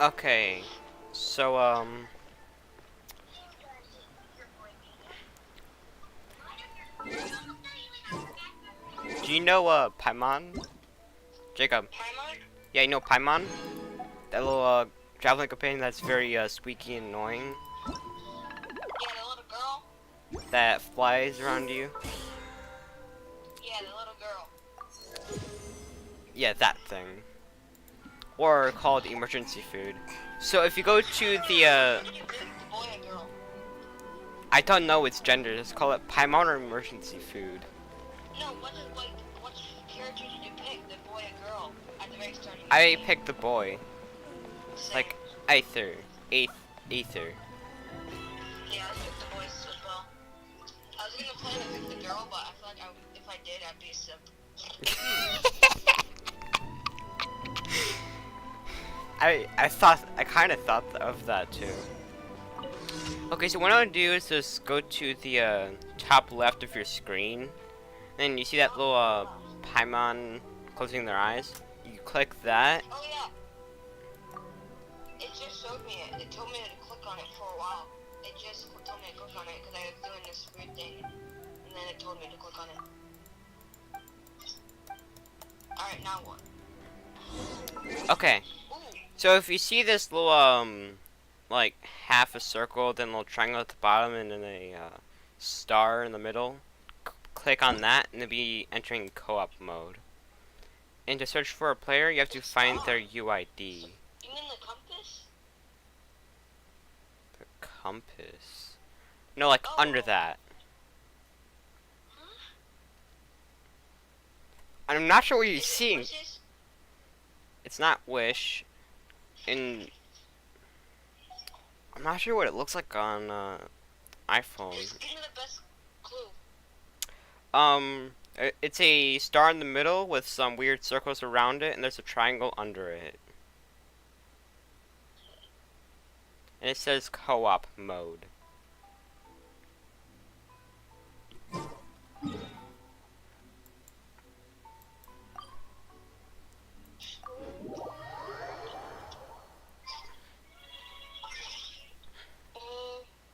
Okay, so do you know Paimon? Jacob. Paimon? Yeah, you know Paimon? That little traveling companion that's very squeaky and annoying. Yeah, the little girl? That flies around you. Yeah, the little girl. Yeah, that thing. Or called emergency food. So if you go to the The boy and girl. I don't know its gender. Just call it Paimon or emergency food. No, what character did you pick? The boy and girl at the very start of the I game. picked the boy. Same. Like Aether. Aether. Yeah, I picked the boys as well. I was gonna play with the girl, but I feel like if I did, I'd be a simp. I kind of thought of that too. Okay, so what I want to do is just go to the top left of your screen, and you see that little Paimon closing their eyes. You click that. Oh yeah. It just showed me it. It told me to click on it for a while. It just told me to click on it because I was doing this weird thing, and then it told me to click on it. Alright, now what? Okay. Ooh. So if you see this little like half a circle, then a little triangle at the bottom, and then a star in the middle, click on that, and it'll be entering co-op mode. And to search for a player, you have to find their UID. You mean the compass? The compass. No, like under that. Huh? I'm not sure what you're Is it seeing. wishes? It's not Wish, and I'm not sure what it looks like on iPhone. Just give me the best clue. It's a star in the middle with some weird circles around it, and there's a triangle under it. And it says co-op mode.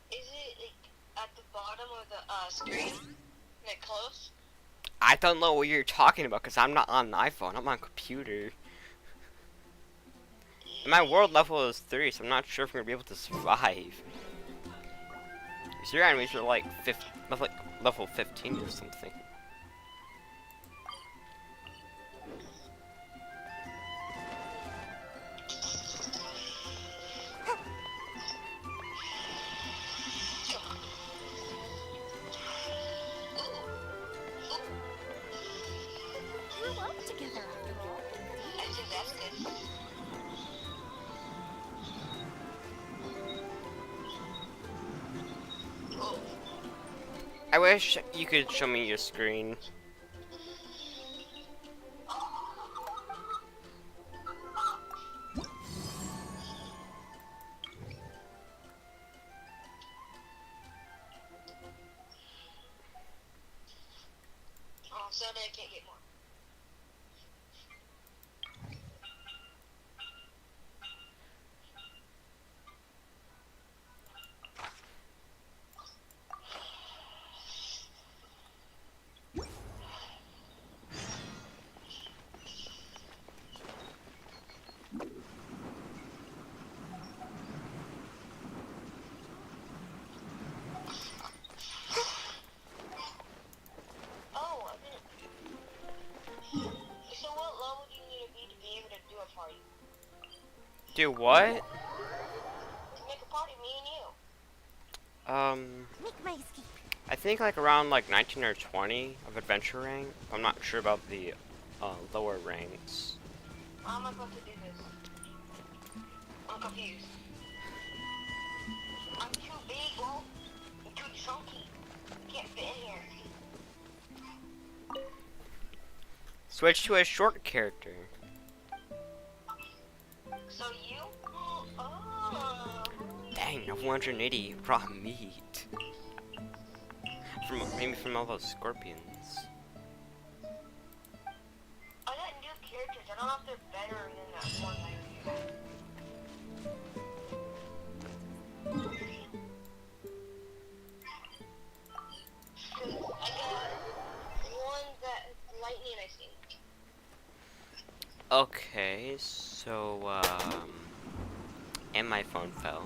Is it like at the bottom of the screen? Like close? I don't know what you're talking about because I'm not on an iPhone. I'm on a computer. And my world level is 3, so I'm not sure if I'm gonna be able to survive. So your enemies are like level 15 or something. Grew up together after all. I think that's good. Oh. I wish you could show me your screen. Oh, so that I can't get more. Oh, I didn't. So what level do you need to be able to do a party? Do what? To make a party, me and you. Make my escape. I think like around like 19 or 20 of adventure rank. I'm not sure about the lower ranks. How am I supposed to do this? I'm confused. I'm too big, bro. I'm too chunky. I can't fit in here. Switch to a short character. So you? Oh. Dang, 180 raw meat. Maybe from all those scorpions. I got new characters. I don't know if they're better than that one I used. I got one that lightning, I think. Okay, so and my phone fell.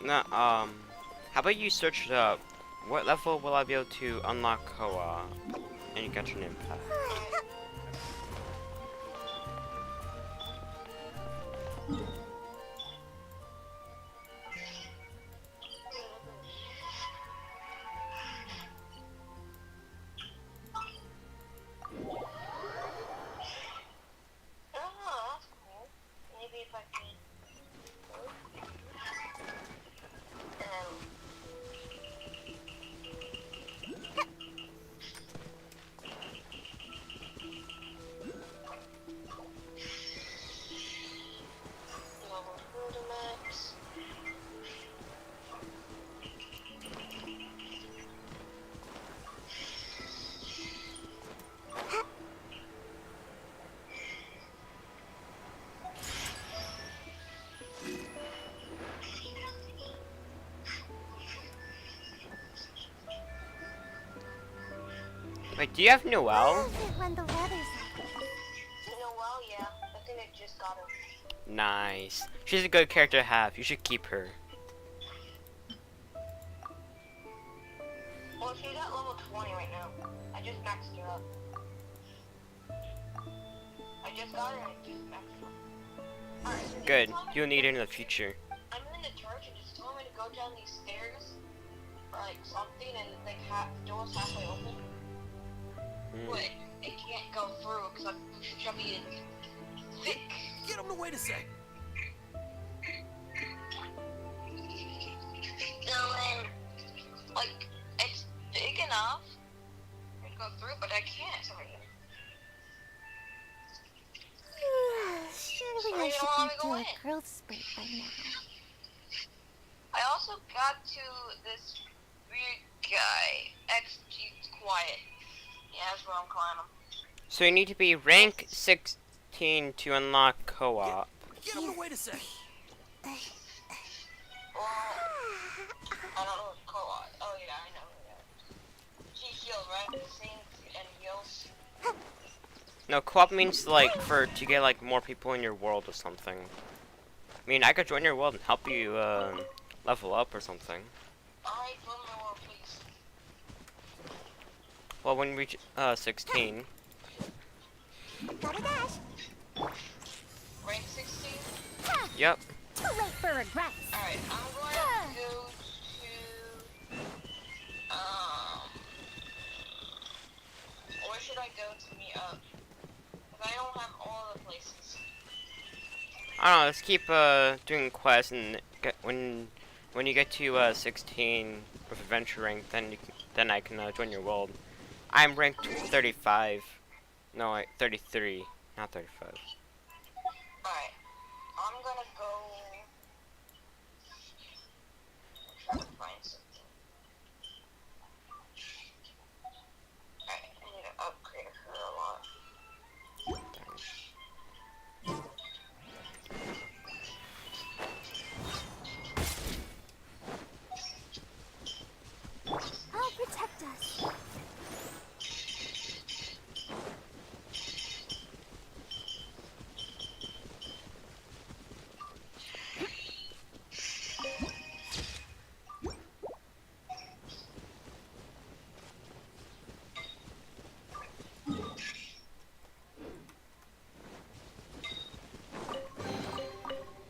No, how about you search it up? What level will I be able to unlock co-op? And you got your name pad. Oh, that's cool. Maybe if I can. Level Max. Wait, do you have Noelle? Love it when the weather's like this. Noelle, yeah. I think I just got her. Nice. She's a good character to have. You should keep her. Well, she's at level 20 right now. I just maxed her up. I just got her and I just maxed her up. Alright. Good. You'll need her in the future. I'm in the church and just told me to go down these stairs or like something and like the door's halfway open. But it can't go through because I'm chubby and thick. Get him to wait a sec. And like it's big enough to go through, but I can't. Sorry. Surely Sorry, I you should don't wanna be go doing in. a growth spurt by now. I also got to this weird guy. XG quiet. Yeah, that's where I'm calling him. So you need to be rank 16 to unlock co-op. Get him to wait a sec. Well, I don't know what co-op. Oh yeah, I know. Yeah. She heals, right? Same and heals. No, co-op means like to get like more people in your world or something. I mean, I could join your world and help you level up or something. Alright, join my world, please. Well, when you reach 16. Gotta dash. Rank 16? Yep. Too late for regrets. Alright, I'm going to go to... Where should I go to meet up? Because I don't have all the places. I don't know. Let's keep doing quests and when you get to 16 with adventure rank, then I can join your world. I'm ranked 35. No, wait, 33, not 35. Alright, I'm gonna go... try to find something. Alright, I need to upgrade her a lot. I'll protect us.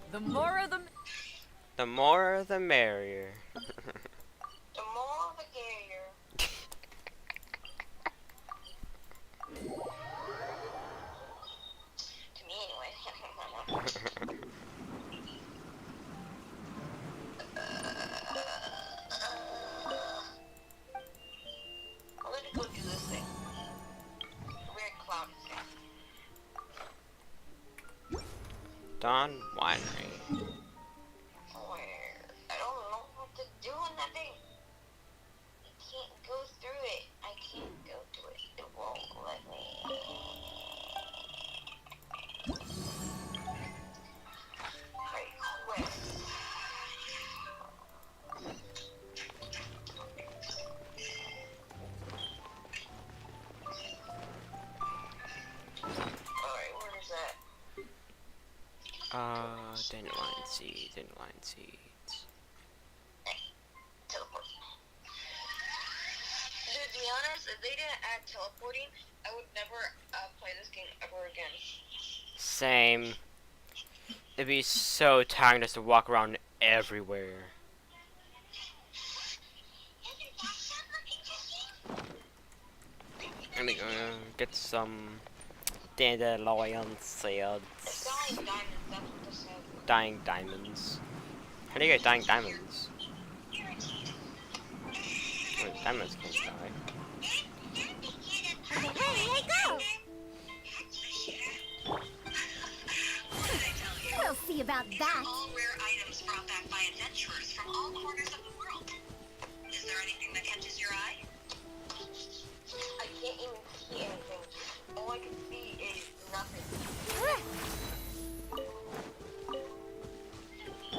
The more of them. The more, the merrier. The more the gayer. To me, anyway. I'm gonna go do this thing. Weird cloud thing. Marathon Winery. Where? I don't know what to do in that thing. I can't go through it. I can't go to it. It won't let me. Request. Alright, where is that? Dandelion seeds, dandelion seeds. Teleport. Dude, to be honest, if they didn't add teleporting, I would never play this game ever again. Same. It'd be so tiring just to walk around everywhere. Let me go get some dandelion seeds. It's dying diamonds, that's what this said. Dying diamonds. How do you get dying diamonds? Wait, diamonds can't die. Where did I go? We'll see about that. All rare items brought back by adventurers from all corners of the world. Is there anything that catches your eye? I can't even see anything. All I can see is nothing.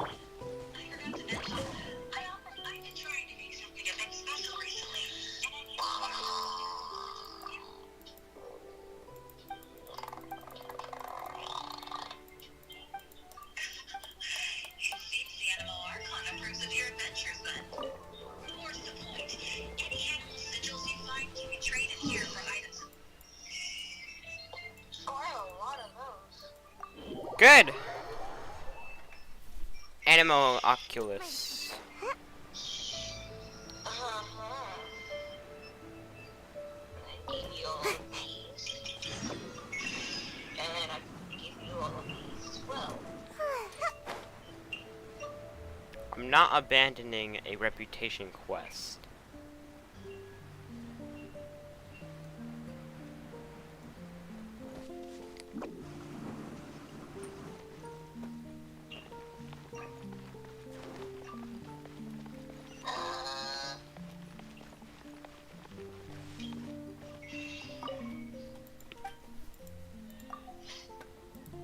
I forgot to mention, I've been trying to make something a bit special recently, and I need It seems the animal archon approves of your adventures then. More to the point, any animal sigils you find can be traded here for items. Oh, I have a lot of those. Good! Animal Oculus. I gave you all of these. And I give you all of these as well. I'm not abandoning a reputation quest.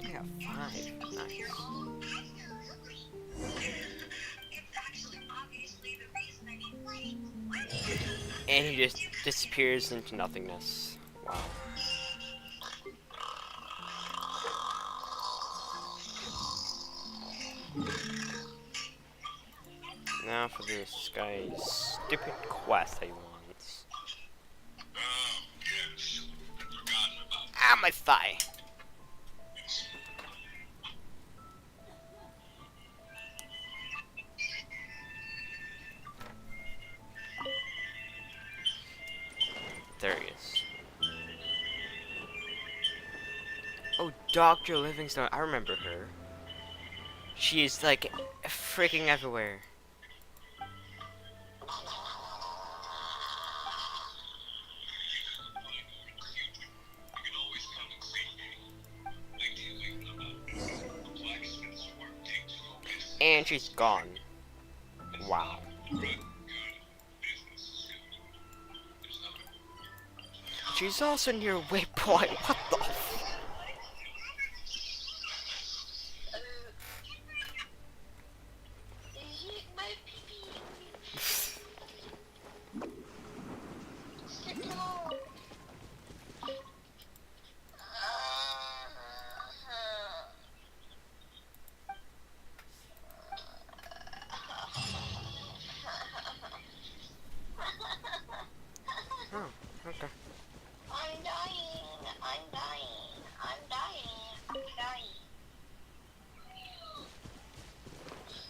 Yeah, 5. Nice. It's actually obviously the reason I need money. And he just disappears into nothingness. Wow. Now for this guy's stupid quest that he wants. Ah, my thigh! There he is. Oh, Dr. Livingstone, I remember her. She's like freaking everywhere. And she's gone. Wow. She's also near waypoint. What the f- My pee-pee. Oh, okay. I'm dying. I'm dying. I'm dying. I'm dying.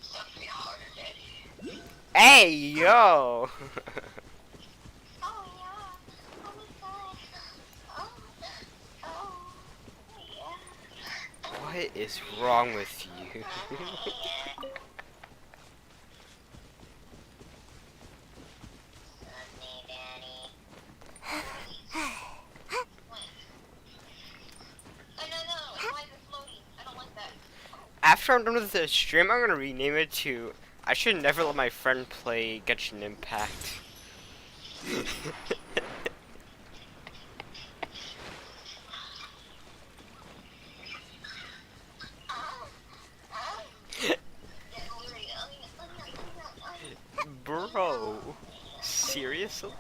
Stuff me harder, Daddy. Hey, yo! Oh yeah. Oh my god. Oh. Oh. Yeah. What is wrong with you? Sunny, Daddy. Oh no, no, why is it floating? I don't like that. after I'm done with the stream, I'm gonna rename it to I should never let my friend play Genshin Impact. Bro, seriously?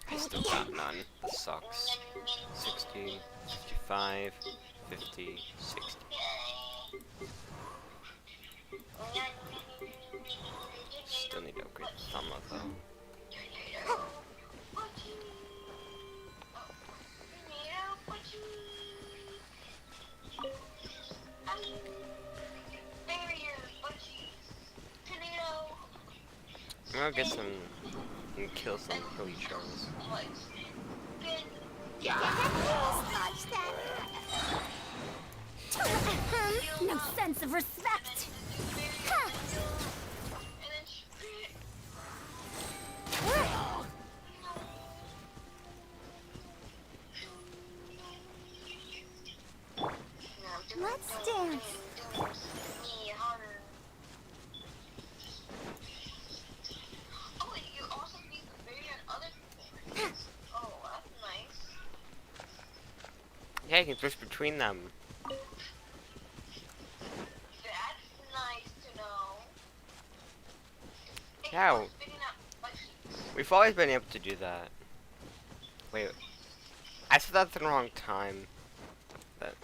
I still got none. This sucks. 60, 55, 50, 60. Still need to upgrade the thumb though. I'm gonna get some and kill some hilly charles. Dodge that. No sense of respect. Ha! Let's dance. Yeah, you can switch between them. That's nice to know. Yeah, we've always been able to do that. Wait, I said that at the wrong time. But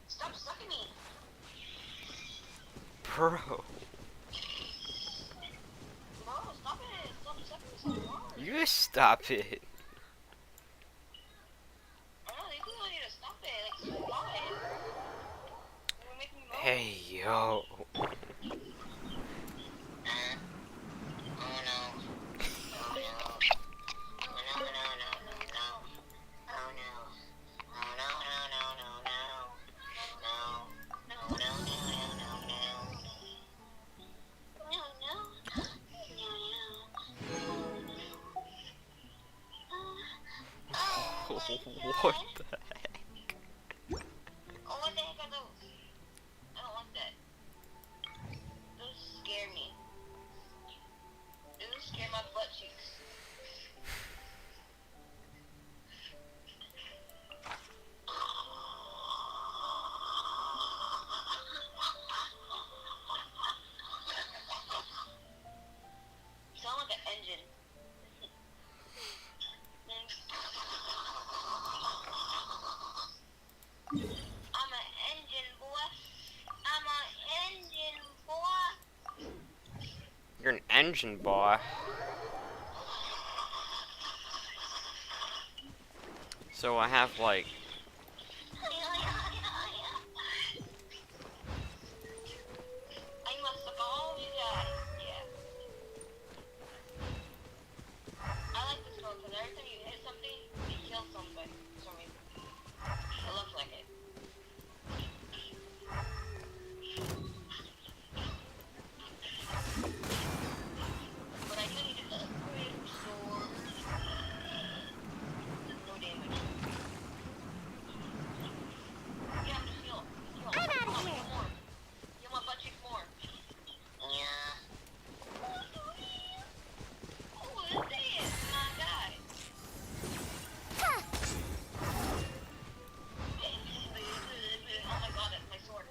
Stop sucking me. bro, No, stop it. Stop sucking me so hard. you stop it. I know, they really need to stop it. Like, stop it. You're making me move. Hey yo. What the heck? Oh, what the heck are those? I don't want that. Those scare me. Those scare my butt cheeks. You sound like an engine. I'm an engine boy. I'm an engine boy. You're an engine boy. So I have like I must suck all you guys. Yeah. I like this one because every time you hit something, you kill somebody. For some reason. It looks like it. But I do need to upgrade sword. No damage. Yeah, I'm just heal. Heal. I'm outta Come on, here. heal more. Heal my butt cheeks more. Yeah. Oh, it's dead. My guy. Ha! Oh my god, that's my sword.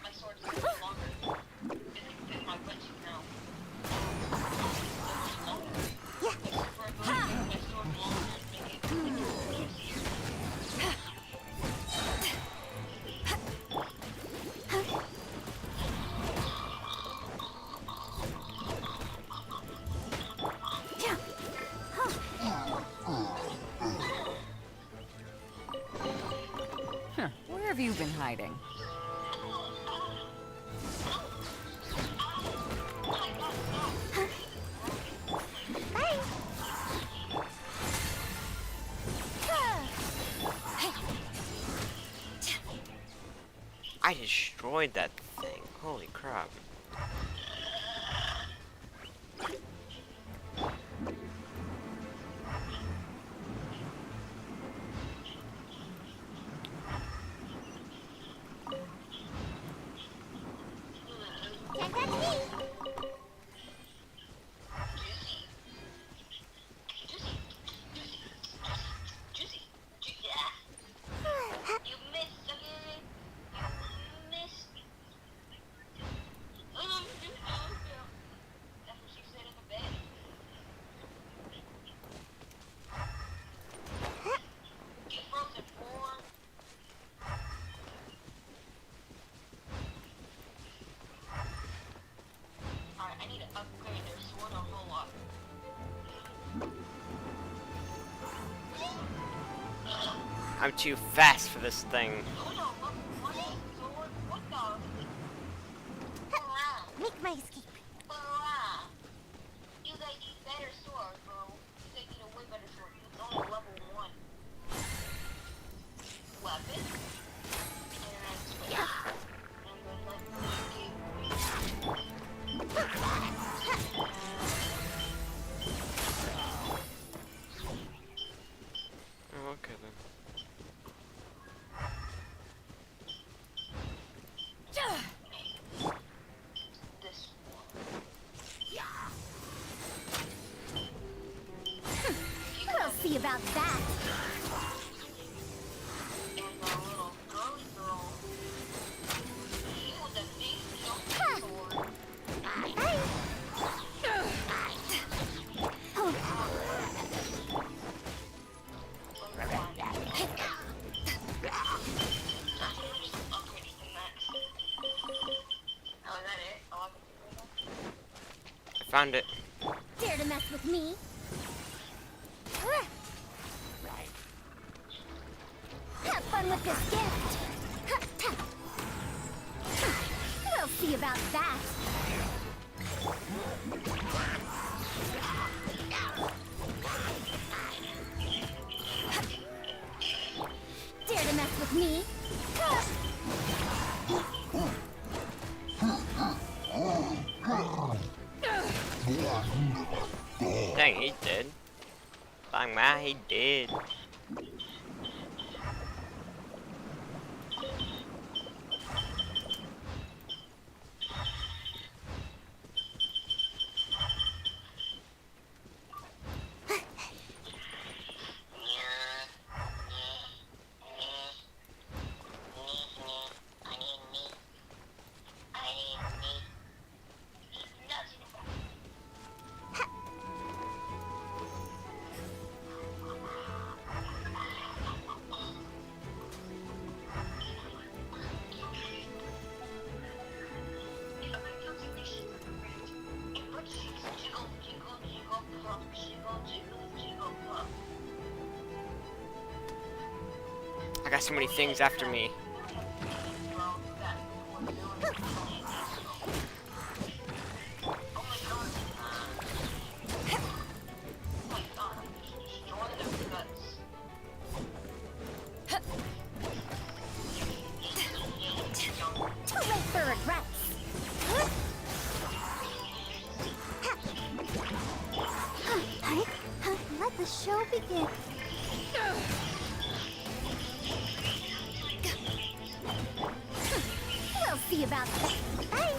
My sword is so much longer. It can fit my butt cheek now. So much longer. My sword longer to make it easier. Huh. Where have you been hiding? Bye. I destroyed that thing. Holy crap. I'm too fast for this thing. Make my escape. You guys need better swords, bro. You guys need a way better sword. It's only level 1. Weapon. And switch. And then let's Oh, okay then. this one. We'll see about that. And the little girly girl. She was a big jumping sword. I found it. Dare to mess with me? Have fun with this gift. We'll see about that. Dare to mess with me? Dang, he did. Bang man, he did. I got so many things after me. Too late for regrets. Let the show begin. We'll see about that. Bye.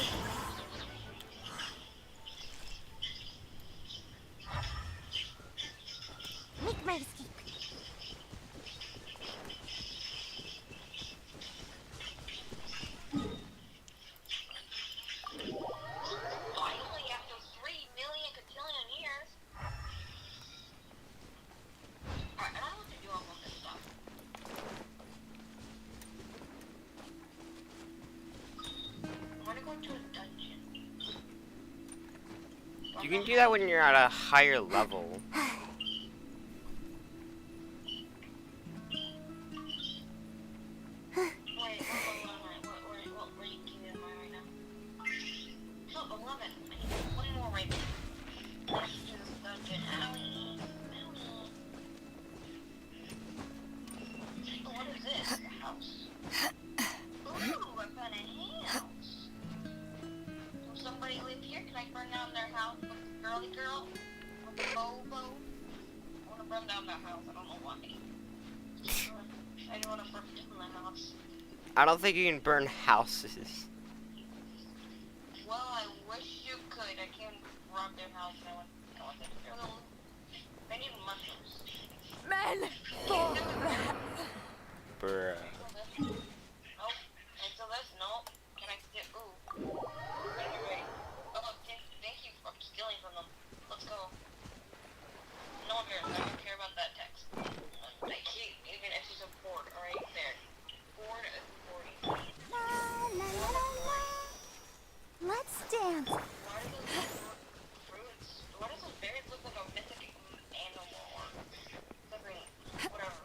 Make my escape. Finally, after 3 million cotillion years. Alright, I don't know what to do on all this stuff. I wanna go to a dungeon. You can do that when you're at a higher level. Wait, what ranking am I right now? So, 11. I need one more ranking. Let's do this dungeon. Owie. What is this? A house. Ooh, I found a house. Will somebody live here? Can I burn down their house with the girly girl? With the bobo? I want to burn down their house. I don't know why. I don't want to burn down my house. I don't think you can burn houses. Well, I wish you could. I can't rob their house. I want them to little. They need mushrooms. Men! Bruh. Nope. Until this, nope. Can I steal? Ooh. Anyway. Oh, thank you for stealing from them. Let's go. No one cares. I don't care about that text. I hate even if she's a board. Alright, there. Board is boarding. La, la, la, la, la. Let's dance. Why do those fruits? Why does those berries look like a mythic animal or something? Whatever.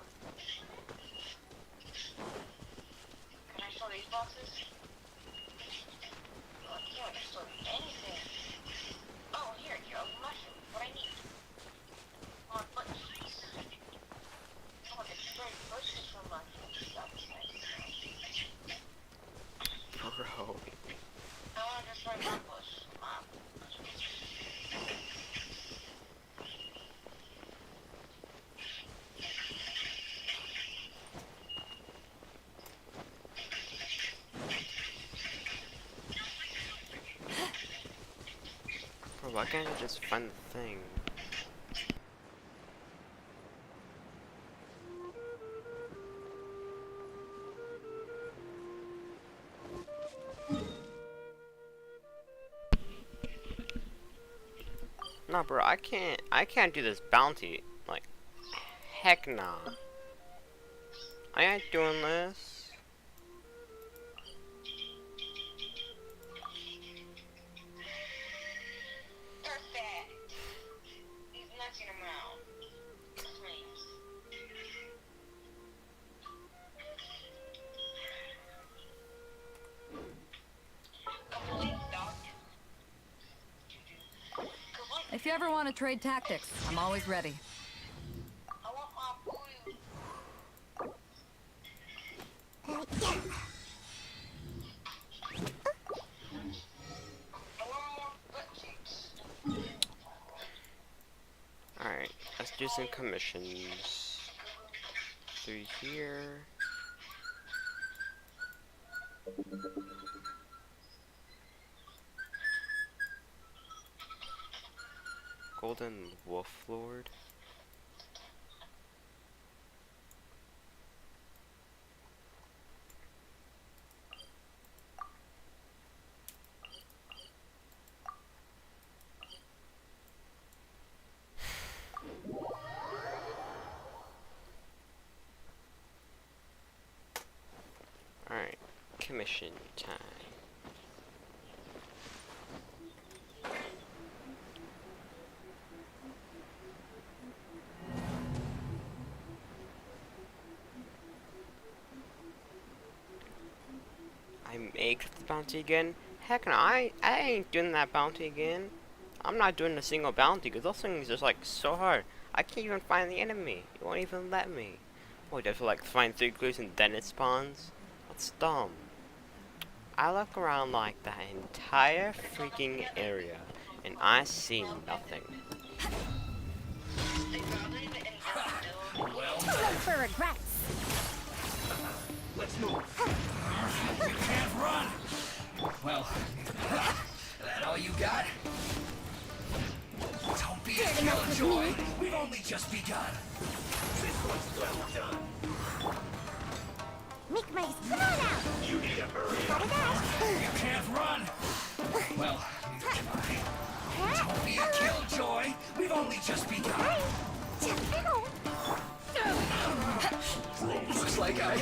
Oh, why can't I just find the thing? Nah, bro, I can't do this bounty. Like, heck nah. I ain't doing this. Perfect. He's messing around. Please. Complete stock. Complete. If you ever want to trade tactics, I'm always ready. I want my blue. I want more butt cheeks. Alright, let's do some commissions. Through here. Golden Wolf Lord. Alright, commission time. I may accept the bounty again. Heck no, I ain't doing that bounty again. I'm not doing a single bounty because those things are like so hard. I can't even find the enemy. It won't even let me. Oh, do I have to like find 3 clues and then it spawns? That's dumb. I look around like that entire freaking area and I see nothing. Look for regrets. Let's move. You can't run. Well, that all you got? Don't be a killjoy. We've only just begun. This one's well done. Make my come on out. You need to hurry up. You can't run. Well, neither can I. Don't be a killjoy. We've only just begun. Looks like I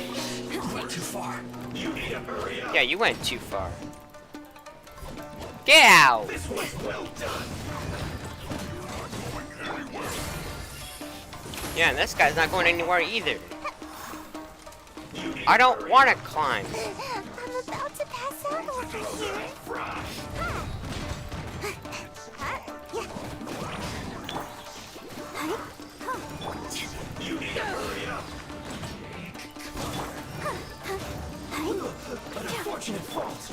went too far. You need to hurry up. Yeah, you went too far. Get out! This was well done. Yeah, and this guy's not going anywhere either. I don't want to climb. I'm about to pass out over here. You need to hurry up. An unfortunate fault.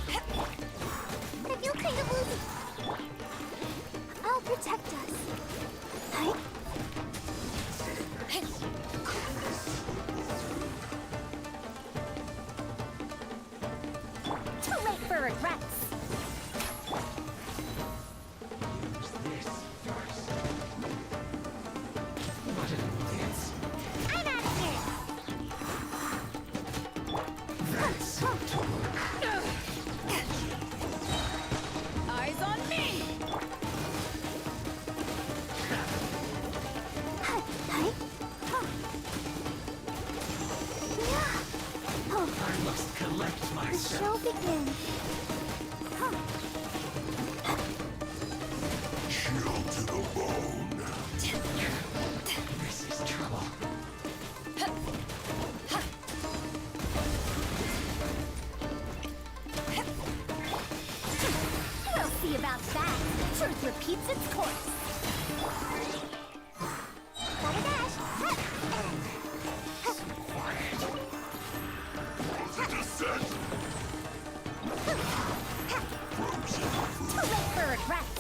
I feel kind of woozy. I'll protect us. Too late for regrets. I'm out of here. Eyes on me! I must collect The myself. show begins. Chill to the bone. This is trouble. We'll see about that. Truth repeats its course. Gotta dash. Descent. Too late for regrets.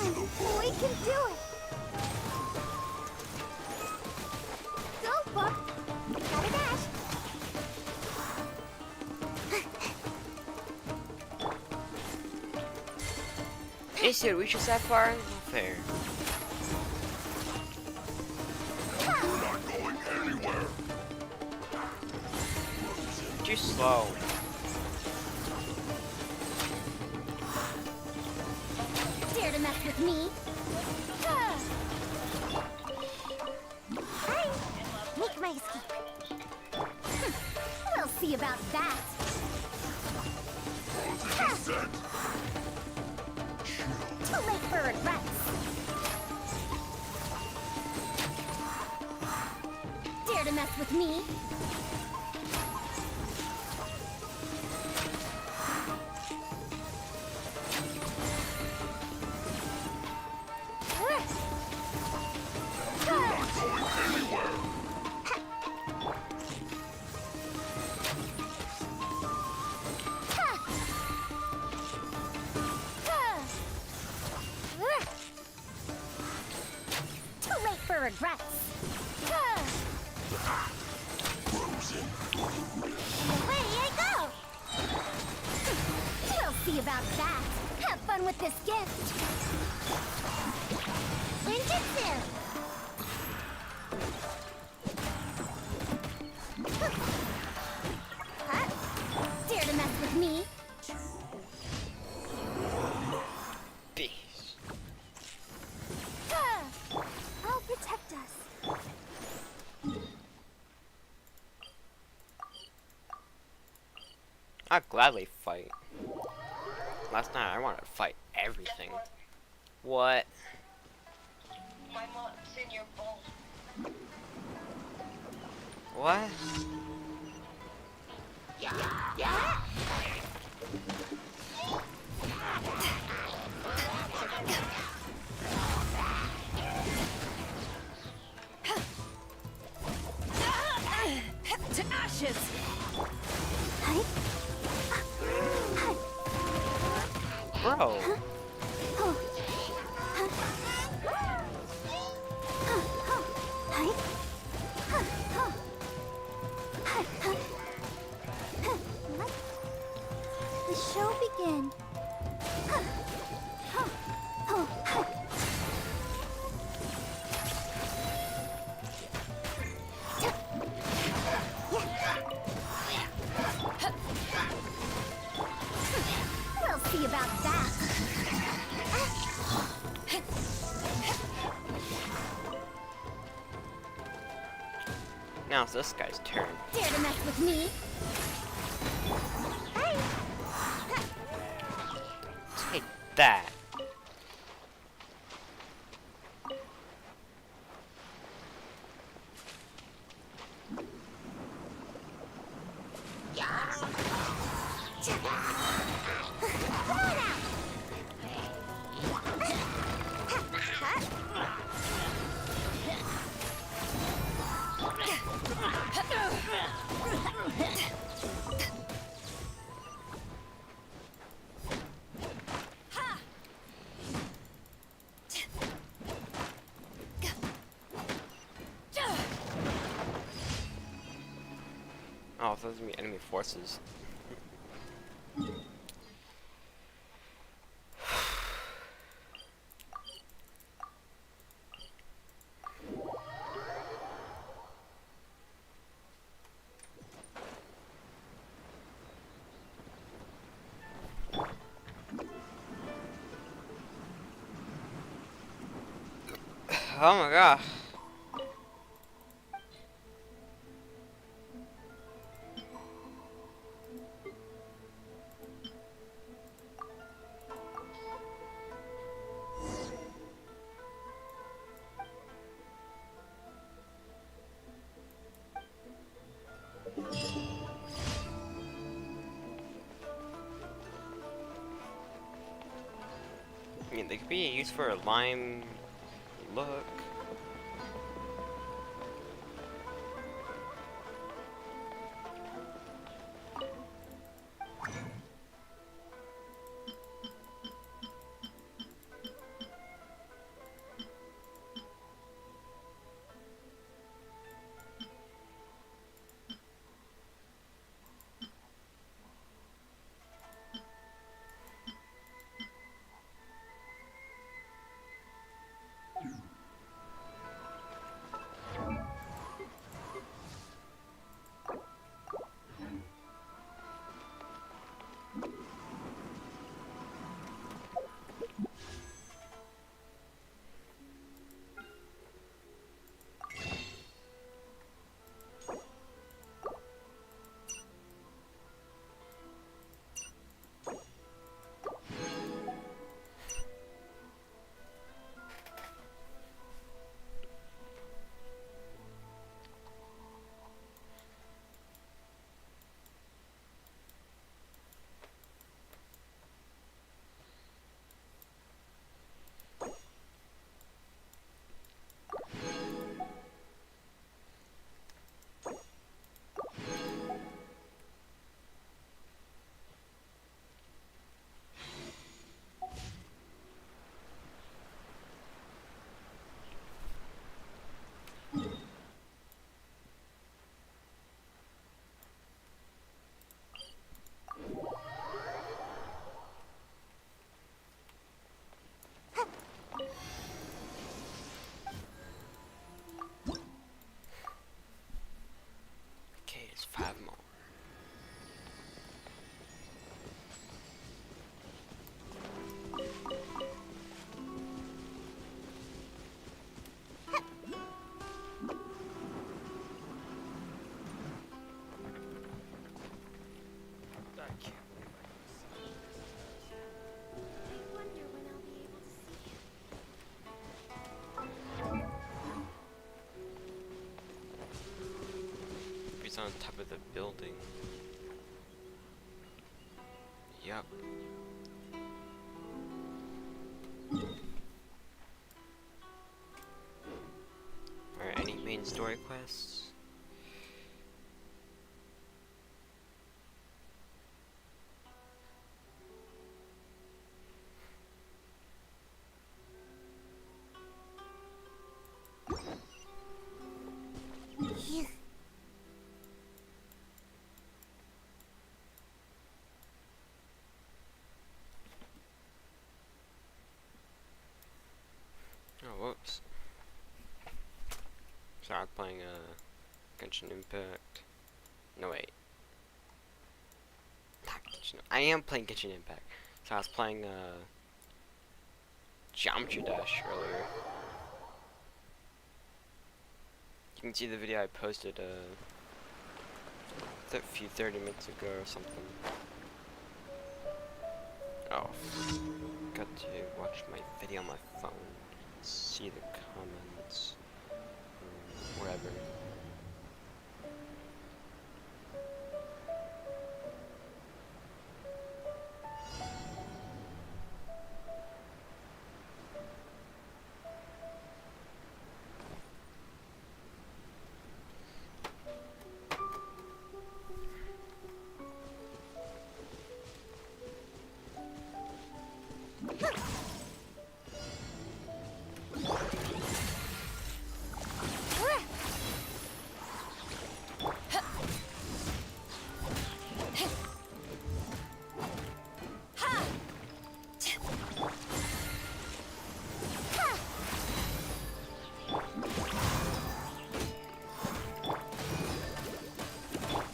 on! We can do it! Go, Book! Gotta dash! Is it reaches that far? Fair. We're not going anywhere. Too slow. Dare to mess with me? Hey, make my escape. We'll see about that. Descent. Too late for regrets. Dare to mess with me? Too late for regrets. Away I go! We'll see about that. Have fun with this gift. Ninjutsu! Huh? Dare to mess with me? Beast. I'll protect us. I'd gladly fight. Last night I wanted to fight everything. What? My mom's in your bowl. What? To ashes! Hi. Bro. Let the show begin. We'll see about that. Now it's this guy's turn. Dare to mess with me? Hey. Take that. Come on out. Oh, those are enemy forces. Oh my god. I mean, they could be used for a lime look. the building. Yup. Alright, any main story quests? Phew. Oh, whoops. Sorry, I'm playing Genshin Impact. No, wait. Not Genshin. I am playing Genshin Impact. So I was playing Geometry Dash earlier. You can see the video I posted a few 30 minutes ago or something. Oh, got to watch my video on my phone. See the comments. Whatever.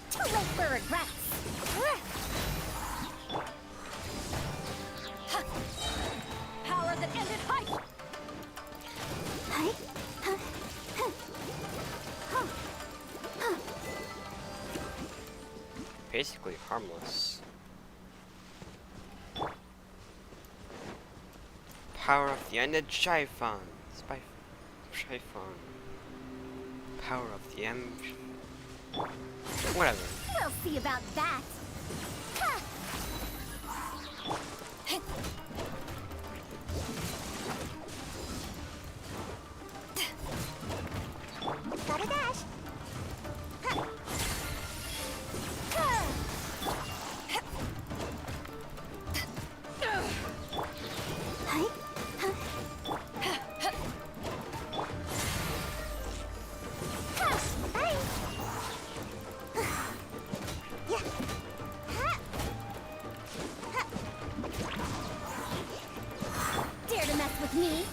Too late for regrets. Power that ended hype. Hi. Basically harmless. Power of the ended Chiffon. Chiffon. Power of the M. Whatever. We'll see about that. Gotta dash. Hi. Bye. Yeah. Dare to mess with me?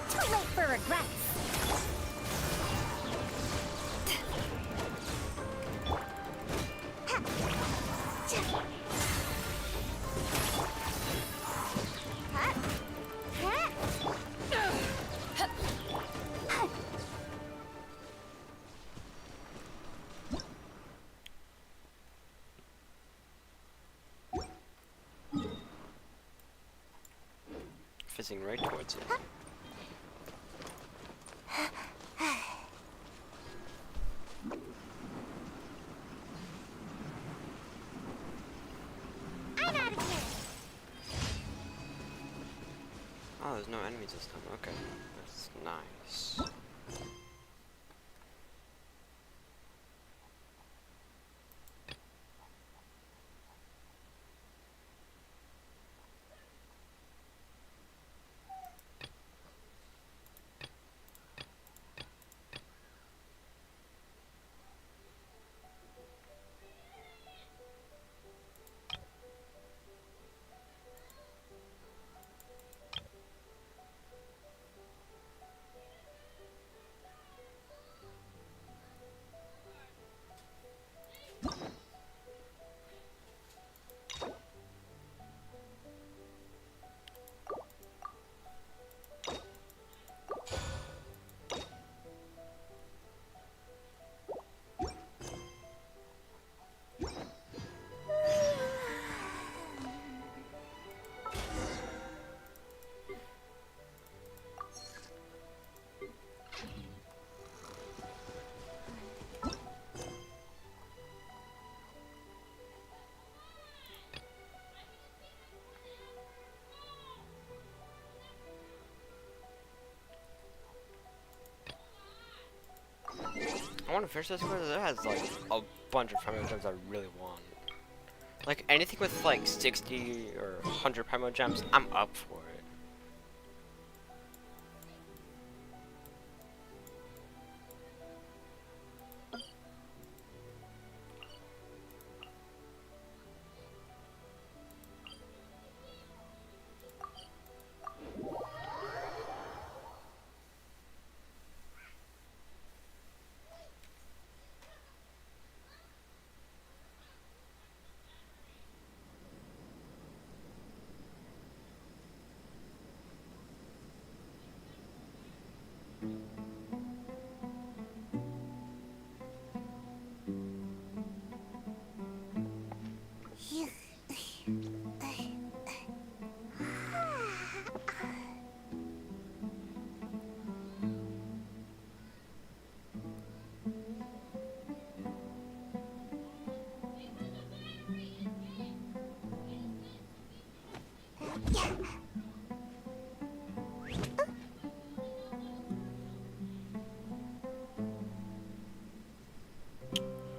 Too late for regrets. Fizzing right towards it. I'm out of here. Oh, there's no enemies this time. Okay, that's nice. I want to finish this because it has like a bunch of primo gems I really want. Like anything with like 60 or 100 primo gems, I'm up for it.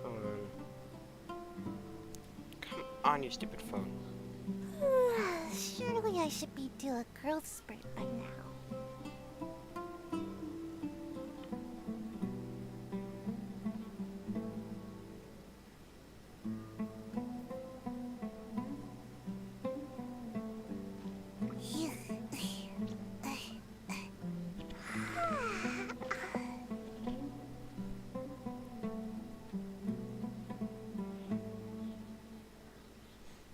Hold on. Come on, you stupid phone. Surely I should be due a growth spurt by now.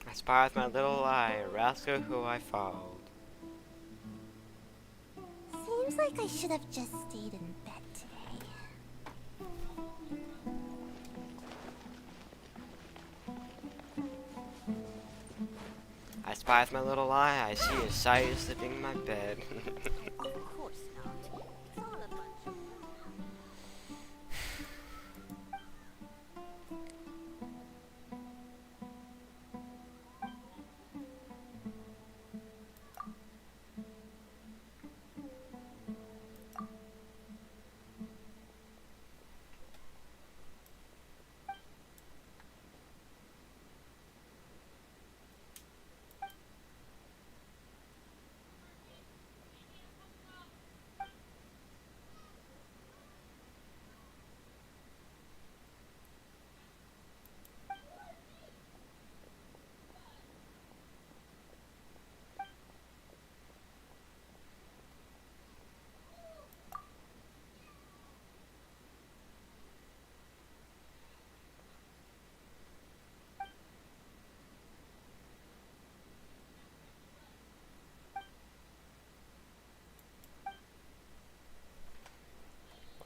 I spy with my little eye, a rascal who I followed. Seems like I should have just stayed in bed today. I spy with my little eye, I see a sight slipping in my bed. Of course not. It's all a bunch of...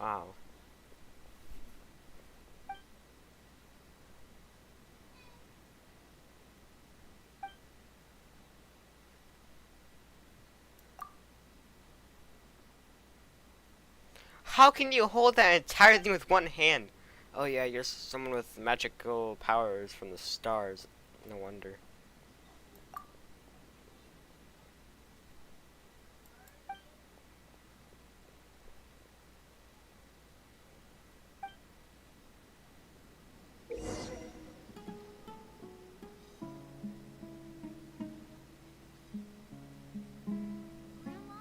Wow. How can you hold that entire thing with one hand? Oh yeah, you're someone with magical powers from the stars. No wonder. Grandma,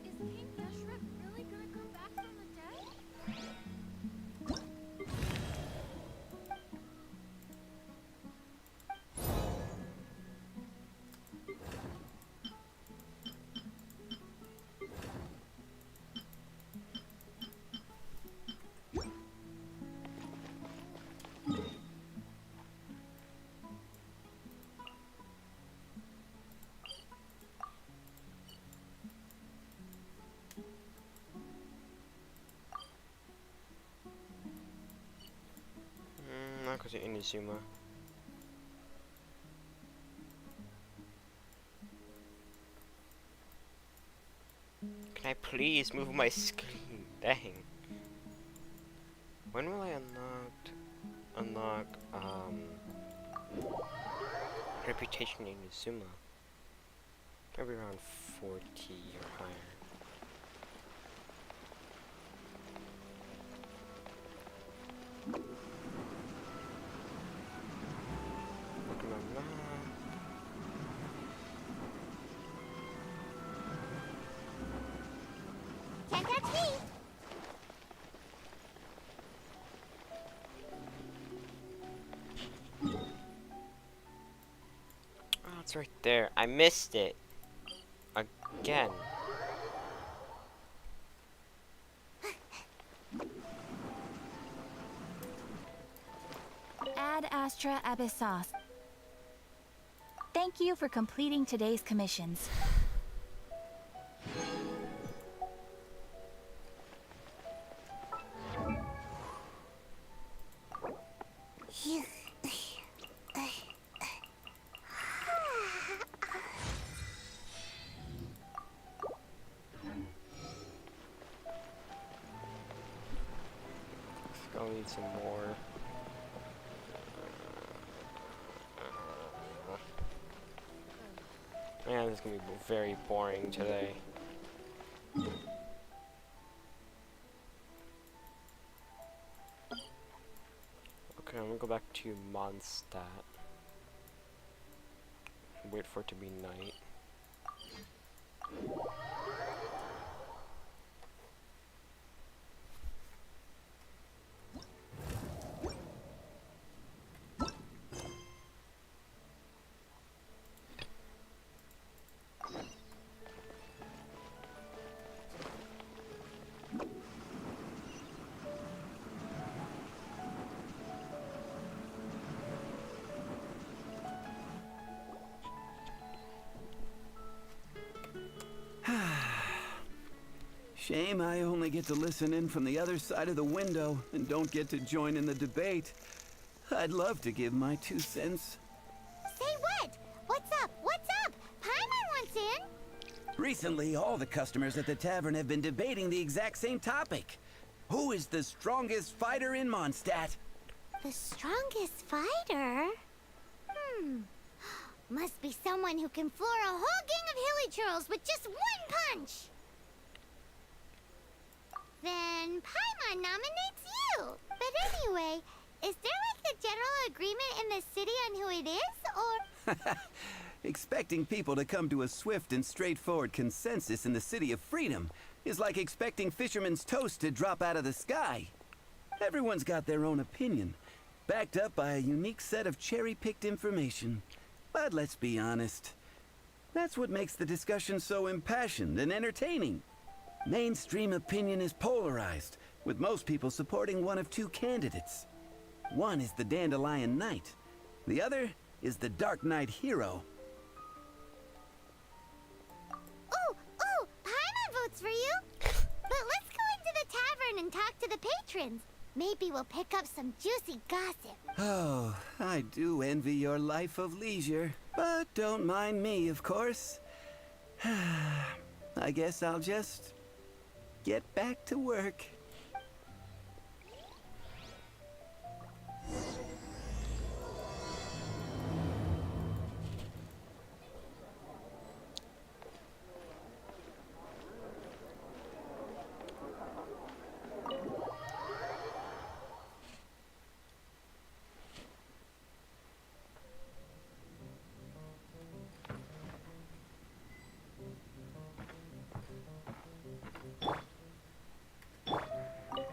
is King Mushroom really gonna come back from the dead? Not go to Inazuma. Can I please move my screen? Dang. When will I unlock reputation in Inazuma? Probably around 40 or higher. Look at my map. Can't touch me. Oh, it's right there. I missed it. Again. Ad Astra Abyssos. Thank you for completing today's commissions. I'll need some more. Man, this is gonna be very boring today. Okay, I'm gonna go back to Mondstadt. Wait for it to be night. Shame I only get to listen in from the other side of the window and don't get to join in the debate. I'd love to give my 2 cents. Say what? What's up? What's up? Paimon wants in. Recently, all the customers at the tavern have been debating the exact same topic. Who is the strongest fighter in Mondstadt? The strongest fighter? Must be someone who can floor a whole gang of hilly churls with just one punch. Then Paimon nominates you. But anyway, is there like a general agreement in the city on who it is, or? Expecting people to come to a swift and straightforward consensus in the City of Freedom is like expecting fisherman's toast to drop out of the sky. Everyone's got their own opinion, backed up by a unique set of cherry-picked information. But let's be honest, that's what makes the discussion so impassioned and entertaining. Mainstream opinion is polarized, with most people supporting one of 2 candidates. One is the Dandelion Knight. The other is the Dark Knight Hero. Ooh, Paimon votes for you. But let's go into the tavern and talk to the patrons. Maybe we'll pick up some juicy gossip. Oh, I do envy your life of leisure. But don't mind me, of course. I guess I'll just get back to work.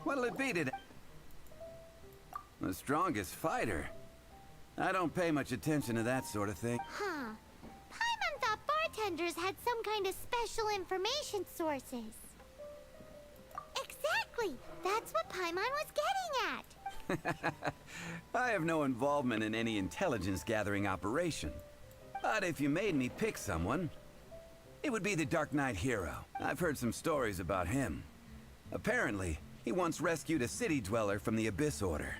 What'll it be today? The strongest fighter? I don't pay much attention to that sort of thing. Huh. Paimon thought bartenders had some kind of special information sources. Exactly! That's what Paimon was getting at! I have no involvement in any intelligence-gathering operation. But if you made me pick someone, it would be the Dark Knight Hero. I've heard some stories about him. Apparently, he once rescued a city dweller from the Abyss Order.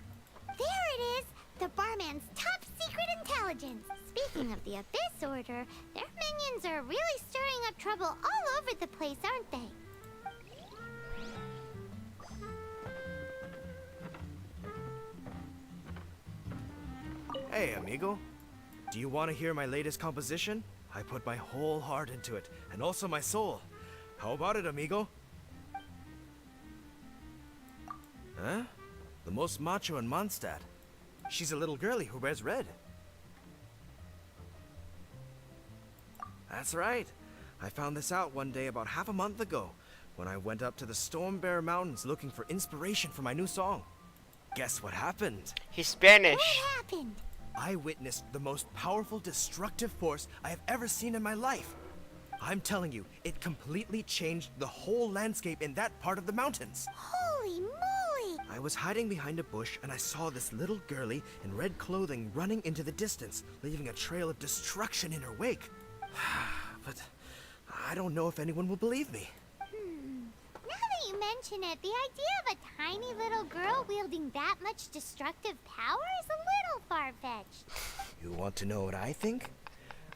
There it is! The barman's top secret intelligence. Speaking of the Abyss Order, their minions are really stirring up trouble all over the place, aren't they? Hey, amigo. Do you want to hear my latest composition? I put my whole heart into it, and also my soul. How about it, amigo? Huh? the most macho in Mondstadt. She's a little girlie who wears red. That's right. I found this out one day about half a month ago when I went up to the Storm Bear Mountains looking for inspiration for my new song. Guess what happened? He's Spanish. What happened? I witnessed the most powerful destructive force I have ever seen in my life. I'm telling you, it completely changed the whole landscape in that part of the mountains. Holy moly! I was hiding behind a bush and I saw this little girlie in red clothing running into the distance, leaving a trail of destruction in her wake. But I don't know if anyone will believe me. Now that you mention it, the idea of a tiny little girl wielding that much destructive power is a little far-fetched. You want to know what I think?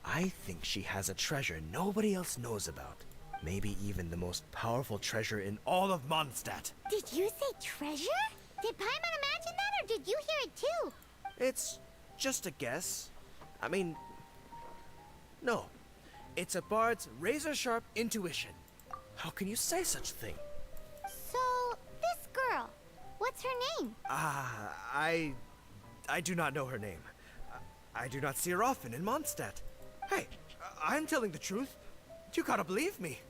I think she has a treasure nobody else knows about. Maybe even the most powerful treasure in all of Mondstadt. Did you say treasure? Did Paimon imagine that, or did you hear it too? It's just a guess. I mean, no. It's a bard's razor-sharp intuition. How can you say such a thing? So, this girl, what's her name? I do not know her name. I do not see her often in Mondstadt. Hey, I'm telling the truth. You gotta believe me.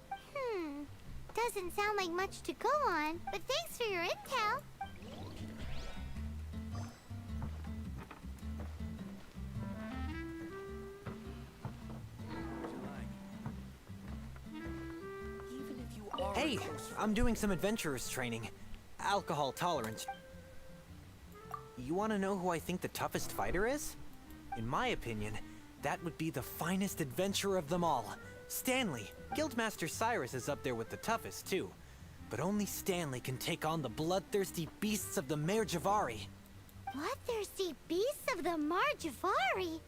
Doesn't sound like much to go on, but thanks for your intel. Hey, I'm doing some adventurers training. Alcohol tolerance. You want to know who I think the toughest fighter is? In my opinion, that would be the finest adventurer of them all. Stanley. Guildmaster Cyrus is up there with the toughest, too. But only Stanley can take on the bloodthirsty beasts of the Mare Javari. Bloodthirsty beasts of the Marjavari?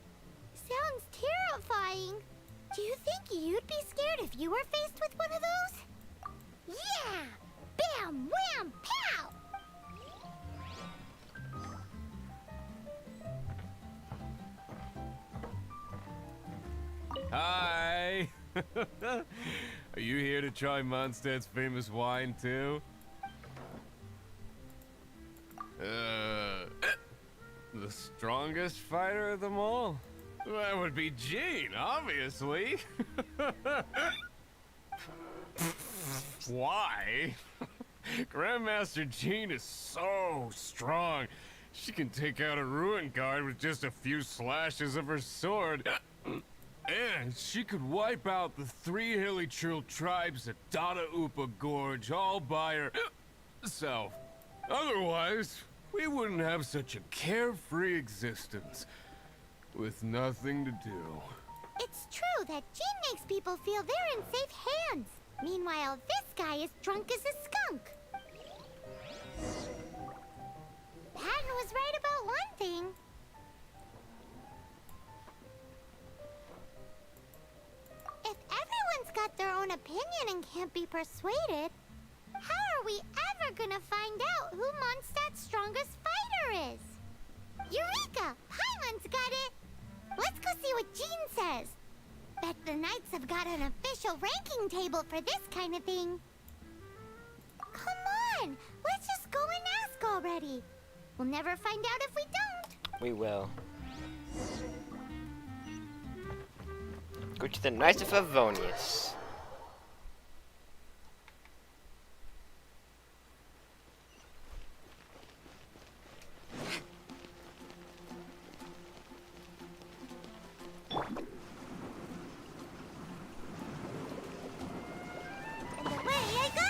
Sounds terrifying. Do you think you'd be scared if you were faced with one of those? Yeah! Bam! Wham! Pow! Hi! Are you here to try Mondstadt's famous wine, too? The strongest fighter of them all? That would be Gene, obviously. Why? Grandmaster Jean is so strong. She can take out a ruin guard with just a few slashes of her sword. And she could wipe out the 3 hilly Trill tribes at Dada Upa Gorge all by herself. Otherwise, we wouldn't have such a carefree existence with nothing to do. It's true that Jean makes people feel they're in safe hands. Meanwhile, this guy is drunk as a skunk. Patton was right about one thing. If everyone's got their own opinion and can't be persuaded, how are we ever gonna find out who Mondstadt's strongest fighter is? Eureka! Paimon's got it! Let's go see what Jean says. Bet the Knights have got an official ranking table for this kind of thing. Come on! Let's just go and ask already. We'll never find out if we don't. We will. Go to the Knights of Favonius. And away I go!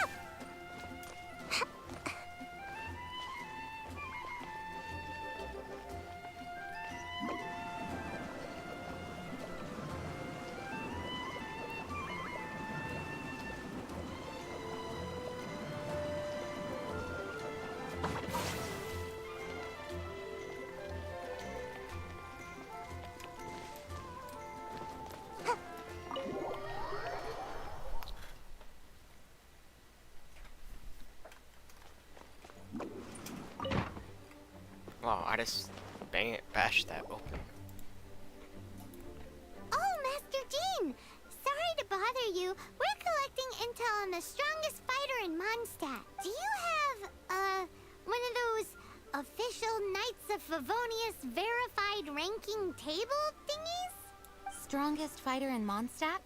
Wow, I just bashed that open. Oh, Master Jean! Sorry to bother you. We're collecting intel on the strongest fighter in Mondstadt. Do you have, one of those, official Knights of Favonius verified ranking table thingies? Strongest fighter in Mondstadt?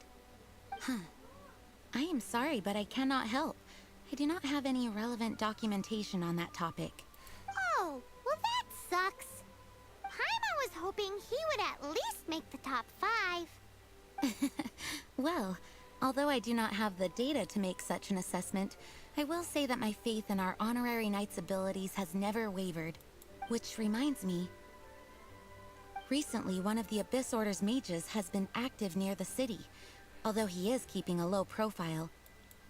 Huh. I am sorry, but I cannot help. I do not have any relevant documentation on that topic. Oh, well that sucks. Paimon was hoping he would at least make the top 5. Well, although I do not have the data to make such an assessment, I will say that my faith in our honorary knight's abilities has never wavered. Which reminds me, recently one of the Abyss Order's mages has been active near the city, although he is keeping a low profile.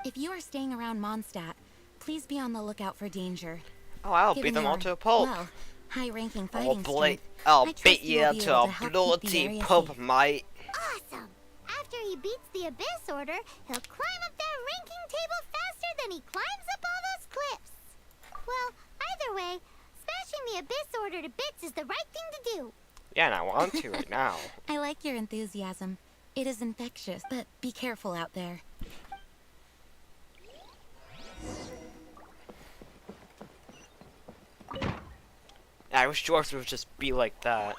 If you are staying around Mondstadt, please be on the lookout for danger. Oh, I'll Given beat them all your, to a pulp. well, high-ranking I'll fighting strength, I'll I trust beat you you will be to able a to help keep the bloody area pulp, safe. mate. Awesome! After he beats the Abyss Order, he'll climb up that ranking table faster than he climbs up all those cliffs. Well, either way, smashing the Abyss Order to bits is the right thing to do. Yeah, and I want to right now. I like your enthusiasm. It is infectious, but be careful out there. I wish dwarves would just be like that.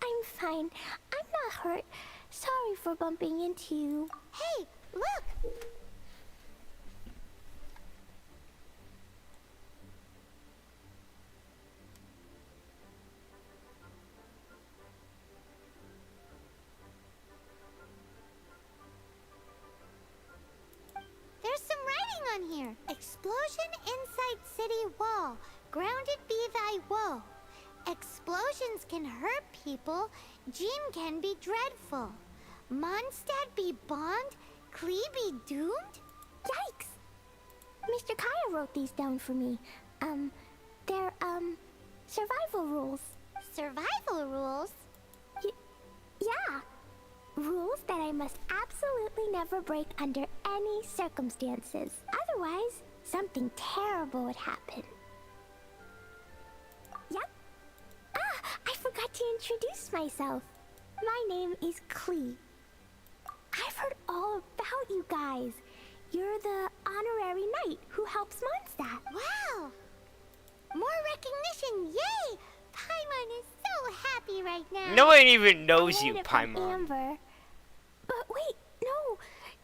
I'm fine. I'm not hurt. Sorry for bumping into you. Hey, look! There's some writing on here. Explosion inside city wall. Grounded be thy woe. Explosions can hurt people. Jean can be dreadful. Mondstadt be bombed. Klee be doomed? Yikes! Mr. Kaya wrote these down for me. They're, survival rules. Survival rules? Yeah. Rules that I must absolutely never break under any circumstances. Otherwise, something terrible would happen. Yep. Ah, I forgot to introduce myself. My name is Klee. I've heard all about you guys. You're the honorary knight who helps Mondstadt. Wow! More recognition, yay! Paimon is so happy right now. No one even knows you, I learned it from Paimon. Amber. But wait, no.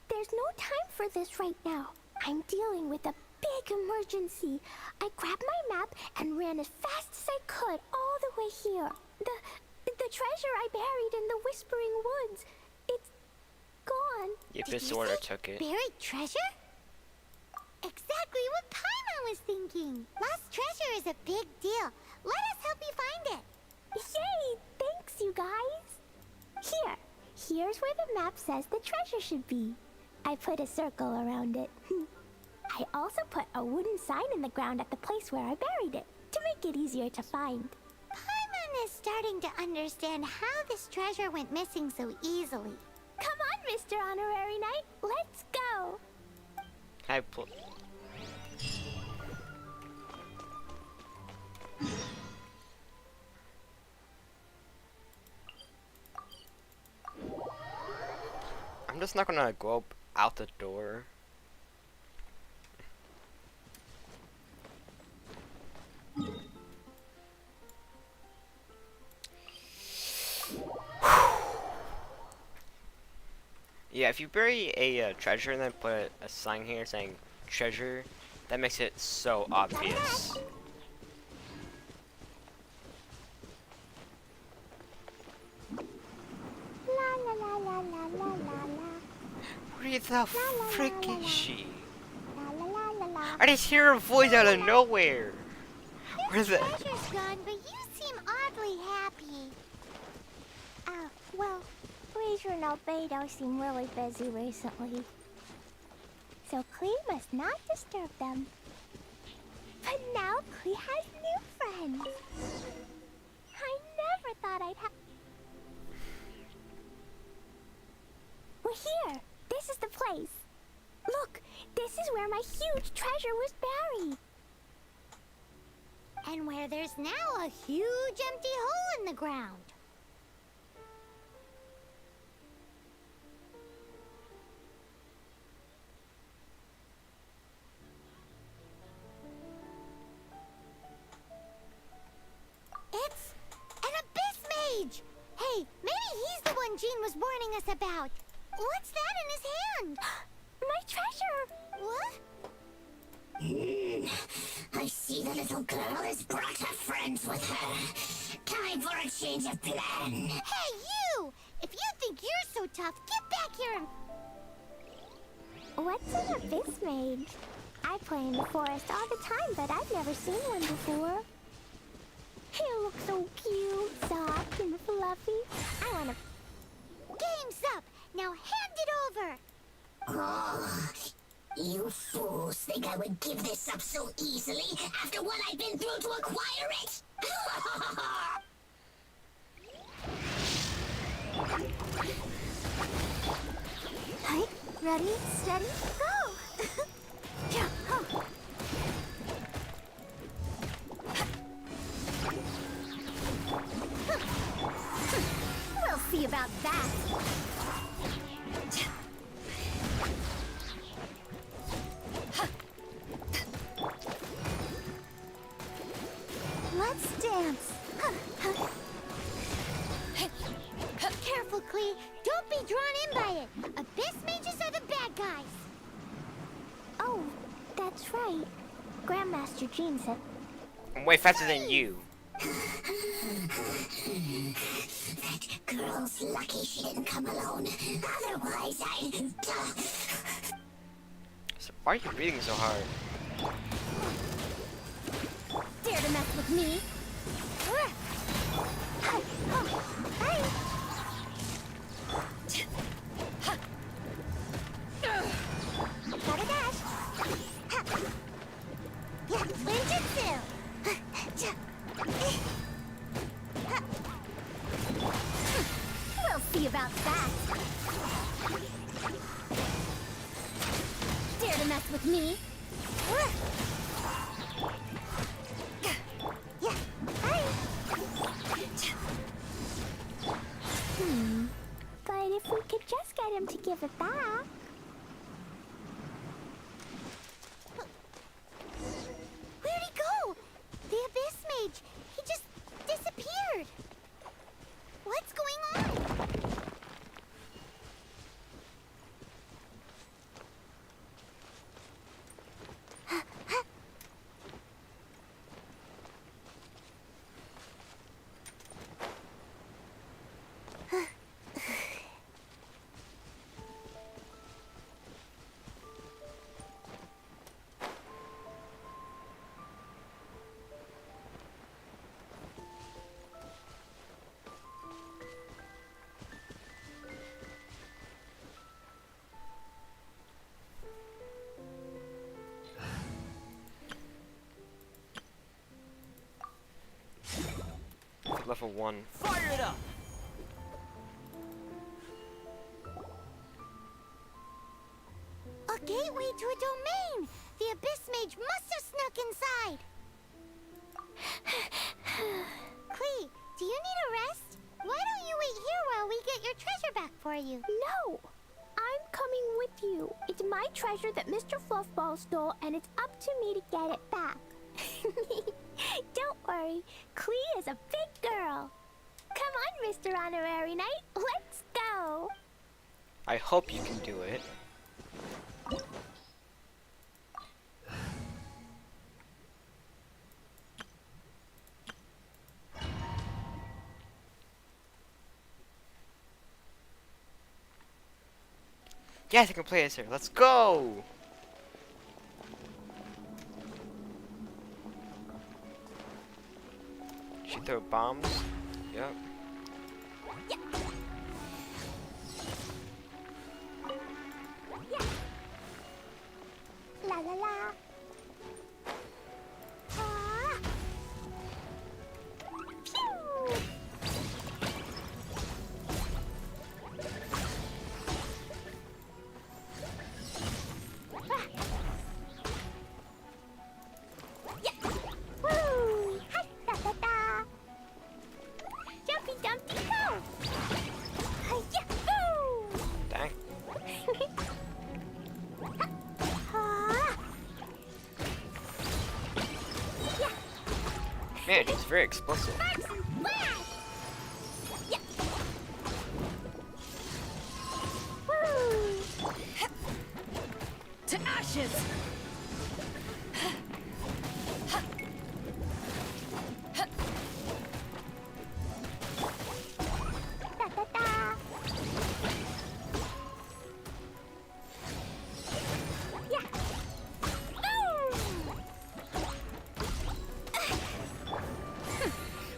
There's no time for this right now. I'm dealing with a big emergency. I grabbed my map and ran as fast as I could all the way here. The treasure I buried in the Whispering Woods. It's gone. The Abyss Order took it. Buried treasure? Exactly what Paimon was thinking. Lost treasure is a big deal. Let us help you find it. Yay! Thanks, you guys. Here's where the map says the treasure should be. I put a circle around it. I also put a wooden sign in the ground at the place where I buried it, to make it easier to find. Paimon is starting to understand how this treasure went missing so easily. Come on, Mr. Honorary Knight, let's go! I'm just not gonna go out the door. Yeah, if you bury a treasure and then put a sign here saying treasure, that makes it so obvious. Where the frick is she? I just hear her voice out of nowhere. Where's the treasure's gone, but you seem oddly happy. Well, Razor and Albedo seem really busy recently. So Klee must not disturb them. But now Klee has new friends. I never thought I'd have... We're here. This is the place. Look, this is where my huge treasure was buried. And where there's now a huge empty hole in the ground. It's an abyss mage! Hey, maybe he's the one Jean was warning us about. What's that in his hand? My treasure! What? I see the little girl has brought her friends with her. Time for a change of plan. Hey, you! If you think you're so tough, get back here and... What's an abyss mage? I play in the forest all the time, but I've never seen one before. He looks so cute, soft, and fluffy. I want to... Game's up! Now hand it over! Oh, you fools think I would give this up so easily after what I've been through to acquire it? Right, ready, steady, go! Yeah, huh. We'll see about that. Let's dance. Careful, Klee. Don't be drawn in by it. Abyss mages are the bad guys. Oh, that's right. Grandmaster Jean said... I'm way faster than you. That girl's lucky she didn't come alone. Otherwise, So why are you breathing so hard? Dare to mess with me? Gotta dash. Yeah, ninjutsu. We'll see about that. Dare to mess with me? Yeah, hi. But if we could just get him to give it back... Where'd he go? The Abyss Mage. He just disappeared. What's going on? Level 1. Fire it up! A gateway to a domain! The Abyss Mage must have snuck inside! Klee, do you need a rest? Why don't you wait here while we get your treasure back for you? No! I'm coming with you. It's my treasure that Mr. Fluffball stole, and it's up to me to get it back. Don't worry, Klee is a big girl. Come on, Mr. Honorary Knight, let's go. I hope you can do it. Yes, I can play this here. Let's go! She throw bombs. Yep. Yeah. Yeah. La la la. Ah. Pew. Man, he's very explosive. Yeah. Woo. To ashes! Da-da-da. Yeah.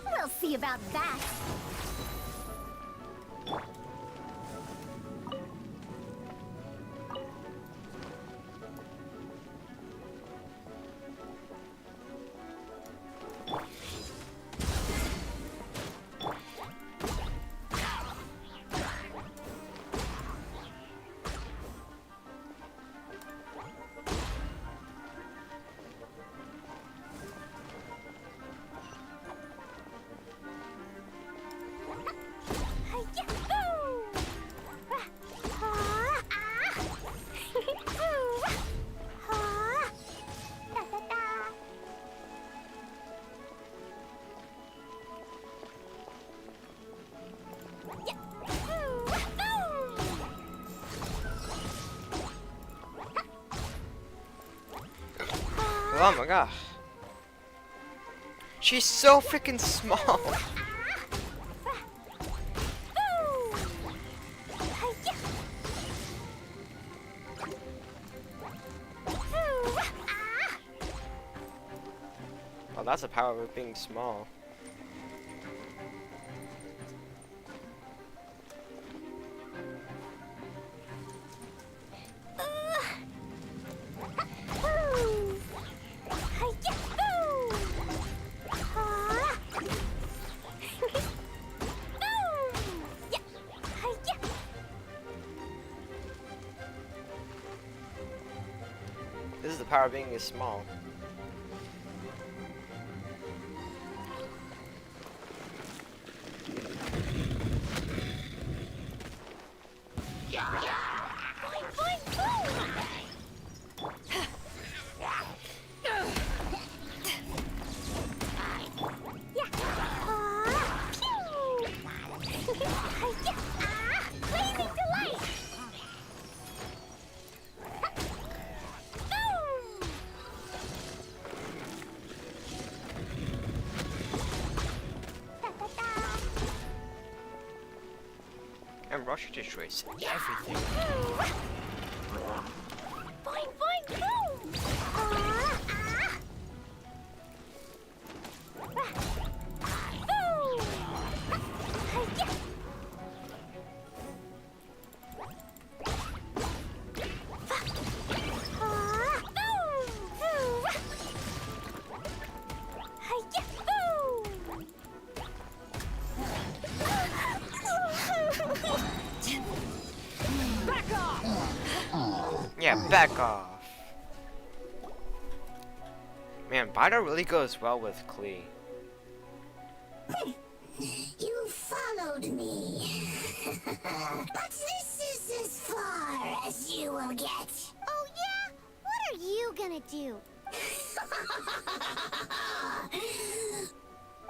We'll see about that. Oh my gosh. She's so freaking small. Well, that's the power of being small. This is the power of being small. And Russia destroys everything. Boing, boing, boom! Yeah, back off. Man, Bida really goes well with Klee. You followed me. But this is as far as you will get. Oh yeah? What are you gonna do?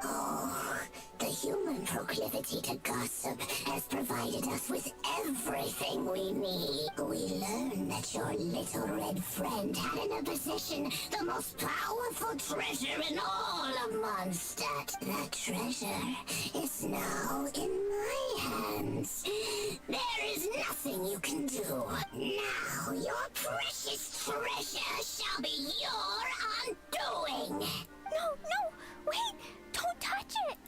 Oh, the human proclivity to gossip has provided us with everything we need. We learned that your little red friend had in her possession the most powerful treasure in all of Mondstadt. That treasure is now in my hands. There is nothing you can do. Now your precious treasure shall be your undoing. No, no, wait! Don't touch it!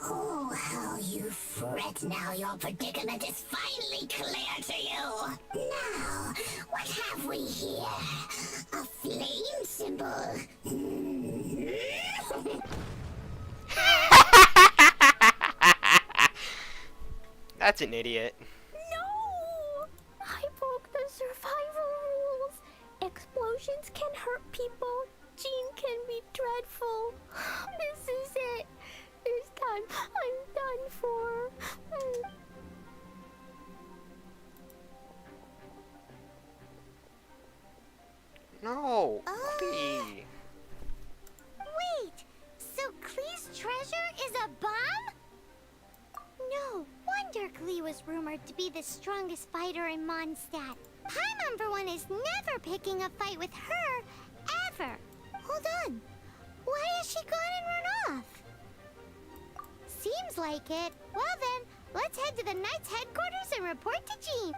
Oh, how you fret now your predicament is finally clear to you. Now, what have we here? A flame symbol. That's an idiot. No! I broke the survival rules. Explosions can hurt people. Jean can be dreadful. This is it. This time, I'm done for. No, Klee. wonder Klee was rumored to be the strongest fighter in Mondstadt. Paimon, for one, is never picking a fight with her, ever. Hold on. Why has she gone and run off? Seems like it. Well then, let's head to the Knights headquarters and report to Jean.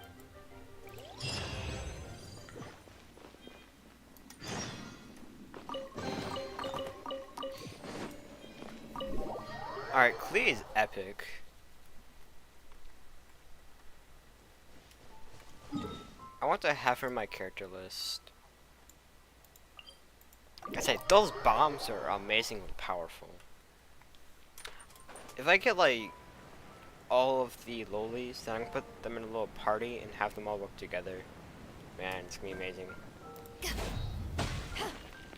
Alright, Klee is epic. I want to have her in my character list. I say, those bombs are amazingly powerful. If I get like all of the lolis, then I can put them in a little party and have them all work together. Man, it's gonna be amazing.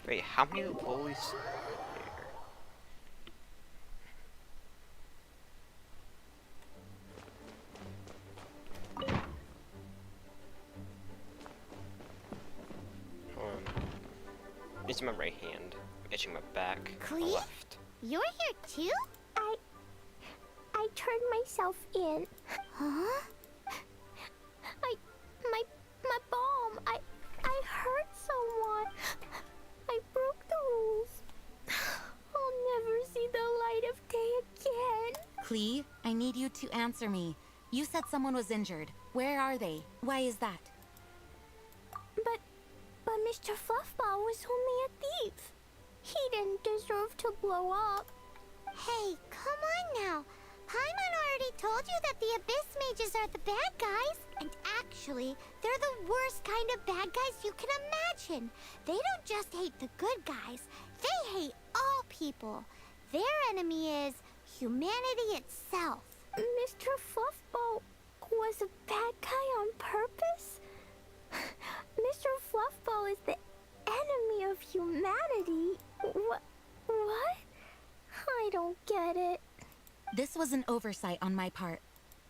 Wait, how many lolis? It's my right hand, itching my back. Klee? Left. You're here too? I turned myself in. Huh? My bomb. I hurt someone. I broke the rules. I'll never see the light of day again. Klee, I need you to answer me. You said someone was injured. Where are they? Why is that? But Mr. Fluffball was only a thief. He didn't deserve to blow up. Hey, come on now. Paimon already told you that the Abyss Mages are the bad guys. And actually, they're the worst kind of bad guys you can imagine. They don't just hate the good guys. They hate all people. Their enemy is humanity itself. Mr. Fluffball was a bad guy on purpose? Mr. Fluffball is the enemy of humanity? What? I don't get it. This was an oversight on my part.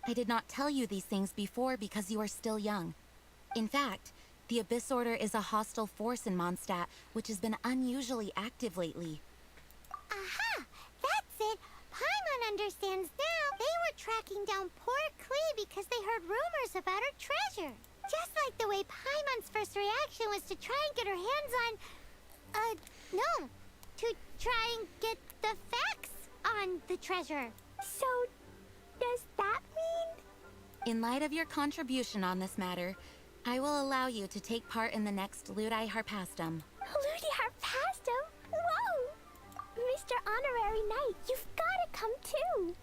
I did not tell you these things before because you are still young. In fact, the Abyss Order is a hostile force in Mondstadt, which has been unusually active lately. Aha! That's it! Paimon understands now. They were tracking down poor Klee because they heard rumors about her treasure. Just like the way Paimon's first reaction was to try and get her hands on... no. To try and get the facts on the treasure. So, does that mean? In light of your contribution on this matter, I will allow you to take part in the next Ludi Harpastum. Ludi Harpastum? Whoa! Mr. Honorary Knight, you've gotta come too.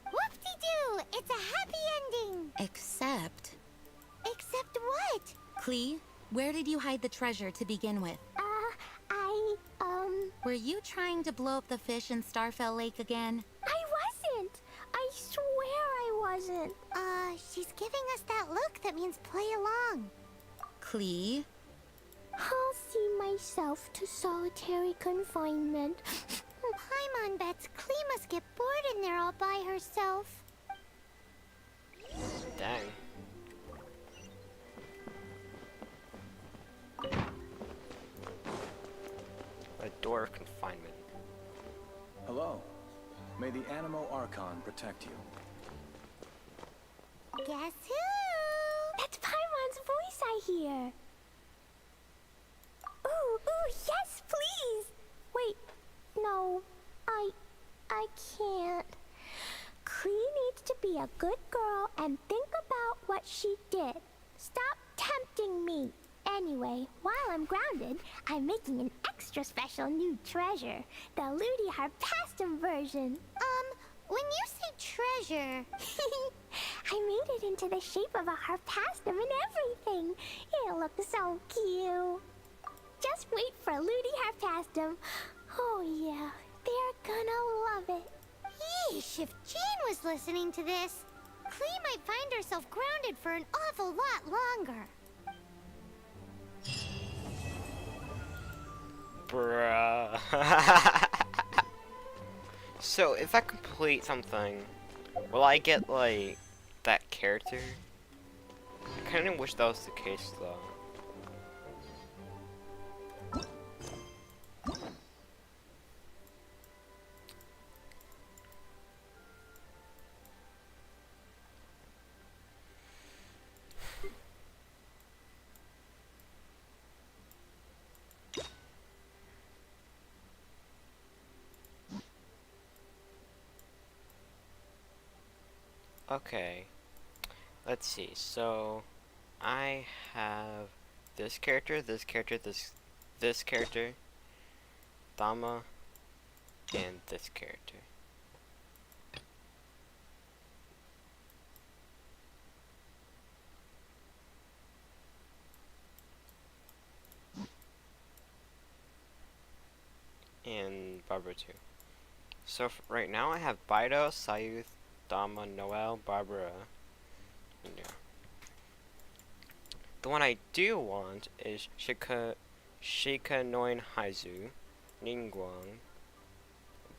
Whoop-de-doo! It's a happy ending! Except Except what? Klee, where did you hide the treasure to begin with? Were you trying to blow up the fish in Starfell Lake again? I wasn't! I swear I wasn't. She's giving us that look that means play along. Klee? I'll see myself to solitary confinement. Paimon bets Klee must get bored in there all by herself. Dang. A door of confinement. Hello. May the Animo Archon protect you. Guess who? That's Paimon's voice I hear. Ooh, yes, please. Wait, no, I can't. Klee needs to be a good girl and think about what she did. Stop tempting me. Anyway, while I'm grounded, I'm making an extra special new treasure. The Ludi Harpastum version. When you say treasure... I made it into the shape of a Harpastum and everything. It'll look so cute. Just wait for Ludi Harpastum. Oh yeah, they're gonna love it. Yeesh, if Jane was listening to this, Klee might find herself grounded for an awful lot longer. Bruh. So, if I complete something, will I get, like, that character? I kinda wish that was the case, though. Okay, let's see. So I have this character, this character, this character, Dama, and this character. And Barbara too. So right now I have Bido, Sayuth, Dama, Noel, Barbara, and yeah. The one I do want is Shikanoin Haizu, Ningguang,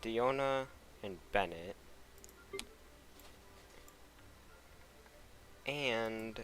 Diona, and Bennett. And,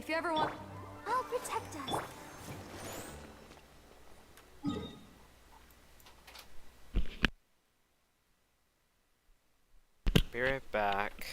If you ever want... I'll protect us. be right back.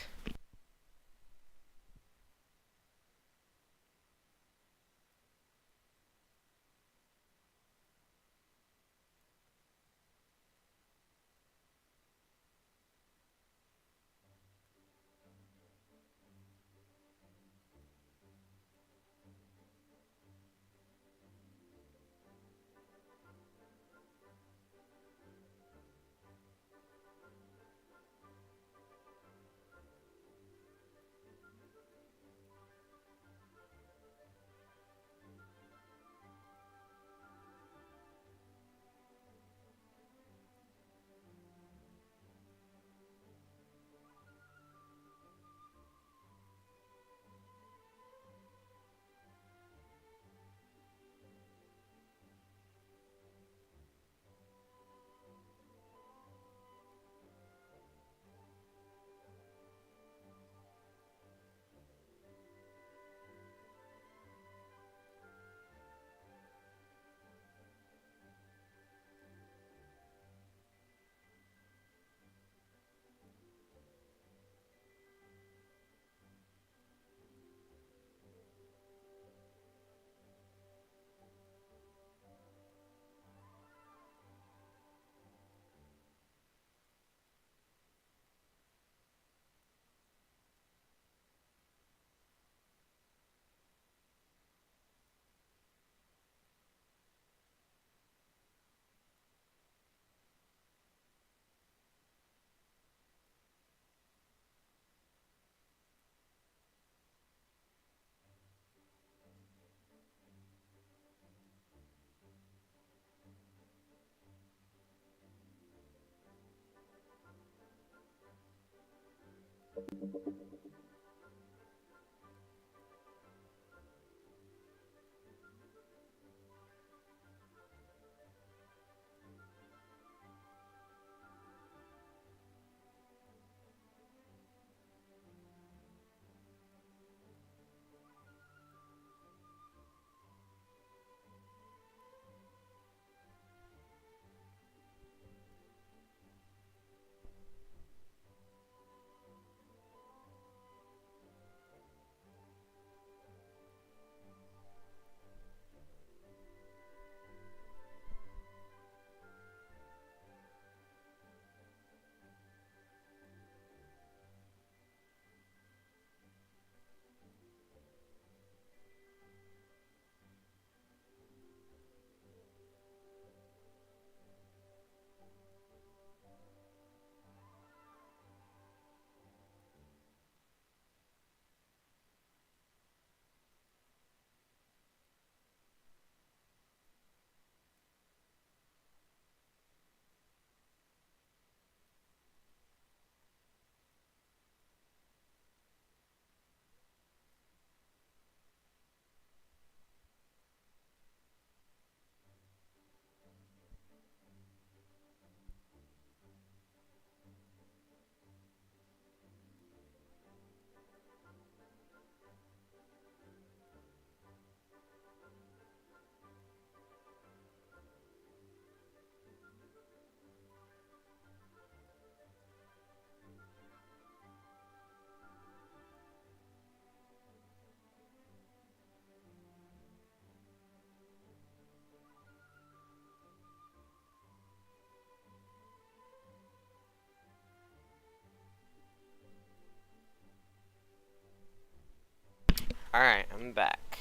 Alright, I'm back.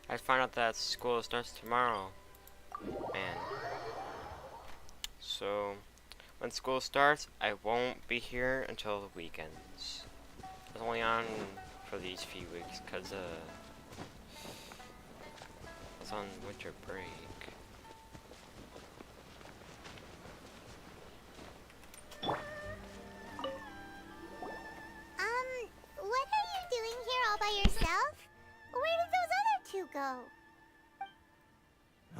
I found out that school starts tomorrow. Man. So, when school starts, I won't be here until the weekends. It's only on for these few weeks, because, it's on winter break. What are you doing here all by yourself? Where did those other two go?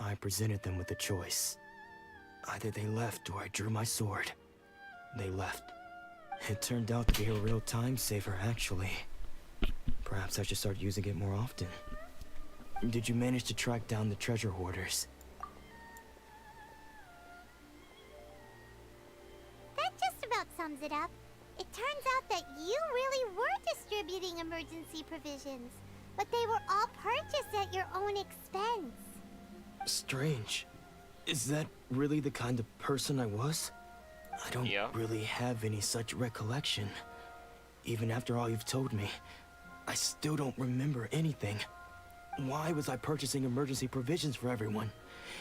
I presented them with a choice. Either they left or I drew my sword. They left. It turned out to be a real time saver, actually. Perhaps I should start using it more often. Did you manage to track down the treasure hoarders? That just about sums it up. It turns out that you really were distributing emergency provisions, but they were all purchased at your own expense. Strange. Is that really the kind of person I was? I don't really have any such recollection. Even after all you've told me, I still don't remember anything. Why was I purchasing emergency provisions for everyone?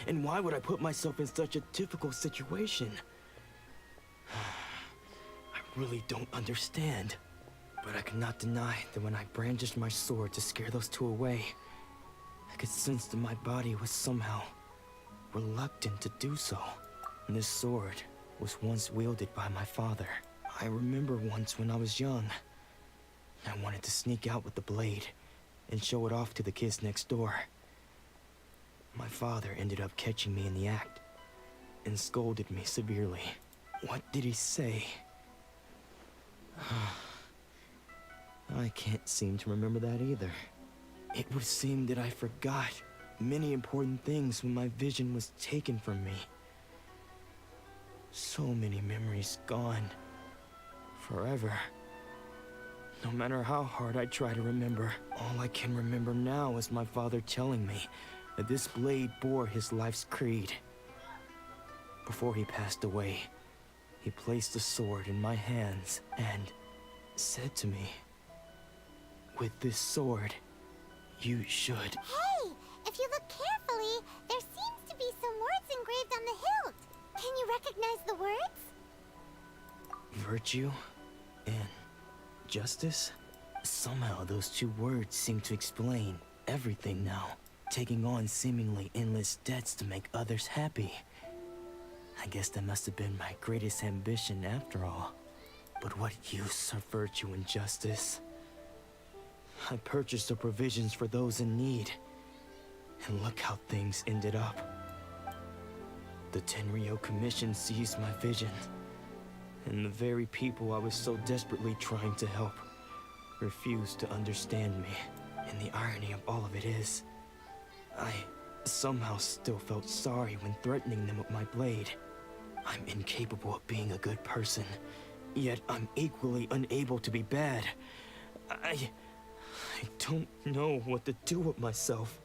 And why would I put myself in such a difficult situation? I really don't understand. But I cannot deny that when I brandished my sword to scare those two away, I could sense that my body was somehow reluctant to do so. And this sword was once wielded by my father. I remember once when I was young, I wanted to sneak out with the blade and show it off to the kids next door. My father ended up catching me in the act and scolded me severely. What did he say? I can't seem to remember that either. It would seem that I forgot many important things when my vision was taken from me. So many memories gone. Forever. No matter how hard I try to remember, all I can remember now is my father telling me that this blade bore his life's creed. Before he passed away, he placed the sword in my hands and said to me, "With this sword, you should..." Hey! If you look carefully, there seems to be some words engraved on the hilt. Can you recognize the words? Virtue and justice? Somehow those two words seem to explain everything now. Taking on seemingly endless debts to make others happy. I guess that must have been my greatest ambition after all. But what use are virtue and justice? I purchased the provisions for those in need. And look how things ended up. The Tenryo Commission seized my vision. And the very people I was so desperately trying to help refused to understand me. And the irony of all of it is, I somehow still felt sorry when threatening them with my blade. I'm incapable of being a good person, yet I'm equally unable to be bad. I don't know what to do with myself.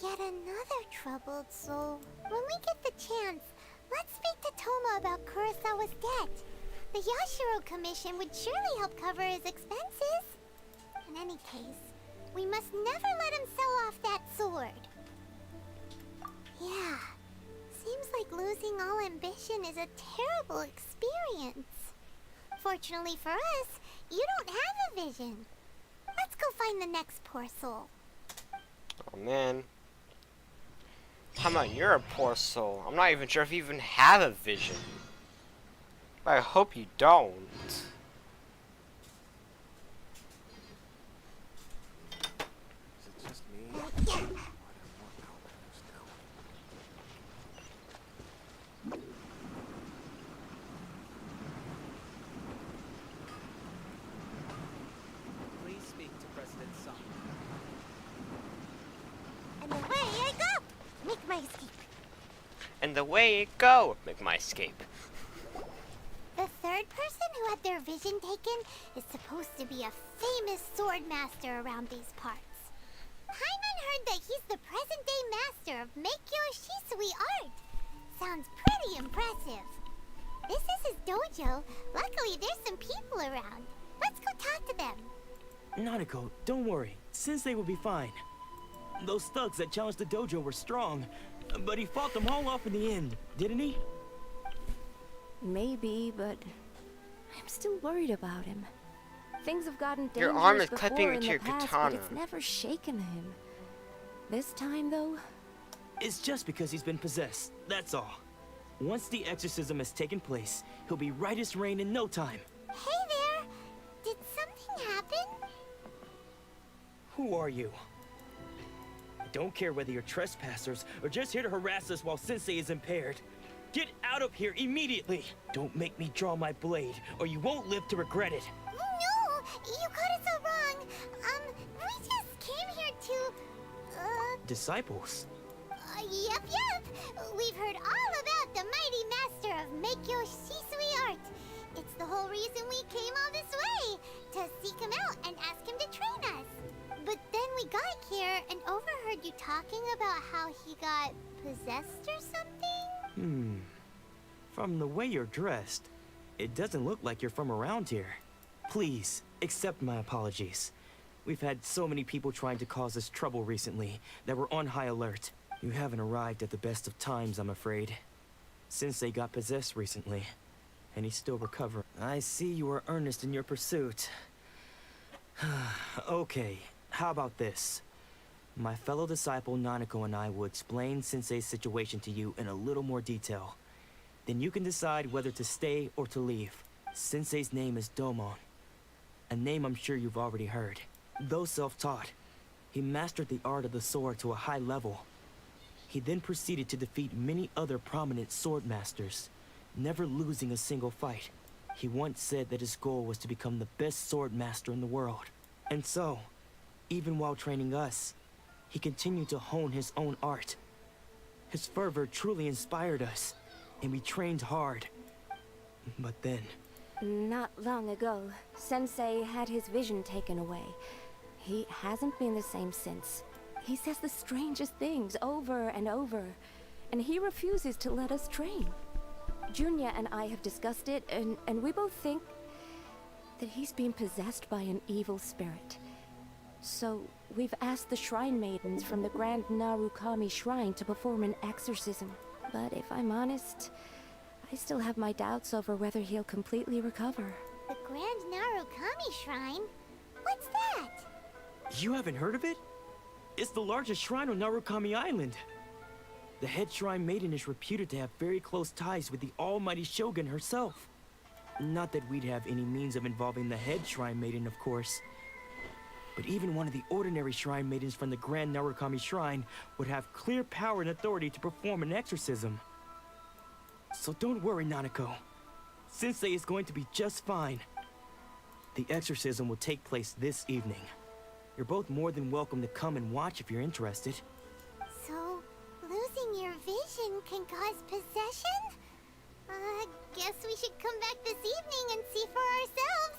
Yet another troubled soul. When we get the chance, let's speak to Toma about Kurosawa's debt. The Yashiro Commission would surely help cover his expenses. In any case, we must never let him sell off that sword. Yeah, seems like losing all ambition is a terrible experience. Fortunately for us, you don't have a vision. Let's go find the next poor soul. Oh man. How about you're a poor soul? I'm not even sure if you even have a vision. But I hope you don't. Is it just me? Please speak to President Song. And away I go! Make my escape. And the way it go, make my escape. The third person who had their vision taken is supposed to be a famous sword master around these parts. Paimon heard that he's the present-day master of Meikyo Shisui art. Sounds pretty impressive. This is his dojo. Luckily, there's some people around. Let's go talk to them. Nanako, don't worry. Sensei will be fine. Those thugs that challenged the dojo were strong, but he fought them all off in the end, didn't he? Maybe, but I'm still worried about him. Things have gotten dangerous Your arm is before clipping in into the your past, katana. but it's never shaken him. This time, though, It's just because he's been possessed, that's all. Once the exorcism has taken place, he'll be right as rain in no time. Hey there! Did something happen? Who are you? I don't care whether you're trespassers or just here to harass us while Sensei is impaired. Get out of here immediately! Don't make me draw my blade, or you won't live to regret it. No! You got it so wrong. We just came here to... Disciples? Yep. We've heard all about the mighty master of Meikyo Shisui art. It's the whole reason we came all this way, to seek him out and ask him to train us. But then we got here and overheard you talking about how he got possessed or something? From the way you're dressed, it doesn't look like you're from around here. Please, accept my apologies. We've had so many people trying to cause us trouble recently that we're on high alert. You haven't arrived at the best of times, I'm afraid. Sensei got possessed recently, and he's still recovering. I see you are earnest in your pursuit. Okay, how about this? My fellow disciple Nanako and I will explain Sensei's situation to you in a little more detail. Then you can decide whether to stay or to leave. Sensei's name is Domon, a name I'm sure you've already heard. Though self-taught, he mastered the art of the sword to a high level. He then proceeded to defeat many other prominent sword masters, never losing a single fight. He once said that his goal was to become the best sword master in the world. And so, even while training us, he continued to hone his own art. His fervor truly inspired us, and we trained hard. But then... not long ago, Sensei had his vision taken away. He hasn't been the same since. He says the strangest things over and over, and he refuses to let us train. Junya and I have discussed it, and we both think that he's being possessed by an evil spirit. So, we've asked the shrine maidens from the Grand Narukami Shrine to perform an exorcism. But if I'm honest, I still have my doubts over whether he'll completely recover. The Grand Narukami Shrine? What's that? You haven't heard of it? It's the largest shrine on Narukami Island. The head shrine maiden is reputed to have very close ties with the almighty Shogun herself. Not that we'd have any means of involving the head shrine maiden, of course. But even one of the ordinary shrine maidens from the Grand Narukami Shrine would have clear power and authority to perform an exorcism. So don't worry, Nanako. Sensei is going to be just fine. The exorcism will take place this evening. You're both more than welcome to come and watch if you're interested. So, losing your vision can cause possession? Guess we should come back this evening and see for ourselves.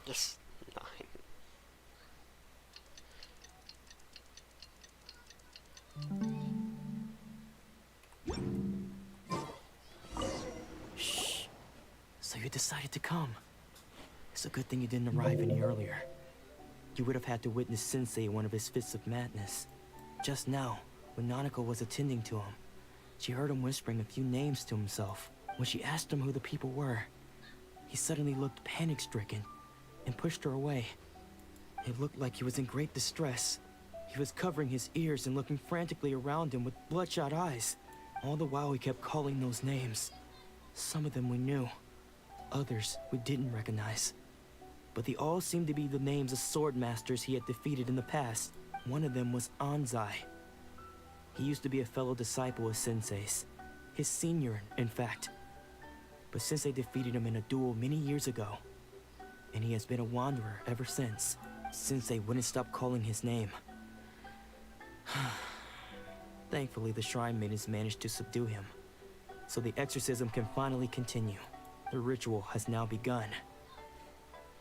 Yes, 9. Shh. So you decided to come. It's a good thing you didn't arrive any earlier. You would have had to witness Sensei in one of his fits of madness. Just now, when Nanako was attending to him, she heard him whispering a few names to himself. When she asked him who the people were, he suddenly looked panic-stricken and pushed her away. It looked like he was in great distress. He was covering his ears and looking frantically around him with bloodshot eyes. All the while he kept calling those names. Some of them we knew, others we didn't recognize. But they all seemed to be the names of sword masters he had defeated in the past. One of them was Anzai. He used to be a fellow disciple of Sensei's. His senior, in fact. But Sensei defeated him in a duel many years ago. And he has been a wanderer ever since. Sensei wouldn't stop calling his name. Thankfully, the shrine maidens managed to subdue him. so the exorcism can finally continue. The ritual has now begun.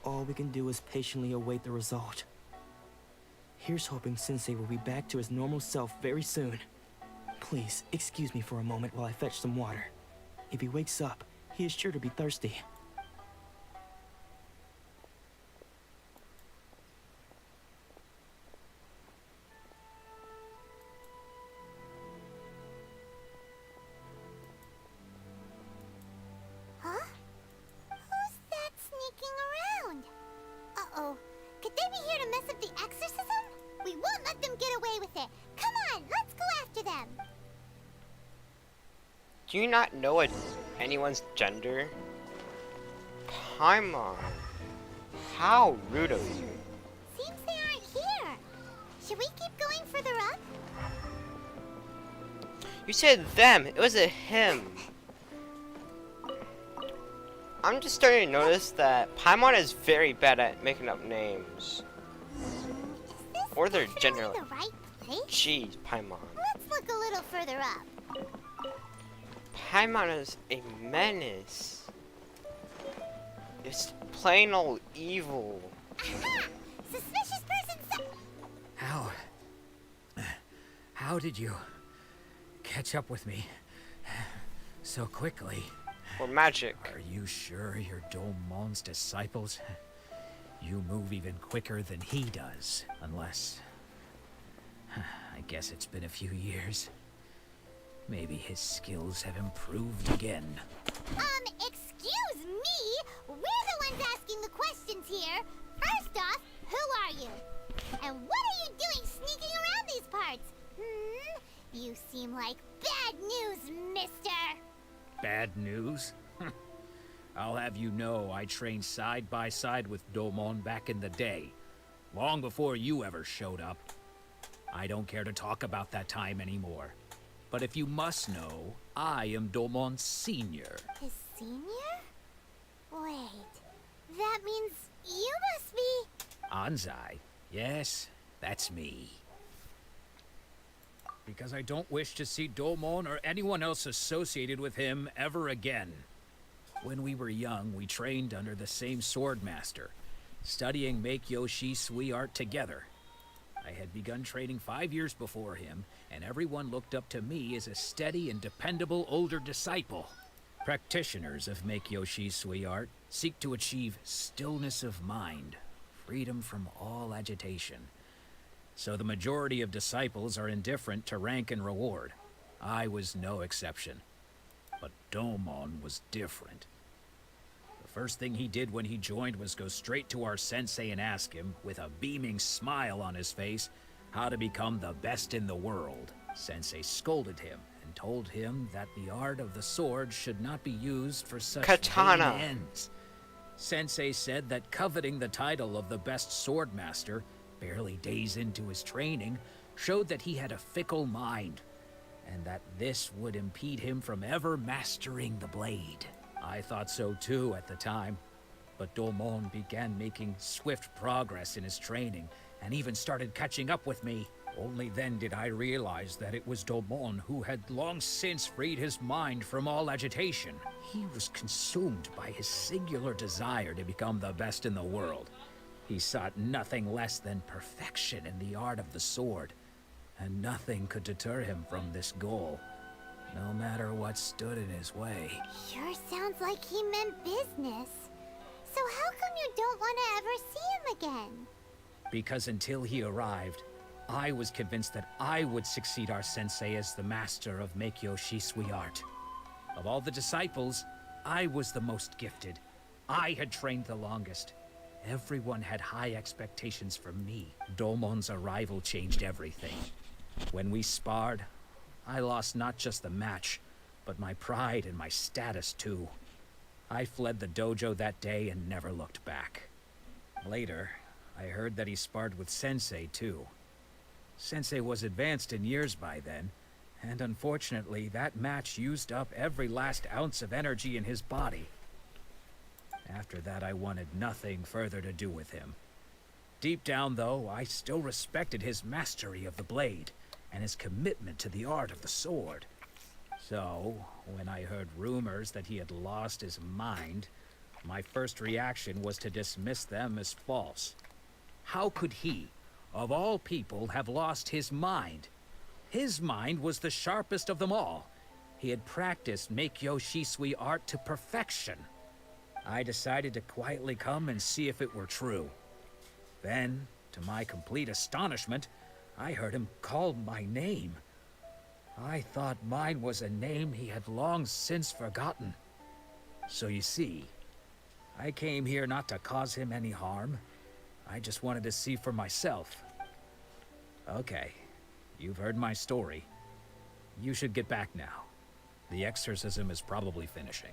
All we can do is patiently await the result. Here's hoping Sensei will be back to his normal self very soon. Please, excuse me for a moment while I fetch some water. If he wakes up, he is sure to be thirsty. Huh? Who's that sneaking around? Uh-oh. Could they be here to mess up the exorcism? We won't let them get away with it. Come on, let's go after them. Do you not know anyone's gender? Paimon. How rude of you. Seems they aren't here. Should we keep going further up? You said them. It was a him. I'm just starting to notice that Paimon is very bad at making up names. Or their gender. The right place? Jeez, Paimon. Let's look a little further up. Paimon is a menace. It's plain old evil. Aha! Suspicious person. How did you catch up with me so quickly? Or magic. Are you sure you're Domon's disciples? You move even quicker than he does, unless... I guess it's been a few years. Maybe his skills have improved again. Excuse me? We're the ones asking the questions here. First off, who are you? And what are you doing sneaking around these parts? You seem like bad news, mister. Bad news? I'll have you know I trained side by side with Domon back in the day, long before you ever showed up. I don't care to talk about that time anymore. But if you must know, I am Domon's senior. His senior? Wait, that means you must be... Anzai. Yes, that's me. Because I don't wish to see Domon or anyone else associated with him ever again. When we were young, we trained under the same swordmaster, studying Make-Yoshi Sui art together. I had begun training 5 years before him, and everyone looked up to me as a steady and dependable older disciple. Practitioners of Make-Yoshi Sui art seek to achieve stillness of mind, freedom from all agitation. So the majority of disciples are indifferent to rank and reward. I was no exception. But Domon was different. The first thing he did when he joined was go straight to our sensei and ask him, with a beaming smile on his face, how to become the best in the world. Sensei scolded him and told him that the art of the sword should not be used for such Katana. vain ends. Sensei said that coveting the title of the best swordmaster, barely days into his training, showed that he had a fickle mind, and that this would impede him from ever mastering the blade. I thought so too at the time, but Domon began making swift progress in his training, and even started catching up with me. Only then did I realize that it was Domon who had long since freed his mind from all agitation. He was consumed by his singular desire to become the best in the world. He sought nothing less than perfection in the art of the sword, and nothing could deter him from this goal, no matter what stood in his way. Sure sounds like he meant business. So how come you don't want to ever see him again? Because until he arrived, I was convinced that I would succeed our sensei as the master of Make-Yoshi Sui art. Of all the disciples, I was the most gifted. I had trained the longest. Everyone had high expectations from me. Domon's arrival changed everything. When we sparred, I lost not just the match, but my pride and my status too. I fled the dojo that day and never looked back. Later, I heard that he sparred with Sensei too. Sensei was advanced in years by then, and unfortunately that match used up every last ounce of energy in his body. After that, I wanted nothing further to do with him. Deep down, though, I still respected his mastery of the blade and his commitment to the art of the sword. So, when I heard rumors that he had lost his mind, my first reaction was to dismiss them as false. How could he, of all people, have lost his mind? His mind was the sharpest of them all. He had practiced Meikyo Shisui art to perfection. I decided to quietly come and see if it were true. Then, to my complete astonishment, I heard him call my name. I thought mine was a name he had long since forgotten. So you see, I came here not to cause him any harm. I just wanted to see for myself. Okay, you've heard my story. You should get back now. The exorcism is probably finishing.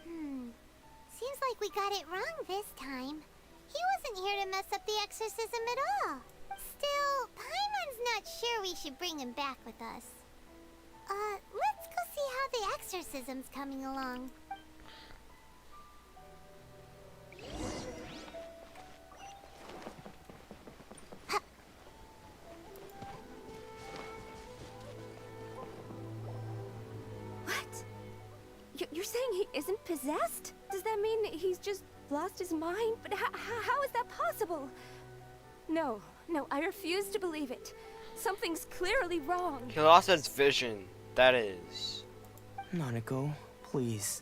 Seems like we got it wrong this time. He wasn't here to mess up the exorcism at all. Still, Paimon's not sure we should bring him back with us. Let's go see how the exorcism's coming along. You're saying he isn't possessed? Does that mean he's just lost his mind? But how is that possible? No, I refuse to believe it. Something's clearly wrong. He lost his vision, that is. Nanako, please.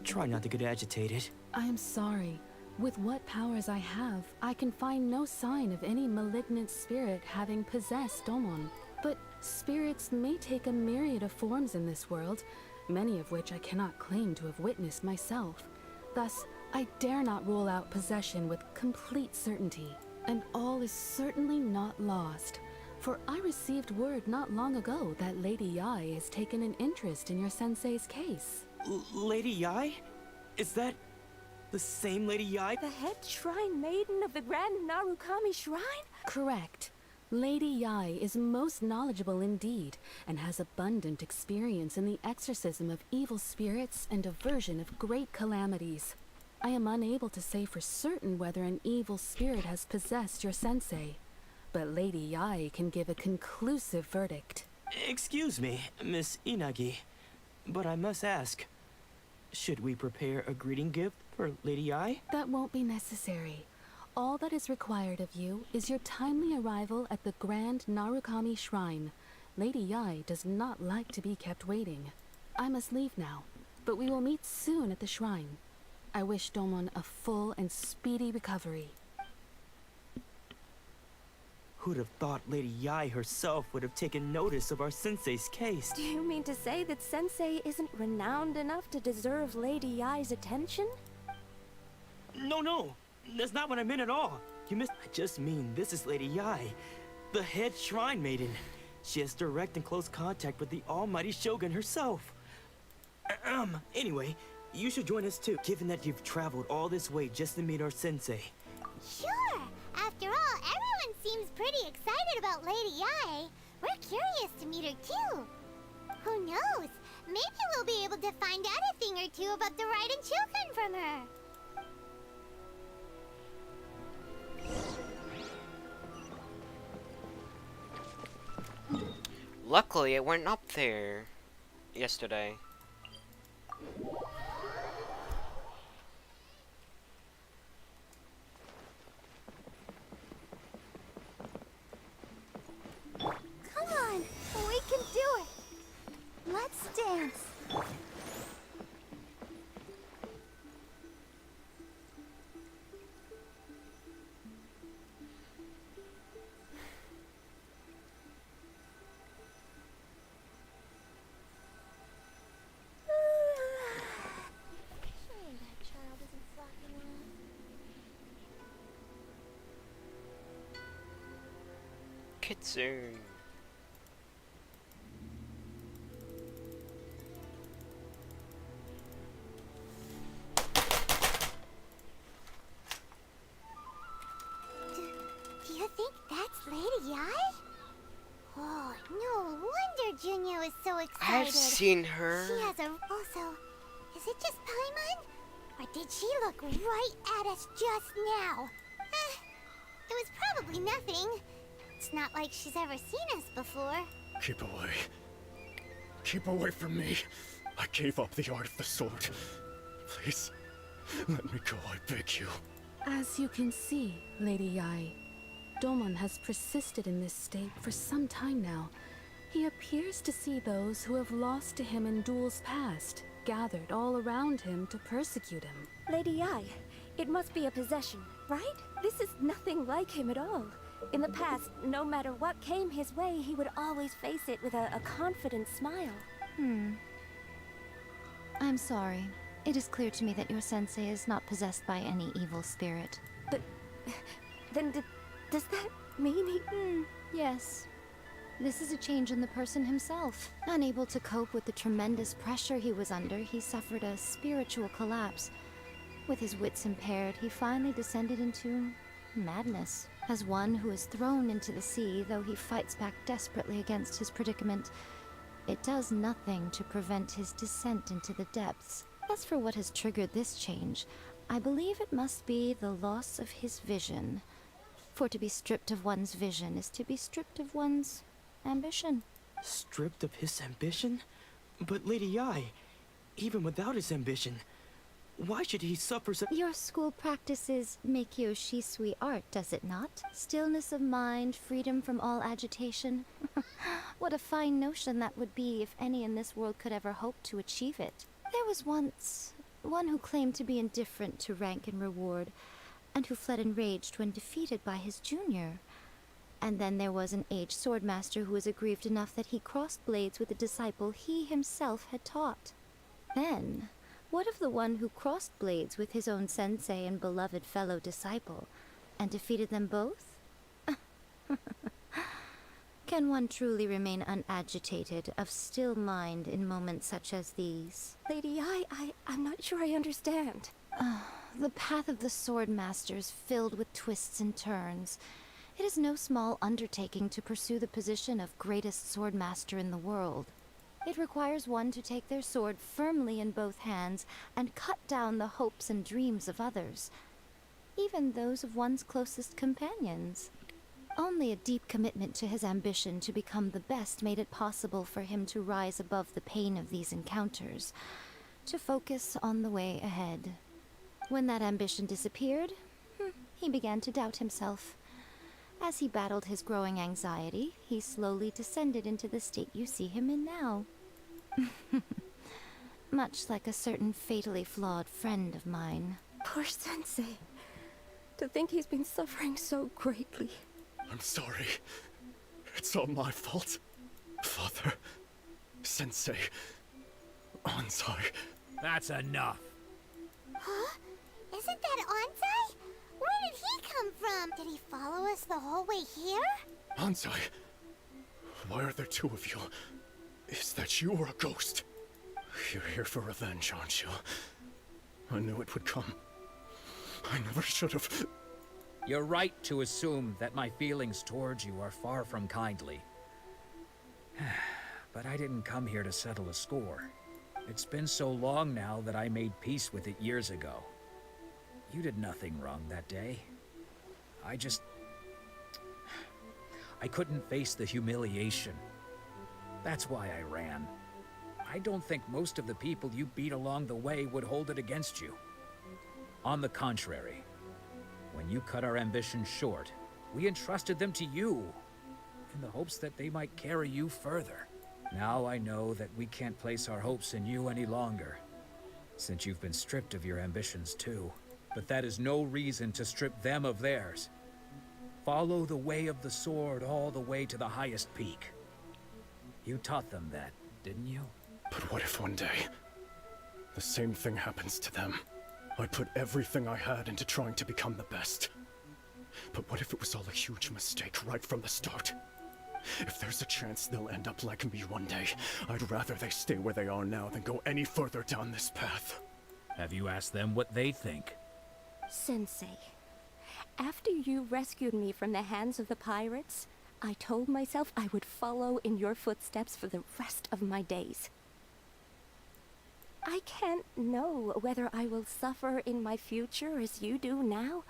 Try not to get agitated. I am sorry. With what powers I have, I can find no sign of any malignant spirit having possessed Domon. But spirits may take a myriad of forms in this world, many of which I cannot claim to have witnessed myself. Thus, I dare not rule out possession with complete certainty. And all is certainly not lost, for I received word not long ago that Lady Yae has taken an interest in your sensei's case. Lady Yae? Is that the same Lady Yae? The head shrine maiden of the Grand Narukami Shrine? Correct. Lady Yae is most knowledgeable indeed, and has abundant experience in the exorcism of evil spirits and aversion of great calamities. I am unable to say for certain whether an evil spirit has possessed your sensei, but Lady Yae can give a conclusive verdict. Excuse me, Miss Inagi, but I must ask, should we prepare a greeting gift for Lady Yae? That won't be necessary. All that is required of you is your timely arrival at the Grand Narukami Shrine. Lady Yae does not like to be kept waiting. I must leave now, but we will meet soon at the shrine. I wish Domon a full and speedy recovery. Who'd have thought Lady Yae herself would have taken notice of our sensei's case? Do you mean to say that Sensei isn't renowned enough to deserve Lady Yae's attention? No, that's not what I meant at all. You missed. I just mean this is Lady Yae, the head shrine maiden. She has direct and close contact with the almighty Shogun herself. Anyway, you should join us too, given that you've traveled all this way just to meet our sensei. Sure! After all, everyone seems pretty excited about Lady Yae. We're curious to meet her too. Who knows? Maybe we'll be able to find out a thing or two about the Raiden children from her. Luckily, it went up there yesterday. Come on, we can do it. Let's dance. Surely that child isn't flocking around. Kitsune. Do you think that's Lady Yae? Oh, no wonder Junyo is so excited. I've seen her. She has a... Also, is it just Paimon? Or did she look right at us just now? It was probably nothing. It's not like she's ever seen us before. Keep away. Keep away from me. I gave up the art of the sword. Please, let me go, I beg you. As you can see, Lady Yai, Domon has persisted in this state for some time now. He appears to see those who have lost to him in duels past, gathered all around him to persecute him. Lady Yai, it must be a possession, right? This is nothing like him at all. In the past, no matter what came his way, he would always face it with a confident smile. I'm sorry. It is clear to me that your sensei is not possessed by any evil spirit. But then does that mean he... Yes. This is a change in the person himself. Unable to cope with the tremendous pressure he was under, he suffered a spiritual collapse. With his wits impaired, he finally descended into madness. As one who is thrown into the sea, though he fights back desperately against his predicament, it does nothing to prevent his descent into the depths. As for what has triggered this change, I believe it must be the loss of his vision. For to be stripped of one's vision is to be stripped of one's ambition. Stripped of his ambition? But Lady Yai, even without his ambition, why should he suffer so— Your school practices Meikyo Shisui art, does it not? Stillness of mind, freedom from all agitation. What a fine notion that would be if any in this world could ever hope to achieve it. There was once one who claimed to be indifferent to rank and reward, and who fled enraged when defeated by his junior. And then there was an aged swordmaster who was aggrieved enough that he crossed blades with a disciple he himself had taught. Then, what of the one who crossed blades with his own sensei and beloved fellow disciple, and defeated them both? Can one truly remain unagitated, of still mind in moments such as these? Lady Yai, I'm not sure I understand. The path of the swordmaster is filled with twists and turns. It is no small undertaking to pursue the position of greatest swordmaster in the world. It requires one to take their sword firmly in both hands and cut down the hopes and dreams of others, even those of one's closest companions. Only a deep commitment to his ambition to become the best made it possible for him to rise above the pain of these encounters, to focus on the way ahead. When that ambition disappeared, he began to doubt himself. As he battled his growing anxiety, he slowly descended into the state you see him in now. Much like a certain fatally flawed friend of mine. Poor Sensei. To think he's been suffering so greatly. I'm sorry. It's all my fault. Father, Sensei, Onsai. That's enough. Huh? Isn't that Onsai? Where did he come from? Did he follow us the whole way here? Onsai, why are there two of you? Is that you or a ghost? You're here for revenge, aren't you? I knew it would come. I never should have. You're right to assume that my feelings towards you are far from kindly. But I didn't come here to settle a score. It's been so long now that I made peace with it years ago. You did nothing wrong that day. I couldn't face the humiliation. That's why I ran. I don't think most of the people you beat along the way would hold it against you. On the contrary, when you cut our ambitions short, we entrusted them to you, in the hopes that they might carry you further. Now I know that we can't place our hopes in you any longer, since you've been stripped of your ambitions too. But that is no reason to strip them of theirs. Follow the way of the sword all the way to the highest peak. You taught them that, didn't you? But what if one day, the same thing happens to them? I put everything I had into trying to become the best. But what if it was all a huge mistake right from the start? If there's a chance they'll end up like me one day, I'd rather they stay where they are now than go any further down this path. Have you asked them what they think? Sensei, after you rescued me from the hands of the pirates, I told myself I would follow in your footsteps for the rest of my days. I can't know whether I will suffer in my future as you do now.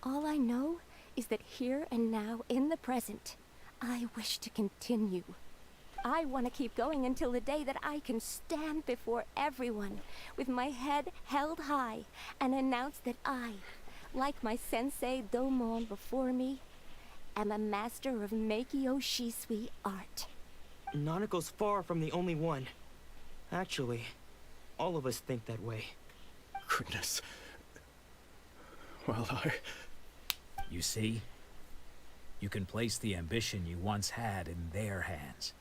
All I know is that here and now, in the present, I wish to continue. I want to keep going until the day that I can stand before everyone with my head held high and announce that I, like my sensei Domon before me, am a master of Meikyo Shisui art. Nanako's far from the only one. Actually, all of us think that way. Goodness. Well, You see? You can place the ambition you once had in their hands.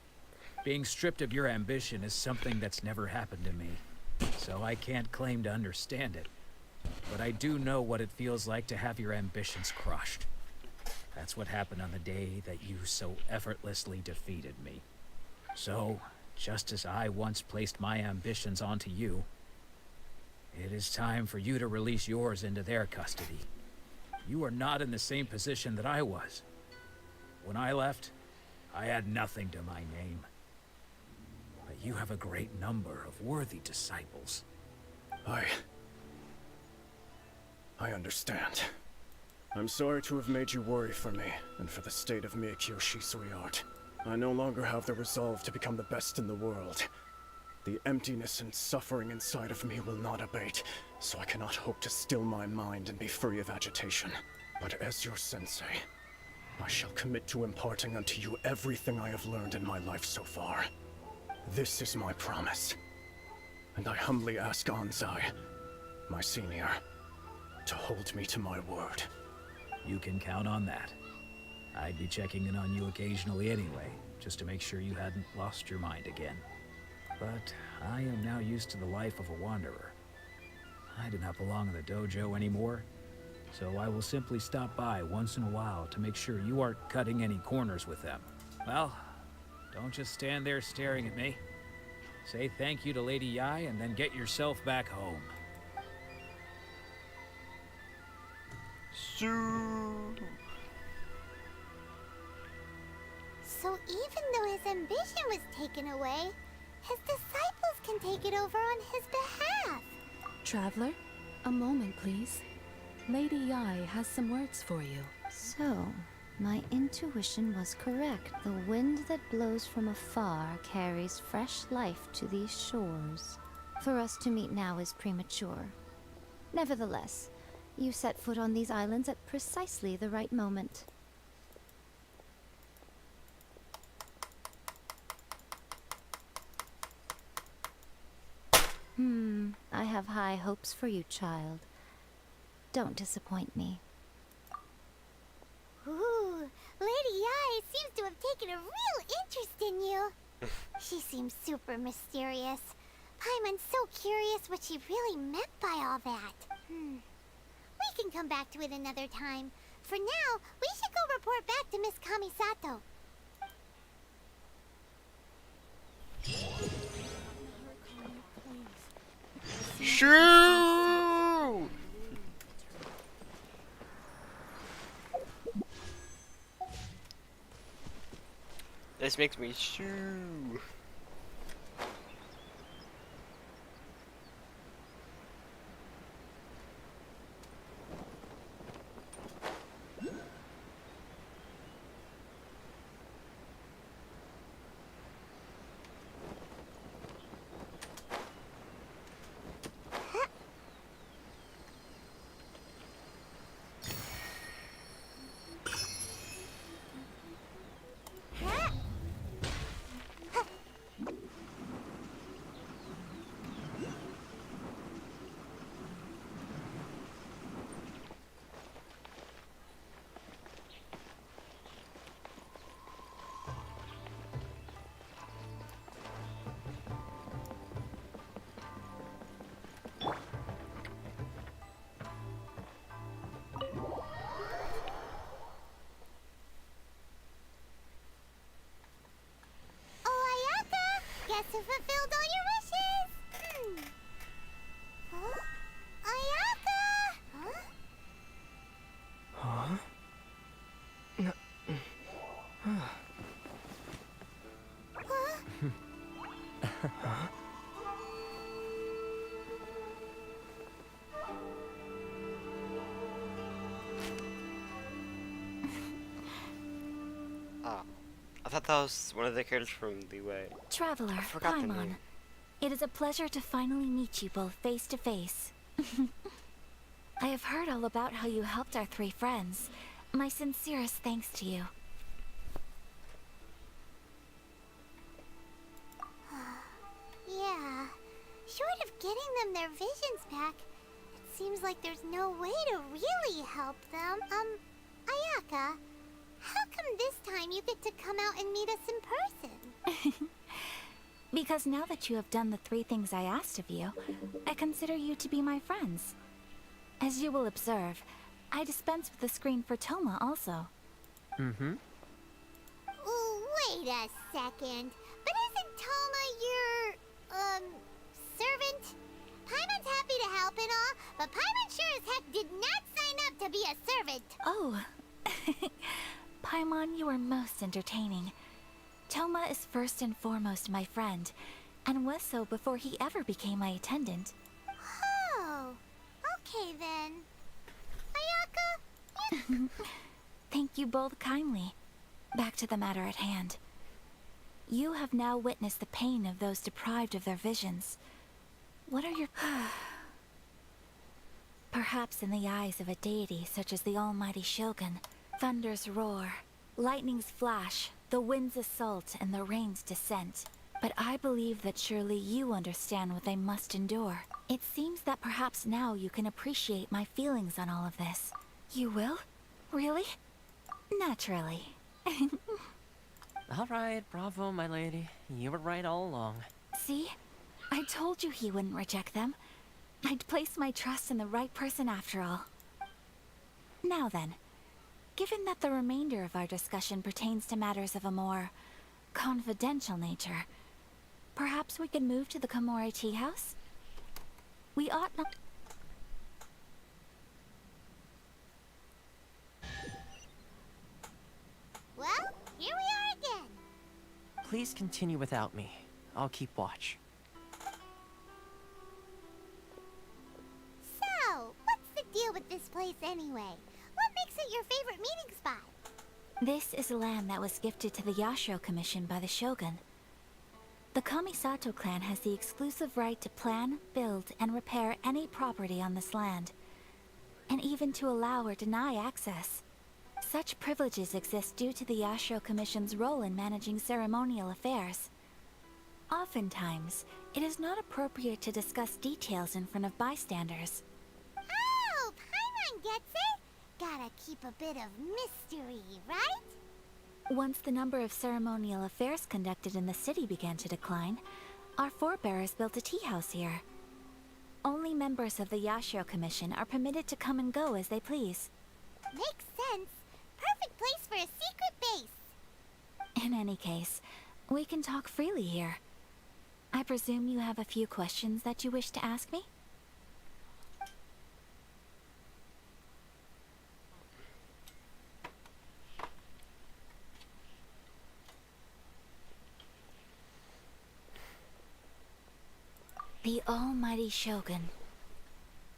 Being stripped of your ambition is something that's never happened to me, so I can't claim to understand it. But I do know what it feels like to have your ambitions crushed. That's what happened on the day that you so effortlessly defeated me. So, just as I once placed my ambitions onto you, it is time for you to release yours into their custody. You are not in the same position that I was. When I left, I had nothing to my name. But you have a great number of worthy disciples. I understand. I'm sorry to have made you worry for me, and for the state of Meikyo Shisui art. I no longer have the resolve to become the best in the world. The emptiness and suffering inside of me will not abate, so I cannot hope to still my mind and be free of agitation. But as your sensei, I shall commit to imparting unto you everything I have learned in my life so far. This is my promise. And I humbly ask Anzai, my senior, to hold me to my word. You can count on that. I'd be checking in on you occasionally anyway, just to make sure you hadn't lost your mind again. But I am now used to the life of a wanderer. I do not belong in the dojo anymore, so I will simply stop by once in a while to make sure you aren't cutting any corners with them. Well, don't just stand there staring at me. Say thank you to Lady Yai and then get yourself back home. So even though his ambition was taken away, his disciples can take it over on his behalf. Traveler, a moment, please. Lady Yai has some words for you. So, my intuition was correct. The wind that blows from afar carries fresh life to these shores. For us to meet now is premature. Nevertheless, you set foot on these islands at precisely the right moment. I have high hopes for you, child. Don't disappoint me. Ooh, Lady Yai seems to have taken a real interest in you. She seems super mysterious. Paimon's so curious what she really meant by all that. We can come back to it another time. For now, we should go report back to Miss Kamisato. Shoo! This makes me shoo. thought that was one of the characters from the way. Traveler, forgot the Paimon. name. It is a pleasure to finally meet you both face to face. I have heard all about how you helped our 3 friends. My sincerest thanks to you. Yeah. Short of getting them their visions back, it seems like there's no way to really help them. Ayaka, how come this time you get to come out and meet us in person? Because now that you have done the 3 things I asked of you, I consider you to be my friends. As you will observe, I dispense with the screen for Toma also. Mm-hmm. Ooh, wait a second. But isn't Toma your, servant? Paimon's happy to help and all, but Paimon sure as heck did not sign up to be a servant. Oh. Paimon, you are most entertaining. Toma is first and foremost my friend, and was so before he ever became my attendant. Oh, okay then. Ayaka? Thank you both kindly. Back to the matter at hand. You have now witnessed the pain of those deprived of their visions. What are your... Perhaps in the eyes of a deity such as the almighty Shogun, thunders roar, lightnings flash, the winds assault, and the rains descent. But I believe that surely you understand what they must endure. It seems that perhaps now you can appreciate my feelings on all of this. You will? Really? Naturally. Alright, bravo, my lady. You were right all along. See? I told you he wouldn't reject them. I'd placed my trust in the right person after all. Now then, given that the remainder of our discussion pertains to matters of a more confidential nature, perhaps we could move to the Komori tea house? We ought not... Well, here we are again. Please continue without me. I'll keep watch. So, what's the deal with this place anyway? What makes it your favorite meeting spot? This is land that was gifted to the Yashiro Commission by the Shogun. The Kamisato clan has the exclusive right to plan, build, and repair any property on this land, and even to allow or deny access. Such privileges exist due to the Yashiro Commission's role in managing ceremonial affairs. Oftentimes, it is not appropriate to discuss details in front of bystanders. Oh, Paimon gets it. Gotta keep a bit of mystery, right? Once the number of ceremonial affairs conducted in the city began to decline, our forebears built a tea house here. Only members of the Yashiro Commission are permitted to come and go as they please. Makes sense. Perfect place for a secret base. In any case, we can talk freely here. I presume you have a few questions that you wish to ask me? The almighty Shogun.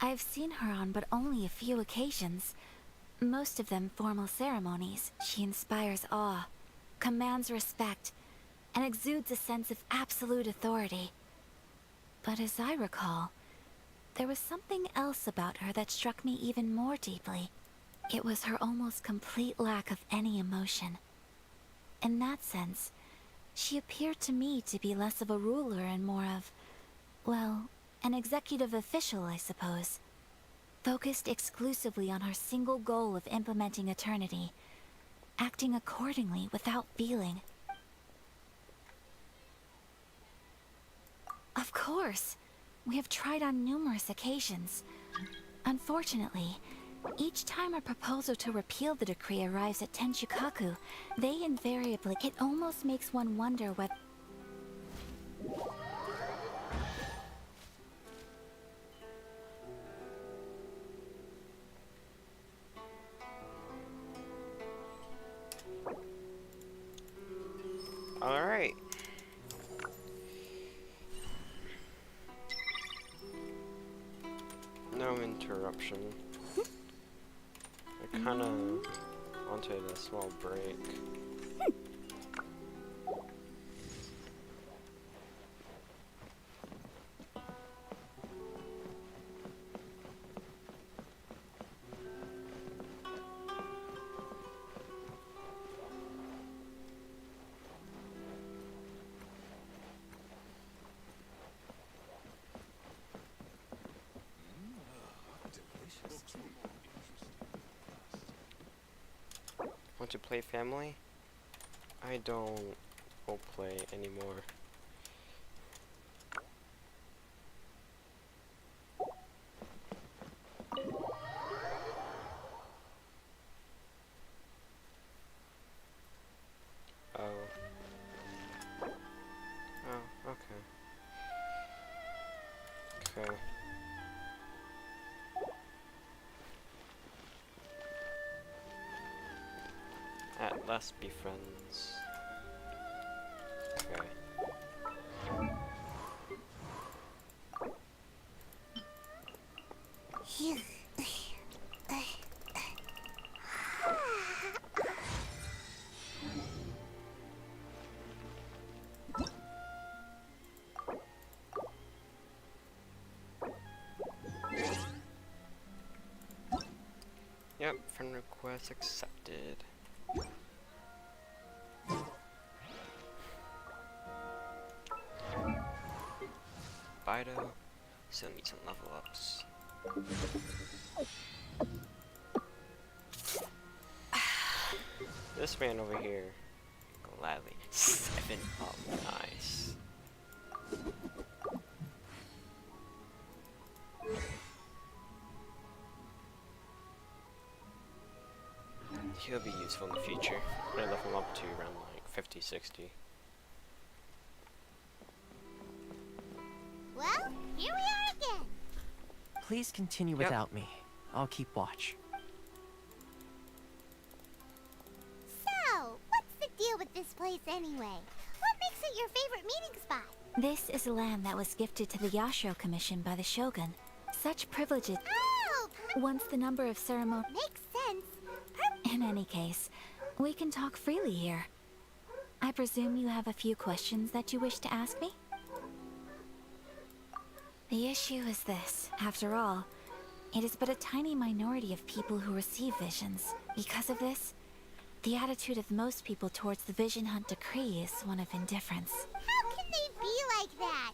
I've seen her on but only a few occasions. Most of them formal ceremonies. She inspires awe, commands respect, and exudes a sense of absolute authority. But as I recall, there was something else about her that struck me even more deeply. It was her almost complete lack of any emotion. In that sense, she appeared to me to be less of a ruler and more of, well, an executive official, I suppose. Focused exclusively on her single goal of implementing eternity, acting accordingly without feeling. Of course, we have tried on numerous occasions. Unfortunately, each time a proposal to repeal the decree arrives at Tenshukaku, they invariably... It almost makes one wonder whether... Alright. No interruption. I kinda wanted a small break. Want to play family? I don't role play anymore. Oh. Oh, okay. Okay. Let's be friends. Okay. Yep, friend request accepted. Fido, still need some level ups. This man over here, gladly 7 up, nice. He'll be useful in the future. I'm gonna level him up to around like 50, 60. Well, here we are again. Please continue without me. I'll keep watch. So, what's the deal with this place anyway? What makes it your favorite meeting spot? This is land that was gifted to the Yashiro Commission by the Shogun. Such privileges. Oh, Once the number of ceremony. makes sense. In any case, we can talk freely here. I presume you have a few questions that you wish to ask me? The issue is this. After all, it is but a tiny minority of people who receive visions. Because of this, the attitude of most people towards the Vision Hunt decree is one of indifference. How can they be like that?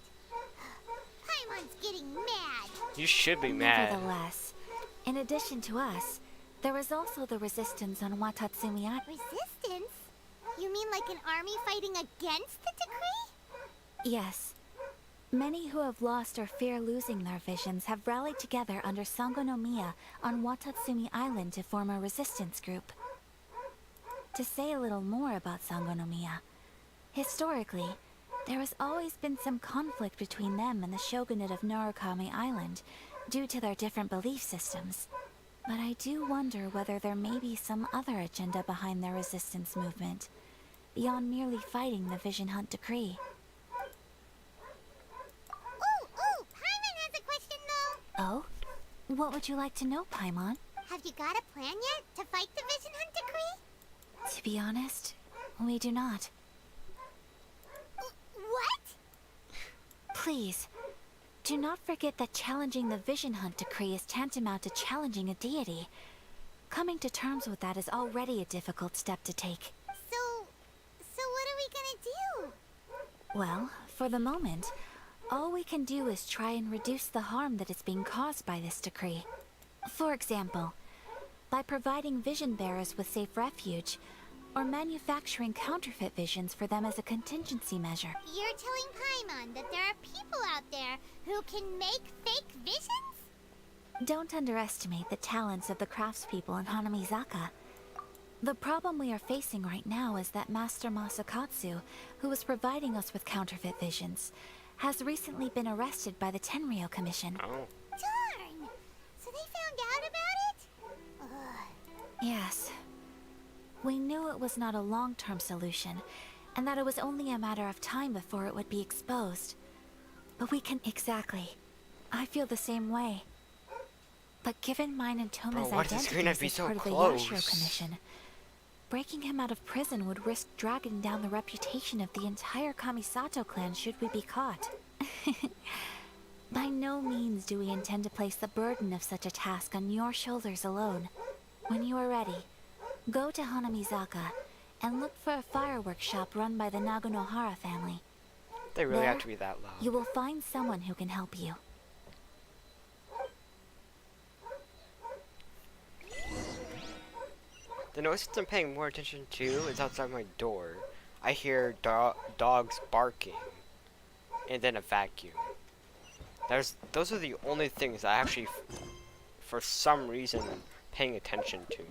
Paimon's getting mad. You should be mad. Nevertheless, in addition to us, there is also the resistance on Watatsumi Island. Resistance? You mean like an army fighting against the decree? Yes. Many who have lost or fear losing their visions have rallied together under Sangonomiya on Watatsumi Island to form a resistance group. To say a little more about Sangonomiya, historically, there has always been some conflict between them and the shogunate of Narukami Island due to their different belief systems. But I do wonder whether there may be some other agenda behind their resistance movement, beyond merely fighting the Vision Hunt decree. Ooh, Paimon has a question though. Oh? What would you like to know, Paimon? Have you got a plan yet to fight the Vision Hunt decree? To be honest, we do not. What? Please, do not forget that challenging the Vision Hunt decree is tantamount to challenging a deity. Coming to terms with that is already a difficult step to take. So what are we gonna do? Well, for the moment, all we can do is try and reduce the harm that is being caused by this decree. For example, by providing vision bearers with safe refuge, or manufacturing counterfeit visions for them as a contingency measure. You're telling Paimon that there are people out there who can make fake visions? Don't underestimate the talents of the craftspeople in Hanamizaka. The problem we are facing right now is that Master Masakatsu, who was providing us with counterfeit visions, has recently been arrested by the Tenryou Commission. Oh. Darn! So they found out about it? Ugh. Yes. We knew it was not a long-term solution, and that it was only a matter of time before it would be exposed. But we can... Exactly. I feel the same way. But given mine and Toma's Bro, why does the screen have to identities be as so part of the close? Yashiro Commission, breaking him out of prison would risk dragging down the reputation of the entire Kamisato clan should we be caught. By no means do we intend to place the burden of such a task on your shoulders alone. When you are ready, go to Hanamizaka and look for a fireworks shop run by the Nagonohara family. They really There, have to be that loud. You will find someone who can help you. The noise I'm paying more attention to is outside my door. I hear dogs barking, and then a vacuum. Those are the only things I actually, for some reason, paying attention to.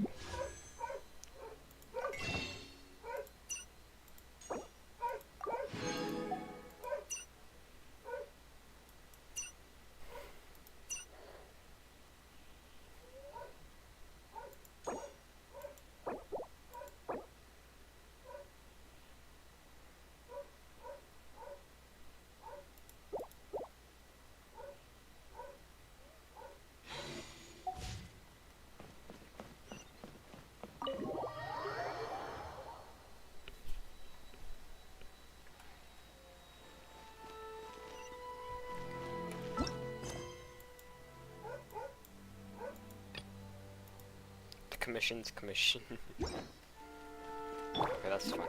Commission's commission. Okay, that's funny.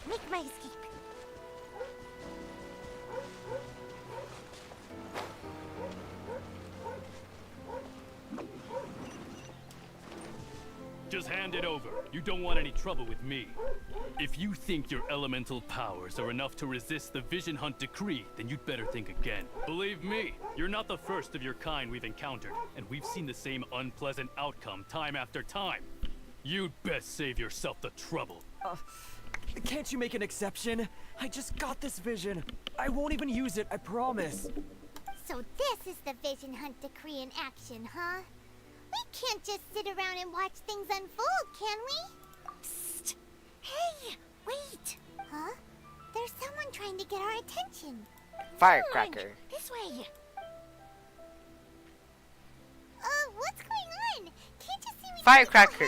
Make my escape. Just hand it over. You don't want any trouble with me. If you think your elemental powers are enough to resist the Vision Hunt decree, then you'd better think again. Believe me, you're not the first of your kind we've encountered, and we've seen the same unpleasant outcome time after time. You'd best save yourself the trouble. Can't you make an exception? I just got this vision. I won't even use it, I promise. So this is the Vision Hunt decree in action, huh? We can't just sit around and watch things unfold, can we? Psst! Hey, wait! Huh? There's someone trying to get our attention. Firecracker. This way. What's going on? Can't you see me? Firecracker.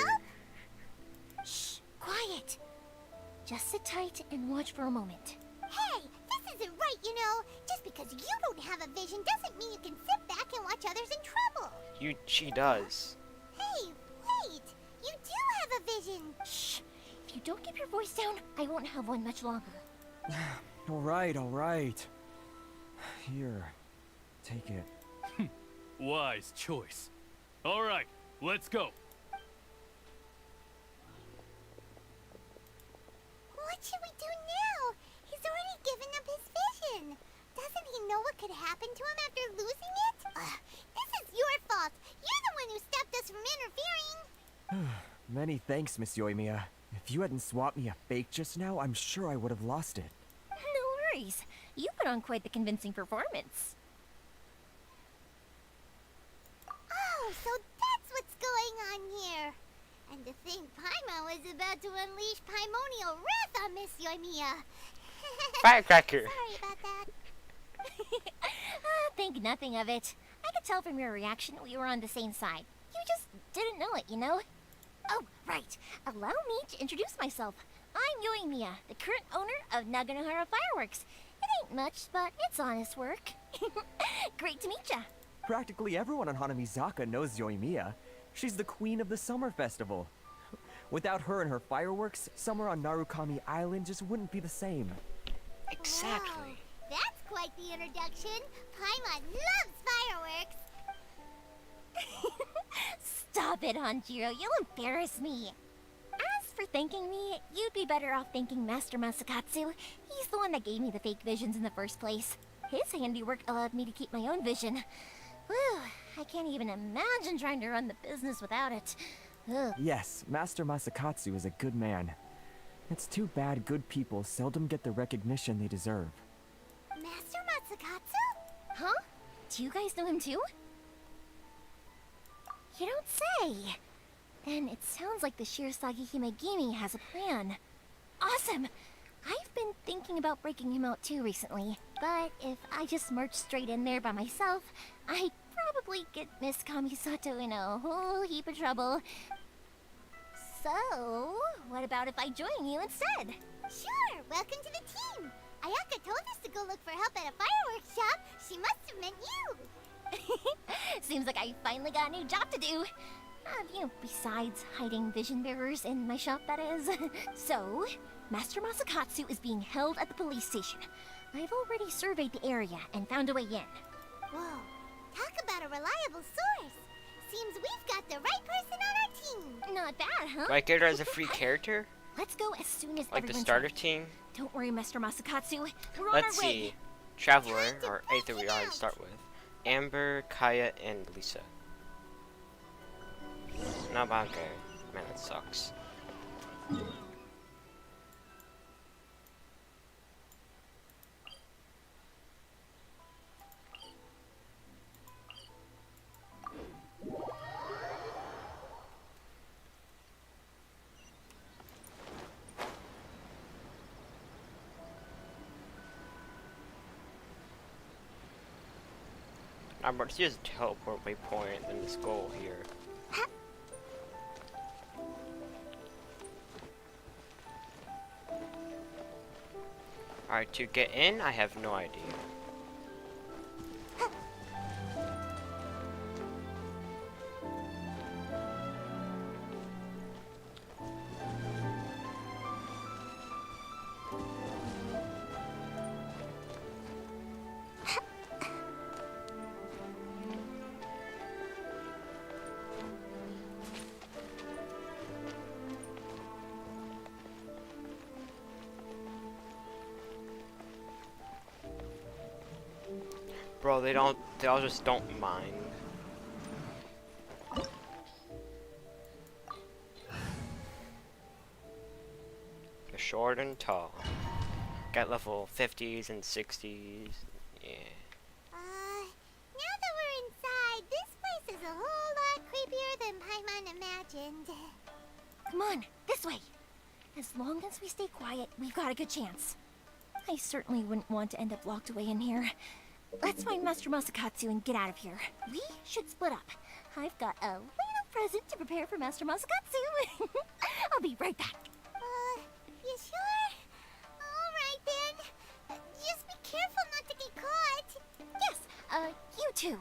Shh, quiet. Just sit tight and watch for a moment. Hey, this isn't right, you know. Just because you don't have a vision doesn't mean you can sit back and watch others in trouble. She does. Hey, wait! You do have a vision! Shh! If you don't keep your voice down, I won't have one much longer. Alright, alright. Here, take it. Wise choice. Alright, let's go. What should we do now? He's already given up his vision. Doesn't he know what could happen to him after losing it? This is your fault. You're the one who stopped us from interfering. Many thanks, Miss Yoimiya. If you hadn't swapped me a fake just now, I'm sure I would have lost it. No worries. You put on quite the convincing performance. Oh, so that's what's going on here. And to think Paimon was about to unleash Paimonial wrath on Miss Yoimiya. Firecracker. Sorry about that. Think nothing of it. I could tell from your reaction we were on the same side. You just didn't know it, you know? Oh, right. Allow me to introduce myself. I'm Yoimiya, the current owner of Naganohara Fireworks. It ain't much, but it's honest work. Great to meet ya. Practically everyone on Hanamizaka knows Yoimiya. She's the queen of the summer festival. Without her and her fireworks, summer on Narukami Island just wouldn't be the same. Exactly. Wow, that's quite the introduction. Paimon loves fireworks. Stop it, Hanjiro. You'll embarrass me. As for thanking me, you'd be better off thanking Master Masakatsu. He's the one that gave me the fake visions in the first place. His handiwork allowed me to keep my own vision. Whew, I can't even imagine trying to run the business without it. Ugh. Yes, Master Masakatsu is a good man. It's too bad good people seldom get the recognition they deserve. Master Masakatsu? Huh? Do you guys know him too? You don't say. Then it sounds like the Shirasagi Himegimi has a plan. Awesome! I've been thinking about breaking him out too recently, but if I just march straight in there by myself, I'd probably get Miss Kamisato in a whole heap of trouble. So, what about if I join you instead? Sure, welcome to the team. Ayaka told us to go look for help at a fireworks shop. She must have meant you. Seems like I finally got a new job to do. Besides hiding vision bearers in my shop, that is. So, Master Masakatsu is being held at the police station. I've already surveyed the area and found a way in. Whoa, talk about a reliable source. Seems we've got the right person on our team. Not bad, huh? Do I get her as a free character? Let's go as soon as Like the everyone's starter ready. team? Don't worry, Mr. Masakatsu. We're on Let's our way. see. Traveler, or Aether we already start with. Amber, Kaya, and Lisa. Nabage. Man, that sucks. I'm about to use a teleport waypoint than this goal here. Alright, to get in, I have no idea. Bro, they all just don't mind. They're short and tall. Got level 50s and 60s. Yeah. Now that we're inside, this place is a whole lot creepier than Paimon imagined. Come on, this way. As long as we stay quiet, we've got a good chance. I certainly wouldn't want to end up locked away in here. Let's find Master Masakatsu and get out of here. We should split up. I've got a little present to prepare for Master Masakatsu. I'll be right back. You sure? Alright then. Just be careful not to get caught. Yes, you too.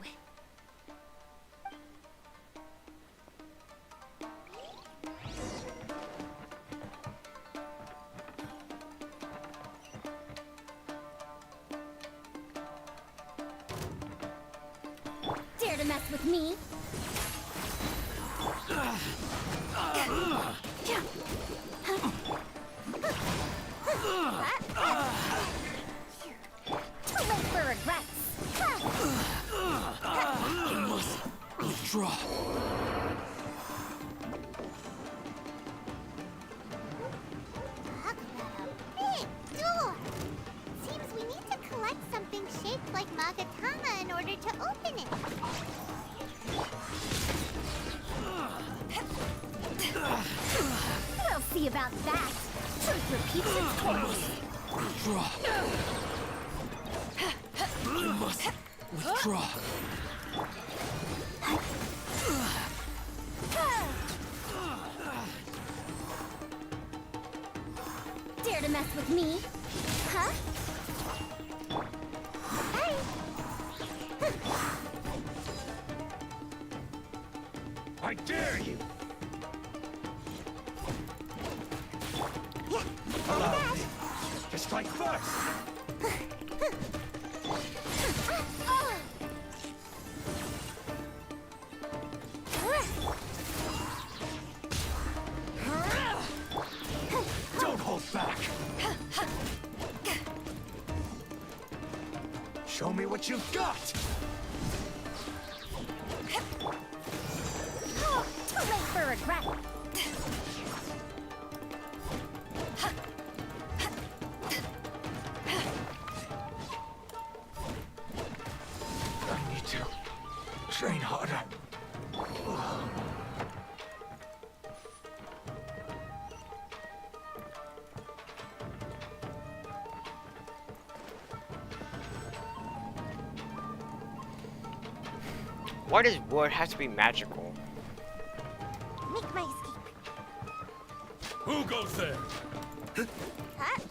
Dare to mess with me? Too late for regrets. I must withdraw. Talk about a big door. Seems we need to collect something shaped like Magatama in order to open it. We'll see about that. Truth repeats its course. Withdraw. I must withdraw. Dare to mess with me? Huh? Hey! I dare you. Allow me to strike first. Don't hold back. Show me what you've got. Too late for regret. I need to train harder. Why does wood have to be magical? Make my escape. Who goes there? Huh?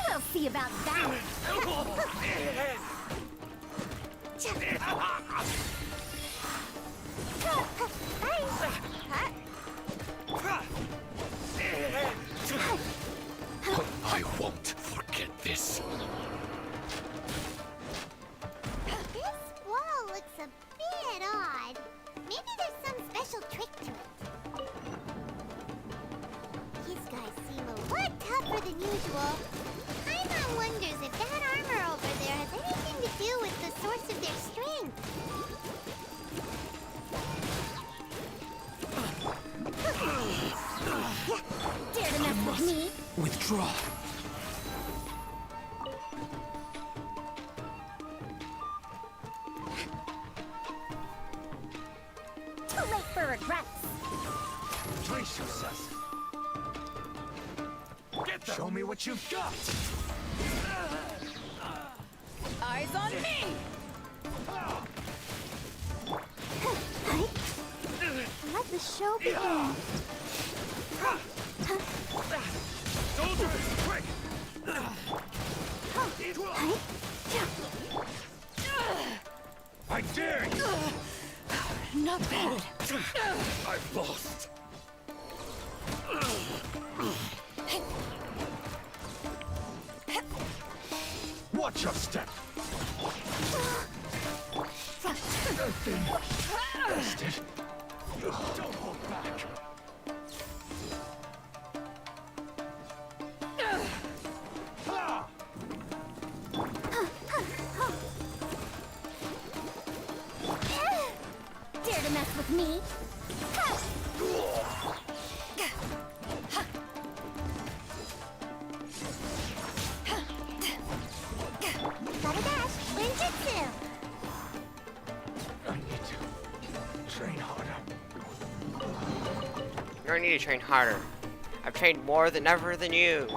We'll see about that. usual. Paimon wonders if that armor over there has anything to do with the source of their strength. Dare to mess with me? Withdraw. Too late for regrets. Brace yourself. Show me what you've got. Eyes on me! Let the show begin. Soldiers, quick! I dare you! Not bad. I've lost. Watch your step. Bastard. Don't hold back. Dare to mess with me? Gotta dash. Ninjutsu. I need to train harder. You're gonna need to train harder. I've trained more than ever than you.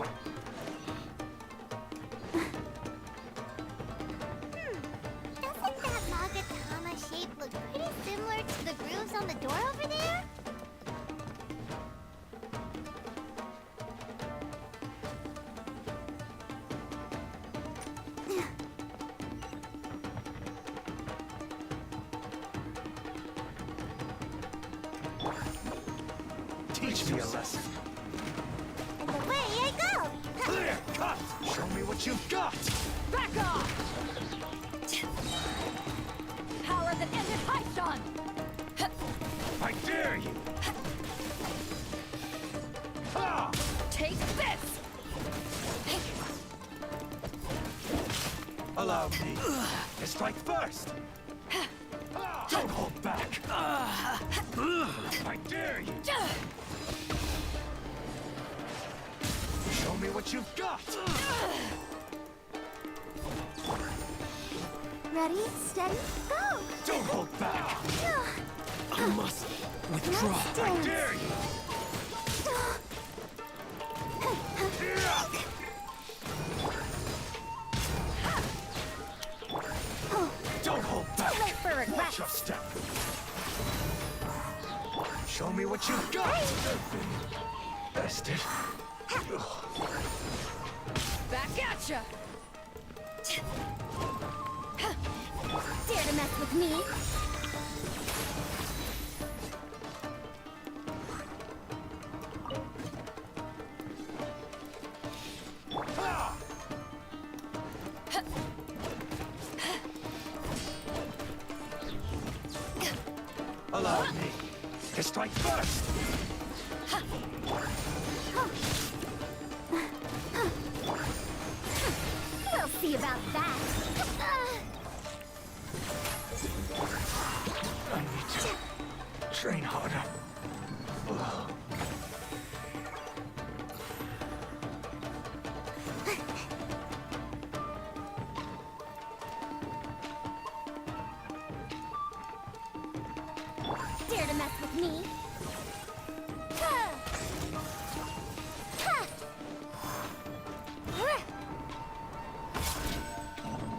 Doesn't that Magatama shape look pretty similar to the grooves on the door over there? Teach me a lesson. And away I go! Clear cut! Show me what you've got! Back off! Power that ended Haishan! I dare you! Ha! Take this! Allow me to strike first! Don't hold back! I dare you! Show me what you've got! Ready, steady, go! Don't hold back! I must withdraw. I dare you! Don't hold back! Too late for regrets. Watch your step! Show me what you've got! Bastard! Back at ya! Dare to mess with me? Allow me to strike first! We'll see about that. I need to train harder. Dare to mess with me?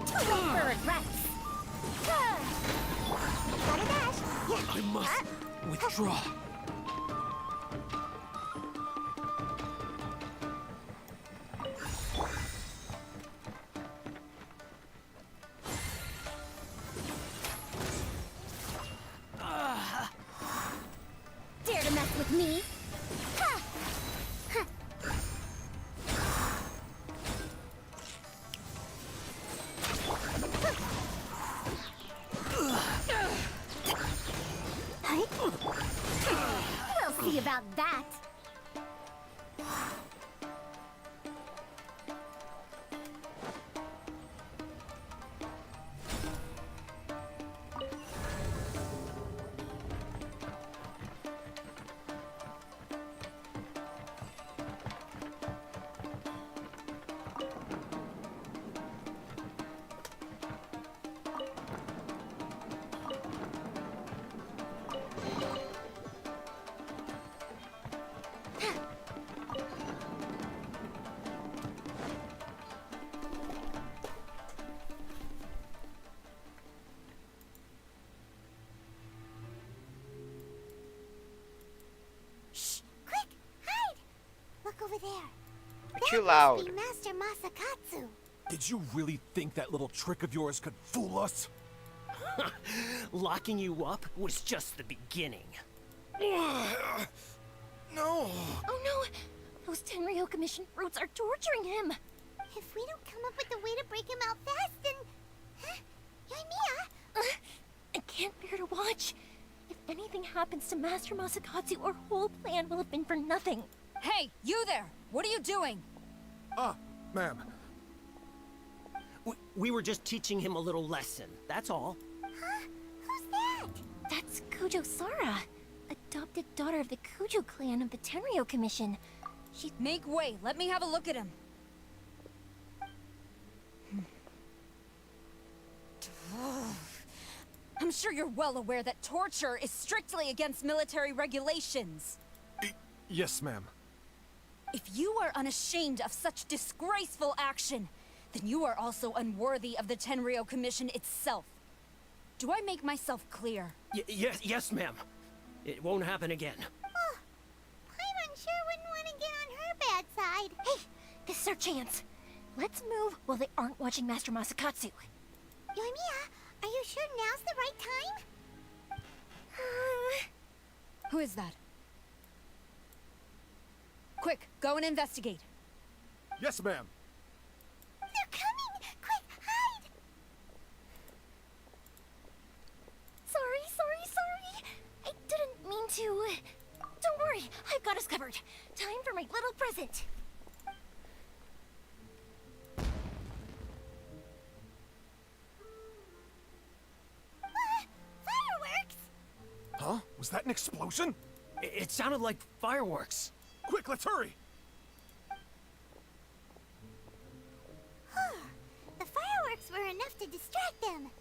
Too late for regrets. Gotta dash. I must withdraw. Dare to mess with me? We'll see about that. there. You're too loud. Must be Master Masakatsu. Did you really think that little trick of yours could fool us? Locking you up was just the beginning. No! Oh no! Those Tenryo Commission brutes are torturing him! If we don't come up with a way to break him out fast, then... Yoimiya? I can't bear to watch. If anything happens to Master Masakatsu, our whole plan will have been for nothing. Hey, you there! What are you doing? Ma'am. We were just teaching him a little lesson, that's all. Huh? Who's that? That's Kujo Sara, adopted daughter of the Kujo clan of the Tenryo Commission. She... Make way, let me have a look at him. I'm sure you're well aware that torture is strictly against military regulations. Yes, ma'am. If you are unashamed of such disgraceful action, then you are also unworthy of the Tenryo Commission itself. Do I make myself clear? Yes, ma'am. It won't happen again. Oh, Paimon sure wouldn't want to get on her bad side. Hey, this is our chance. Let's move while they aren't watching Master Masakatsu. Yoimiya, are you sure now's the right time? Who is that? Quick, go and investigate. Yes, ma'am. They're coming! Quick, hide! Sorry. I didn't mean to. Don't worry, I've got us covered. Time for my little present. Fireworks! Huh? Was that an explosion? It sounded like fireworks. Quick, let's hurry! The fireworks were enough to distract them.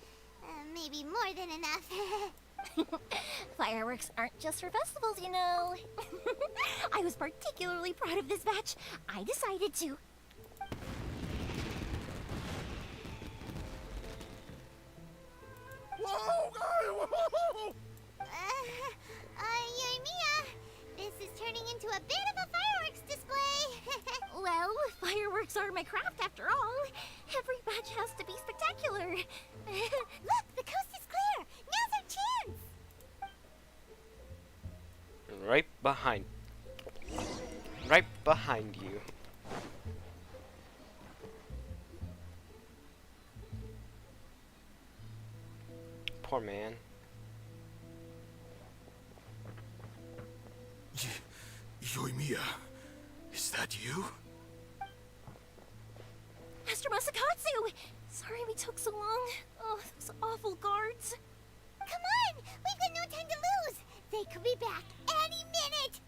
Maybe more than enough. Fireworks aren't just for festivals, you know. I was particularly proud of this batch. I decided to. Whoa! Yoimiya, this is turning into a bit of a fireworks display. Well, fireworks are my craft after all. Every batch has to be spectacular. Look, the coast is clear. Now's our chance. Right behind you. Poor man. Yoimiya, is that you? Master Masakatsu! Sorry we took so long. Oh, those awful guards. Come on! We've got no time to lose. They could be back any minute.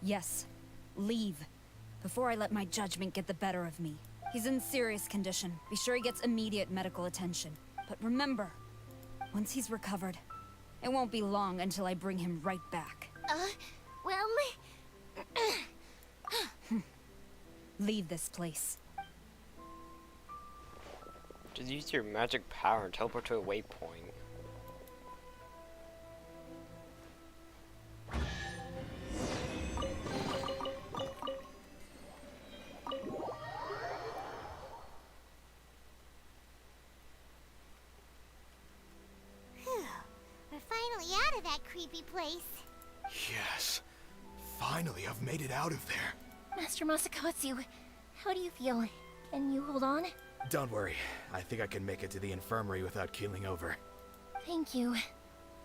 Yes, leave. Before I let my judgment get the better of me. He's in serious condition. Be sure he gets immediate medical attention. But remember, once he's recovered, it won't be long until I bring him right back. Well... Leave this place. Just use your magic power and teleport to a waypoint. We're finally out of that creepy place. Yes. Finally, I've made it out of there. Master Masakatsu, how do you feel? Can you hold on? Don't worry. I think I can make it to the infirmary without keeling over. Thank you.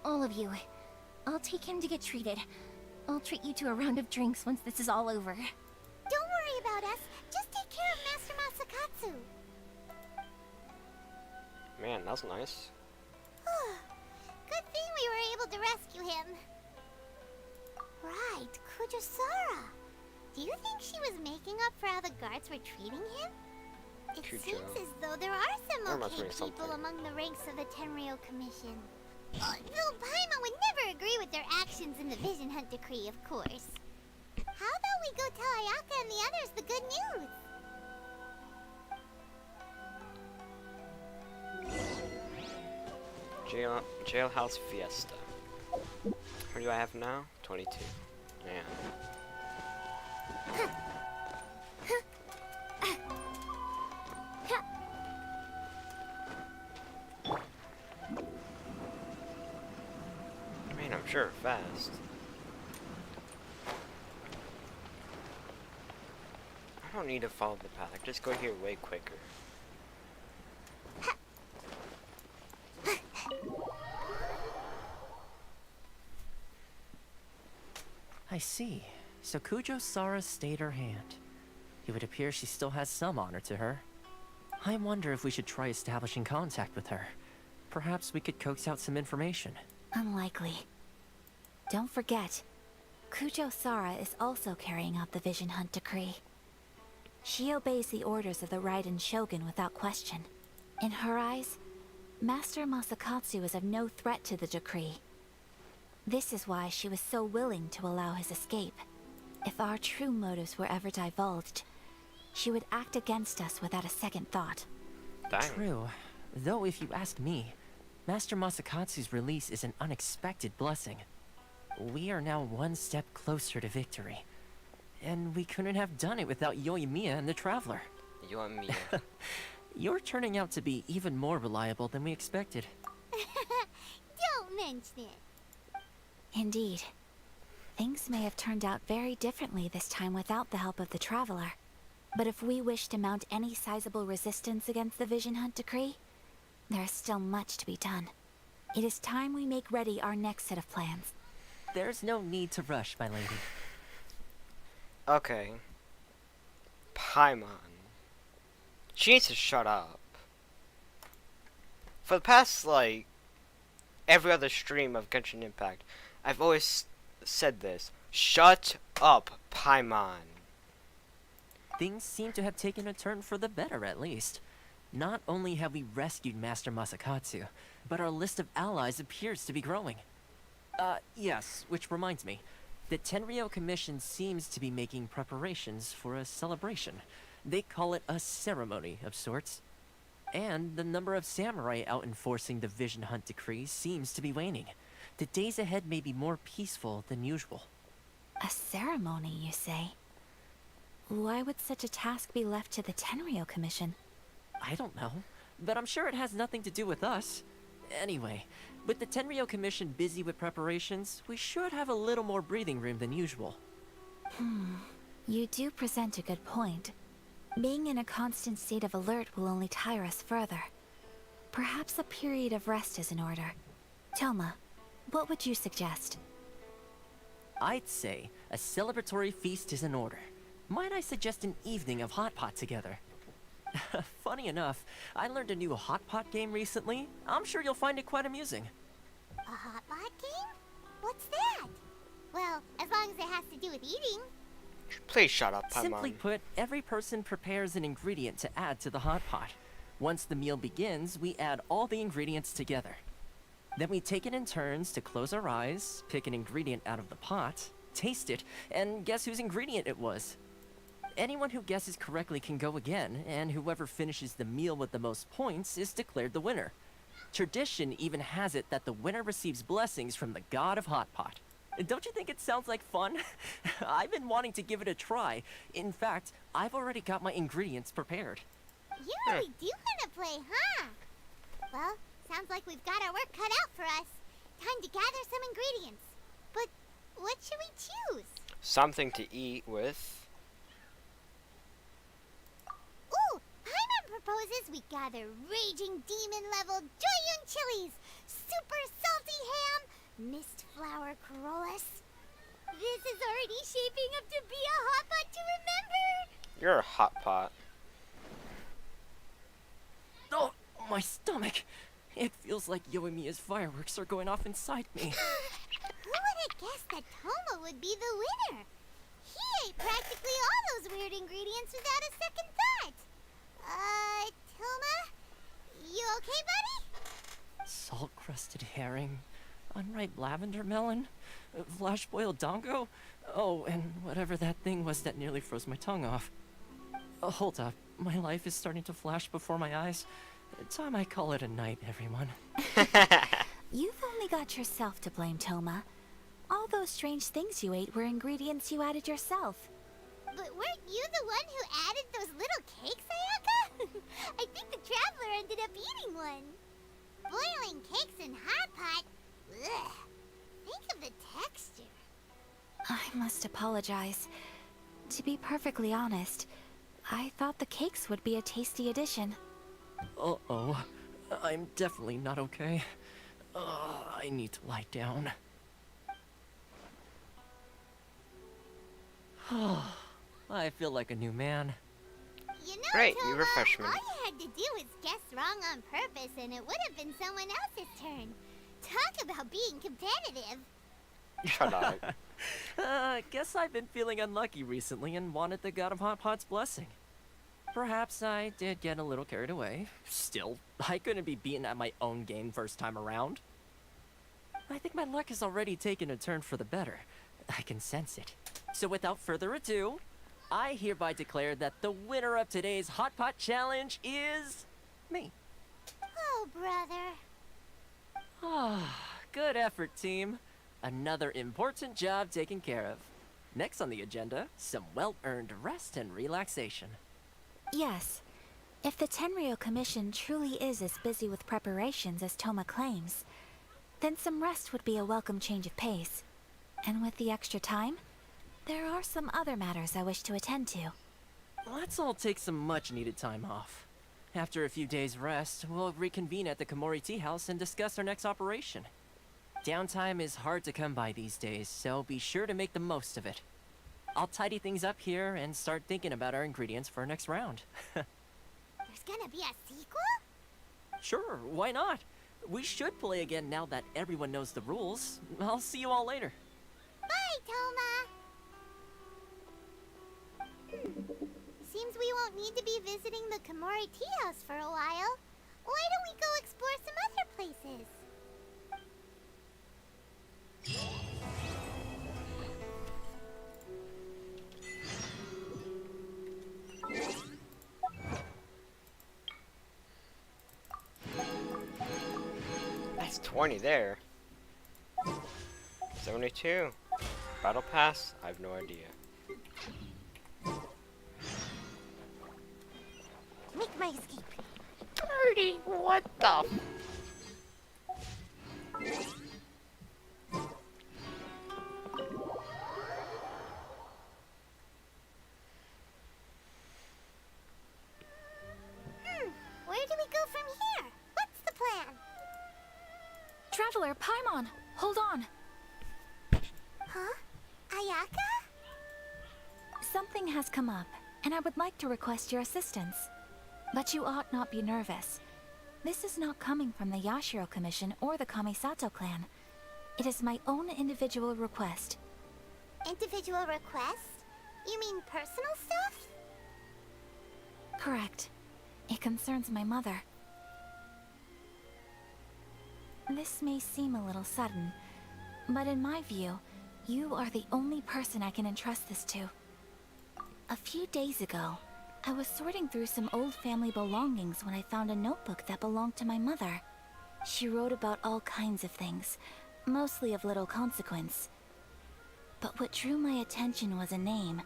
All of you. I'll take him to get treated. I'll treat you to a round of drinks once this is all over. Don't worry about us. Just take care of Master Masakatsu. Man, that's nice. Good thing we were able to rescue him. Right, Kujosara. Do you think she was making up for how the guards were treating him? It seems as though there are some okay people among the ranks of the Tenryo Commission. Though Paimon would never agree with their actions in the Vision Hunt Decree, of course. How about we go tell Ayaka and the others the good news? Jailhouse Fiesta. What do I have now? 22. Yeah. I mean, I'm sure fast. I don't need to follow the path. I can just go here way quicker. I see. So Kujo-Sara stayed her hand. It would appear she still has some honor to her. I wonder if we should try establishing contact with her. Perhaps we could coax out some information. Unlikely. Don't forget, Kujo-Sara is also carrying out the Vision Hunt decree. She obeys the orders of the Raiden Shogun without question. In her eyes, Master Masakatsu is of no threat to the decree. This is why she was so willing to allow his escape. If our true motives were ever divulged, she would act against us without a second thought. True. Though if you ask me, Master Masakatsu's release is an unexpected blessing. We are now one step closer to victory. And we couldn't have done it without Yoimiya and the Traveler. Yoimiya. You're turning out to be even more reliable than we expected. Don't mention it. Indeed. Things may have turned out very differently this time without the help of the Traveler. But if we wish to mount any sizable resistance against the Vision Hunt decree, there is still much to be done. It is time we make ready our next set of plans. There's no need to rush, my lady. Okay. Paimon. She needs to shut up. For the past, like, every other stream of Genshin Impact, I've always said this. Shut up, Paimon. Things seem to have taken a turn for the better, at least. Not only have we rescued Master Masakatsu, but our list of allies appears to be growing. Yes, which reminds me. The Tenryou Commission seems to be making preparations for a celebration. They call it a ceremony of sorts. And the number of samurai out enforcing the Vision Hunt decree seems to be waning. The days ahead may be more peaceful than usual. A ceremony, you say? Why would such a task be left to the Tenryou Commission? I don't know, but I'm sure it has nothing to do with us. Anyway, with the Tenryou Commission busy with preparations, we should have a little more breathing room than usual. You do present a good point. Being in a constant state of alert will only tire us further. Perhaps a period of rest is in order. Toma, what would you suggest? I'd say a celebratory feast is in order. Might I suggest an evening of hot pot together? Funny enough, I learned a new hot pot game recently. I'm sure you'll find it quite amusing. A hot pot game? What's that? Well, as long as it has to do with eating. Please shut up, Paimon. Simply put, every person prepares an ingredient to add to the hot pot. Once the meal begins, we add all the ingredients together. Then we take it in turns to close our eyes, pick an ingredient out of the pot, taste it, and guess whose ingredient it was. Anyone who guesses correctly can go again, and whoever finishes the meal with the most points is declared the winner. Tradition even has it that the winner receives blessings from the god of hot pot. Don't you think it sounds like fun? I've been wanting to give it a try. In fact, I've already got my ingredients prepared. You really do want to play, huh? Well, sounds like we've got our work cut out for us. Time to gather some ingredients. But what should we choose? Something to eat with. Ooh! Paimon proposes we gather raging demon-level Joyun chilies, super salty ham, mist flower corollas. This is already shaping up to be a hot pot to remember! You're a hot pot. Oh, my stomach! It feels like Yoimiya's fireworks are going off inside me. Who would have guessed that Toma would be the winner? He ate practically all those weird ingredients without a second thought. Toma? You okay, buddy? Salt-crusted herring, unripe lavender melon, flash-boiled dongo, oh, and whatever that thing was that nearly froze my tongue off. Hold up, my life is starting to flash before my eyes. Time I call it a night, everyone. You've only got yourself to blame, Toma. All those strange things you ate were ingredients you added yourself. But weren't you the one who added those little cakes, Ayaka? I think the traveler ended up eating one. Boiling cakes in hot pot? Ugh. Think of the texture. I must apologize. To be perfectly honest, I thought the cakes would be a tasty addition. Uh-oh. I'm definitely not okay. I need to lie down. I feel like a new man. You know, Great, Toma, you refresh me. all you had to do was guess wrong on purpose and it would have been someone else's turn. Talk about being competitive. Shut up. Guess I've been feeling unlucky recently and wanted the God of Hot Pot's blessing. Perhaps I did get a little carried away. Still, I couldn't be beaten at my own game first time around. I think my luck has already taken a turn for the better. I can sense it. So without further ado, I hereby declare that the winner of today's Hot Pot Challenge is me. Oh, brother. Good effort, team. Another important job taken care of. Next on the agenda, some well-earned rest and relaxation. Yes. If the Tenryo Commission truly is as busy with preparations as Toma claims, then some rest would be a welcome change of pace. And with the extra time, there are some other matters I wish to attend to. Let's all take some much-needed time off. After a few days' rest, we'll reconvene at the Komori Tea House and discuss our next operation. Downtime is hard to come by these days, so be sure to make the most of it. I'll tidy things up here and start thinking about our ingredients for our next round. There's gonna be a sequel? Sure, why not? We should play again now that everyone knows the rules. I'll see you all later. Bye, Toma. Seems we won't need to be visiting the Komori Tea House for a while. Why don't we go explore some other places? That's 20 there. 72. Battle Pass? I have no idea. Make my escape. 30? What the? Where do we go from here? What's the plan? Traveler, Paimon, hold on. Huh? Ayaka? Something has come up, and I would like to request your assistance. But you ought not be nervous. This is not coming from the Yashiro Commission or the Kamisato clan. It is my own individual request. Individual request? You mean personal stuff? Correct. It concerns my mother. This may seem a little sudden, but in my view, you are the only person I can entrust this to. A few days ago, I was sorting through some old family belongings when I found a notebook that belonged to my mother. She wrote about all kinds of things, mostly of little consequence. But what drew my attention was a name.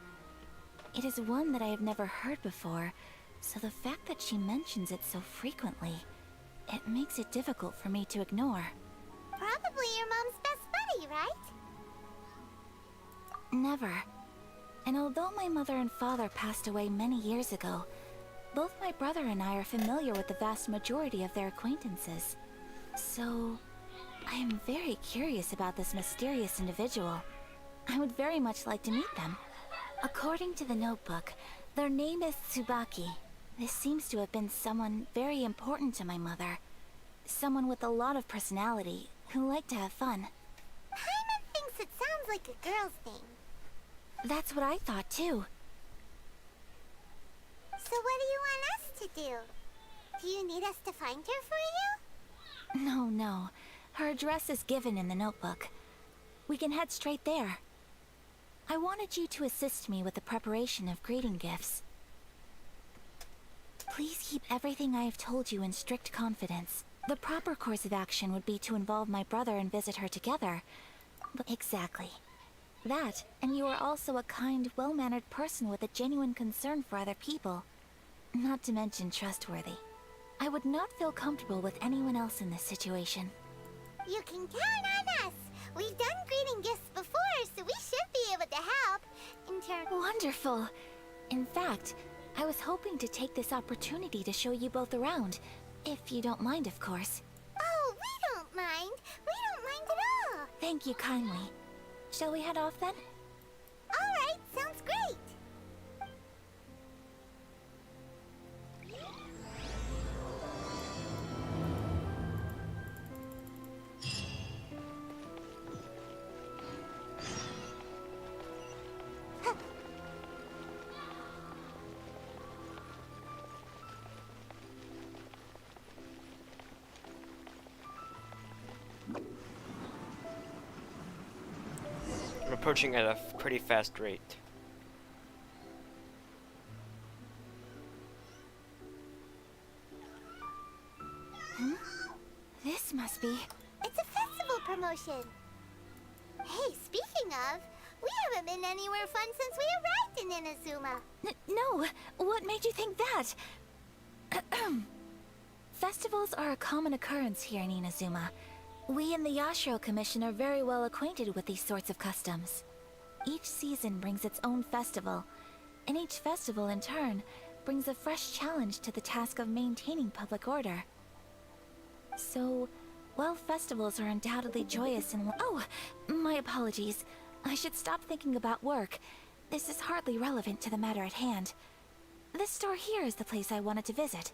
It is one that I have never heard before, so the fact that she mentions it so frequently, it makes it difficult for me to ignore. Probably your mom's best buddy, right? Never. And although my mother and father passed away many years ago, both my brother and I are familiar with the vast majority of their acquaintances. So, I am very curious about this mysterious individual. I would very much like to meet them. According to the notebook, their name is Tsubaki. This seems to have been someone very important to my mother. Someone with a lot of personality, who liked to have fun. Paimon thinks it sounds like a girl's thing. That's what I thought too. So what do you want us to do? Do you need us to find her for you? No. Her address is given in the notebook. We can head straight there. I wanted you to assist me with the preparation of greeting gifts. Please keep everything I have told you in strict confidence. The proper course of action would be to involve my brother and visit her together. But exactly. That, and you are also a kind, well-mannered person with a genuine concern for other people. Not to mention trustworthy. I would not feel comfortable with anyone else in this situation. You can count on us. We've done greeting gifts before, so we should be able to help. Wonderful. In fact, I was hoping to take this opportunity to show you both around. If you don't mind, of course. Oh, we don't mind. We don't mind at all. Thank you kindly. Shall we head off then? Alright, sounds great. I'm approaching at a pretty fast rate. This must be... It's a festival promotion. Hey, speaking of, we haven't been anywhere fun since we arrived in Inazuma. No! What made you think that? Festivals are a common occurrence here in Inazuma. We in the Yashiro Commission are very well acquainted with these sorts of customs. Each season brings its own festival, and each festival in turn brings a fresh challenge to the task of maintaining public order. So, while festivals are undoubtedly joyous and... Oh, my apologies. I should stop thinking about work. This is hardly relevant to the matter at hand. This store here is the place I wanted to visit.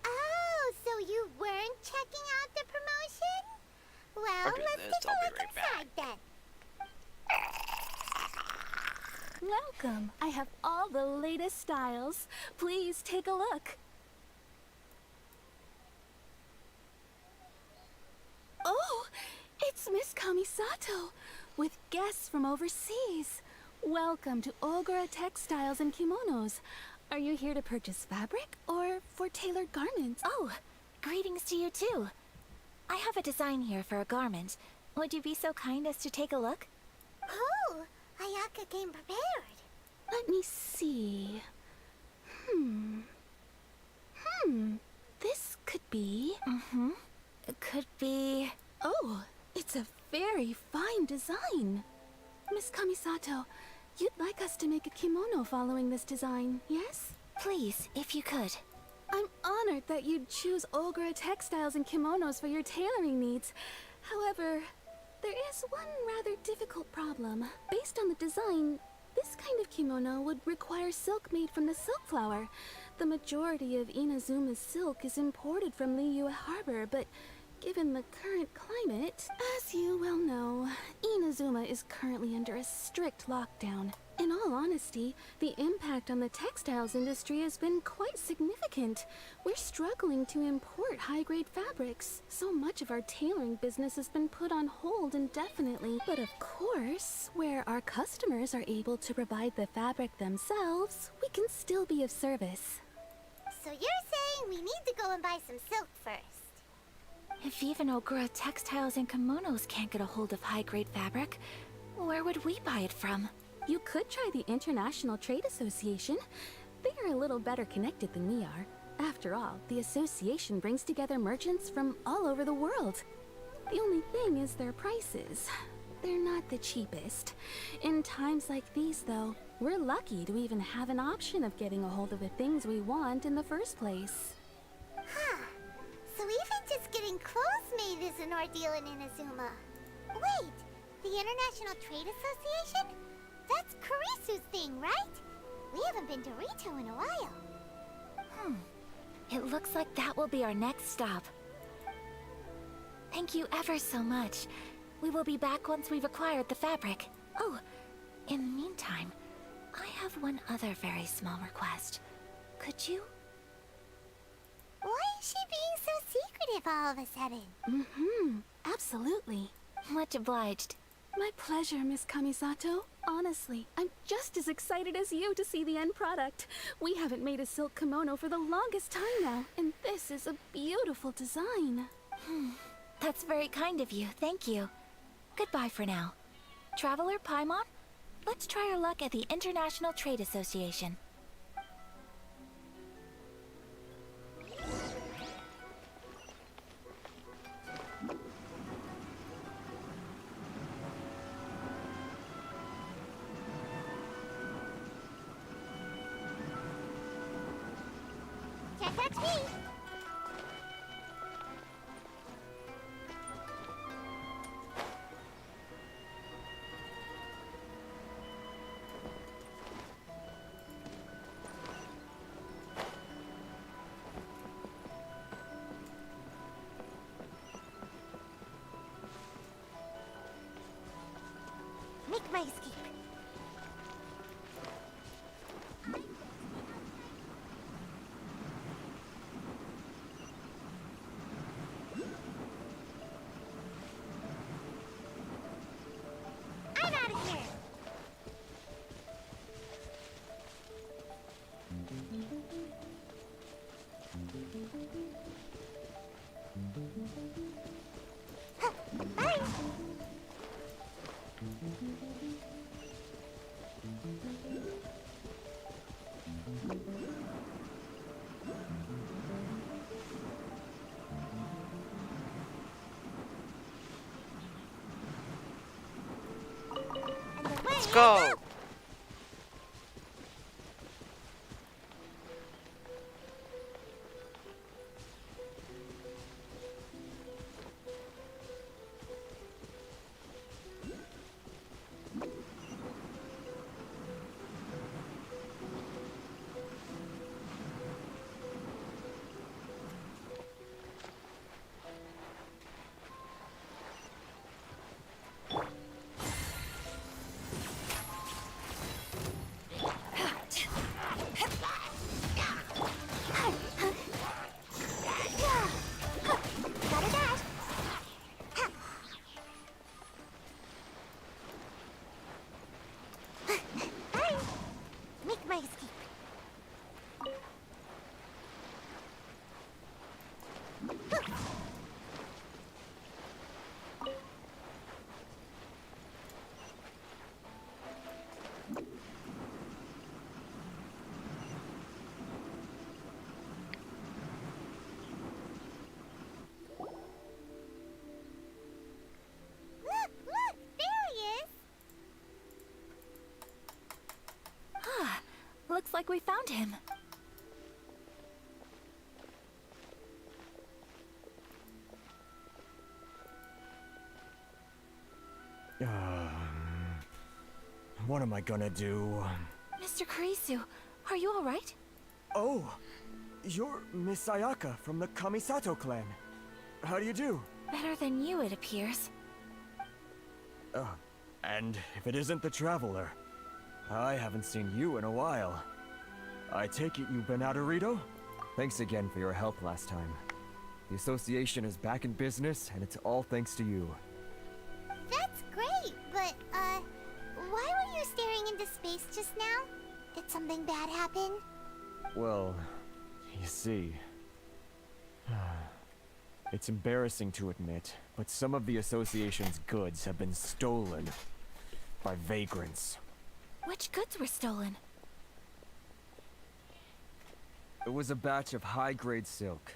Oh, so you weren't checking out the promotion? Well, I'll do let's this, take I'll a be look right back. inside then. Welcome. I have all the latest styles. Please take a look. Oh, it's Miss Kamisato with guests from overseas. Welcome to Ogura Textiles and Kimonos. Are you here to purchase fabric or for tailored garments? Oh, greetings to you too. I have a design here for a garment. Would you be so kind as to take a look? Oh, Ayaka came prepared. Let me see. This could be... It could be... Oh, it's a very fine design. Miss Kamisato, you'd like us to make a kimono following this design, yes? Please, if you could. I'm honored that you'd choose Ogura Textiles and Kimonos for your tailoring needs. However, there is one rather difficult problem. Based on the design, this kind of kimono would require silk made from the silk flower. The majority of Inazuma's silk is imported from Liyue Harbor, but given the current climate, as you well know, Inazuma is currently under a strict lockdown. In all honesty, the impact on the textiles industry has been quite significant. We're struggling to import high-grade fabrics. So much of our tailoring business has been put on hold indefinitely. But of course, where our customers are able to provide the fabric themselves, we can still be of service. So you're saying we need to go and buy some silk first? If even Ogura Textiles and Kimonos can't get a hold of high-grade fabric, where would we buy it from? You could try the International Trade Association. They are a little better connected than we are. After all, the association brings together merchants from all over the world. The only thing is their prices. They're not the cheapest. In times like these, though, we're lucky to even have an option of getting a hold of the things we want in the first place. Huh. So even just getting clothes made is an ordeal in Inazuma. Wait, the International Trade Association? That's Kurisu's thing, right? We haven't been to Rito in a while. It looks like that will be our next stop. Thank you ever so much. We will be back once we've acquired the fabric. Oh, in the meantime, I have one other very small request. Could you? Why is she being so secretive all of a sudden? Absolutely. Much obliged. My pleasure, Miss Kamisato. Honestly, I'm just as excited as you to see the end product. We haven't made a silk kimono for the longest time now, and this is a beautiful design. That's very kind of you, thank you. Goodbye for now. Traveler Paimon, let's try our luck at the International Trade Association. Can't catch me! Make my escape. I'm out of here. Huh, bye. Let's go! Gotta dash. Bye. Make my escape. Look, there he is. Looks like we found him. What am I gonna do? Mr. Kurisu, are you alright? Oh, you're Miss Sayaka from the Kamisato clan. How do you do? Better than you, it appears. And if it isn't the Traveler, I haven't seen you in a while. I take it you've been out of Rito? Thanks again for your help last time. The association is back in business, and it's all thanks to you. That's great, but, why were you staring into space just now? Did something bad happen? Well, you see... It's embarrassing to admit, but some of the association's goods have been stolen by vagrants. Which goods were stolen? It was a batch of high-grade silk.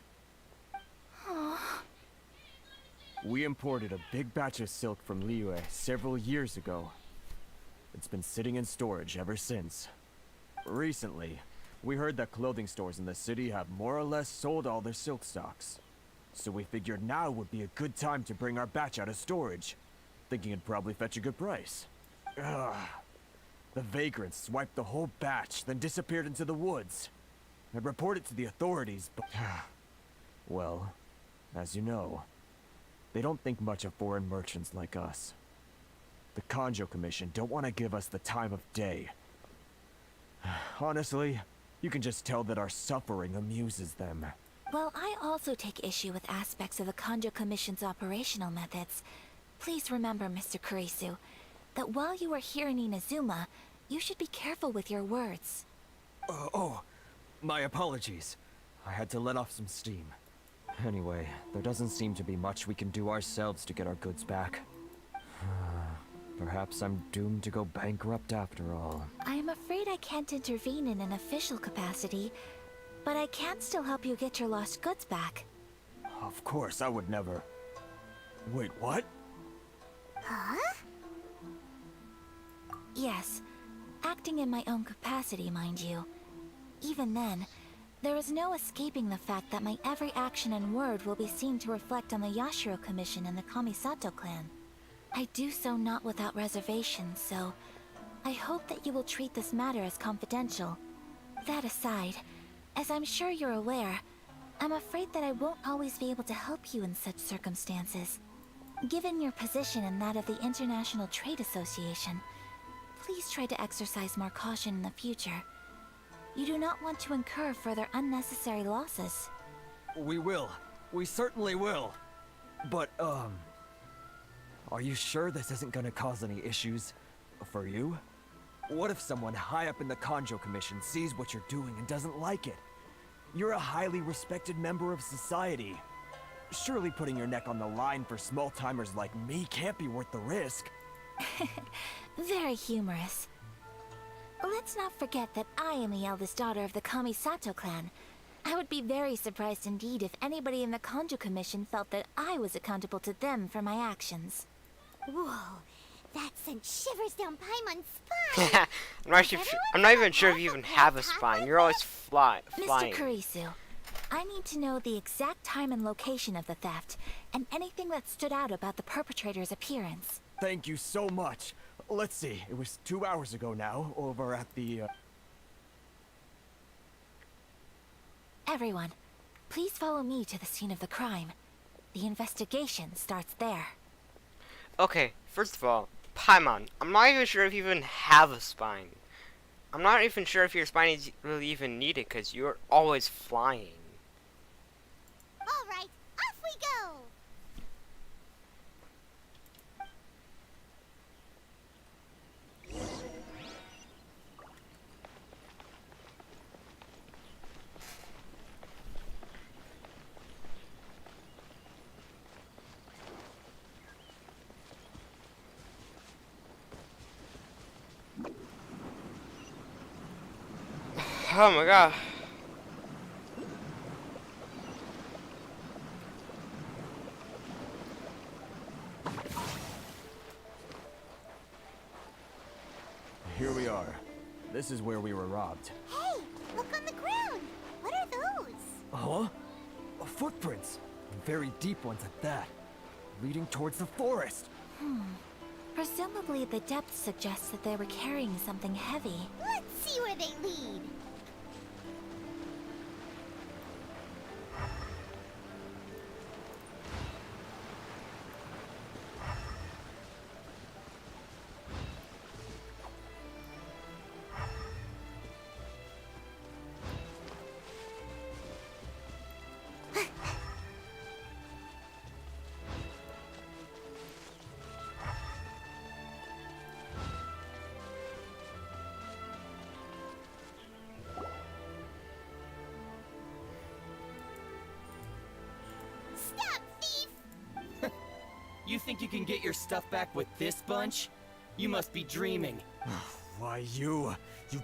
We imported a big batch of silk from Liyue several years ago. It's been sitting in storage ever since. Recently, we heard that clothing stores in the city have more or less sold all their silk stocks. So we figured now would be a good time to bring our batch out of storage, thinking it'd probably fetch a good price. The vagrants swiped the whole batch, then disappeared into the woods. I reported to the authorities, but... well, as you know, they don't think much of foreign merchants like us. The Kanjo Commission don't want to give us the time of day. Honestly, you can just tell that our suffering amuses them. Well, I also take issue with aspects of the Kanjo Commission's operational methods. Please remember, Mr. Kurisu, that while you are here in Inazuma, you should be careful with your words. Oh, my apologies. I had to let off some steam. Anyway, there doesn't seem to be much we can do ourselves to get our goods back. Perhaps I'm doomed to go bankrupt after all. I am afraid I can't intervene in an official capacity, but I can still help you get your lost goods back. Of course, I would never... Wait, what? Huh? Yes, acting in my own capacity, mind you. Even then, there is no escaping the fact that my every action and word will be seen to reflect on the Yashiro Commission and the Kamisato clan. I do so not without reservations, so I hope that you will treat this matter as confidential. That aside, as I'm sure you're aware, I'm afraid that I won't always be able to help you in such circumstances. Given your position and that of the International Trade Association, please try to exercise more caution in the future. You do not want to incur further unnecessary losses. We will. We certainly will. But, are you sure this isn't gonna cause any issues for you? What if someone high up in the Kanjo Commission sees what you're doing and doesn't like it? You're a highly respected member of society. Surely putting your neck on the line for small-timers like me can't be worth the risk. Very humorous. Let's not forget that I am the eldest daughter of the Kamisato clan. I would be very surprised indeed if anybody in the Kanjo Commission felt that I was accountable to them for my actions. Whoa, that sent shivers down Paimon's spine. I'm not even sure if you even have a spine. You're always flying. Mr. Kurisu, I need to know the exact time and location of the theft, and anything that stood out about the perpetrator's appearance. Thank you so much. Let's see, it was 2 hours ago now, over at the, Everyone, please follow me to the scene of the crime. The investigation starts there. Okay, first of all, Paimon, I'm not even sure if you even have a spine. I'm not even sure if your spine is really even needed, because you're always flying. Alright, off we go! Oh my god. Here we are. This is where we were robbed. Hey, look on the ground! What are those? Huh? Footprints. Very deep ones at that. Leading towards the forest. Presumably the depth suggests that they were carrying something heavy. Let's see where they lead. You think you can get your stuff back with this bunch? You must be dreaming. Why, you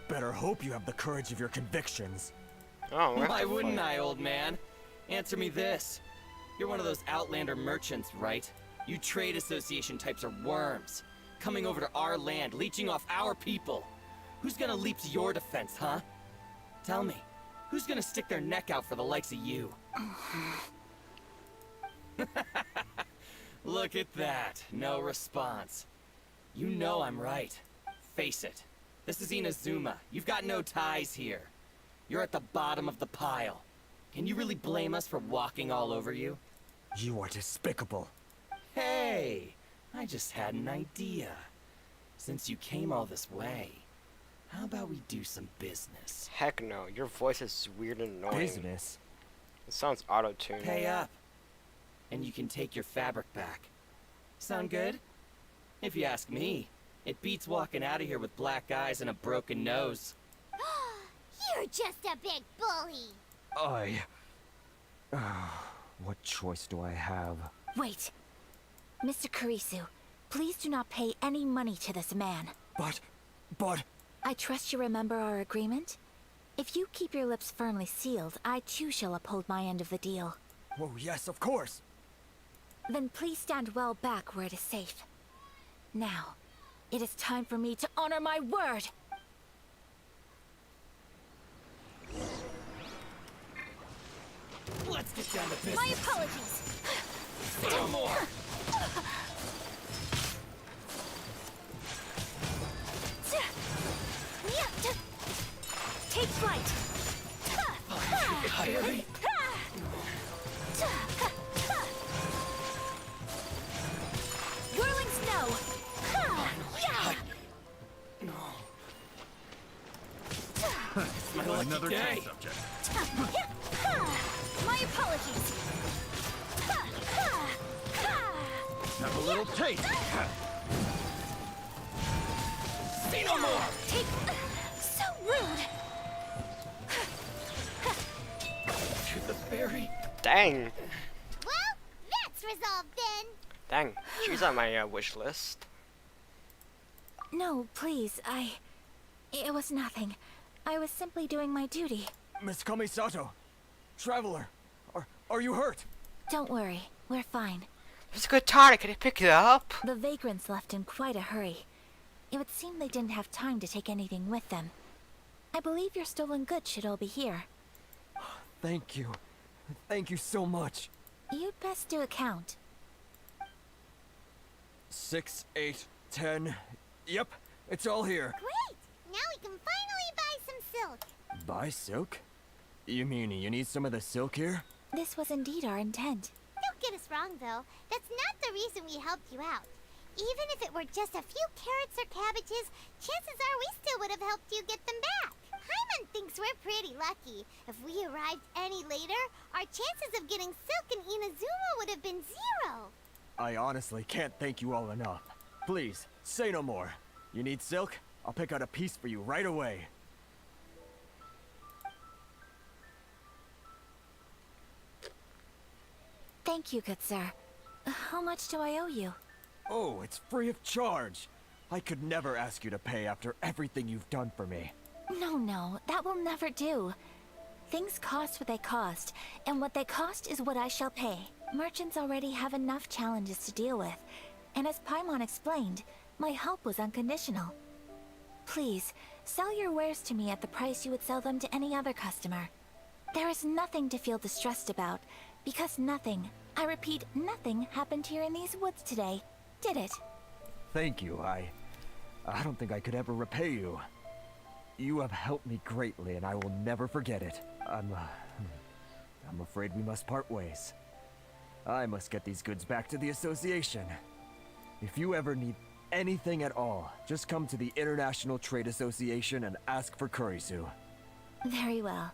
better hope you have the courage of your convictions. Oh, why wouldn't I, old man? Answer me this. You're one of those Outlander merchants, right? You trade association types are worms. Coming over to our land, leeching off our people. Who's gonna leap to your defense, huh? Tell me, who's gonna stick their neck out for the likes of you? Look at that. No response. You know I'm right. Face it. This is Inazuma. You've got no ties here. You're at the bottom of the pile. Can you really blame us for walking all over you? You are despicable. Hey! I just had an idea. Since you came all this way, how about we do some business? Heck no. Your voice is weird and annoying. Business? It sounds auto-tuned. Pay up. And you can take your fabric back. Sound good? If you ask me, It beats walking out of here with black eyes and a broken nose. You're just a big bully. What choice do I have? Wait. Mr. Kurisu, please do not pay any money to this man. But... I trust you remember our agreement? If you keep your lips firmly sealed, I too shall uphold my end of the deal. Oh, yes, of course. Then please stand well back where it is safe. Now, it is time for me to honor my word! Let's get down to business. My apologies! No more! Take flight! Hurry! Whirling snow! My lucky Another day. test subject. My apologies! Have a little taste. Say no more! Take... so rude! To the berry. Dang. Well, that's resolved then. Dang. She's on my wish list. No, please, It was nothing. I was simply doing my duty. Miss Kamisato, Traveler, are you hurt? Don't worry, we're fine. It's a good tonic. Can I pick it up? The vagrants left in quite a hurry. It would seem they didn't have time to take anything with them. I believe your stolen goods should all be here. Thank you. Thank you so much. You'd best do a count. 6, 8, 10. Yep, it's all here. Great! Now we can finally buy some silk. Buy silk? You mean you need some of the silk here? This was indeed our intent. Don't get us wrong, though. That's not the reason we helped you out. Even if it were just a few carrots or cabbages, chances are we still would have helped you get them back. Hyman thinks we're pretty lucky. If we arrived any later, our chances of getting silk in Inazuma would have been 0. I honestly can't thank you all enough. Please, say no more. You need silk? I'll pick out a piece for you right away. Thank you, good sir. How much do I owe you? Oh, it's free of charge. I could never ask you to pay after everything you've done for me. No, that will never do. Things cost what they cost, and what they cost is what I shall pay. Merchants already have enough challenges to deal with, and as Paimon explained, my help was unconditional. Please, sell your wares to me at the price you would sell them to any other customer. There is nothing to feel distressed about, because nothing, I repeat, nothing happened here in these woods today, did it? Thank you. I don't think I could ever repay you. You have helped me greatly, and I will never forget it. I'm afraid we must part ways. I must get these goods back to the association. If you ever need anything at all, just come to the International Trade Association and ask for Kurisu. Very well.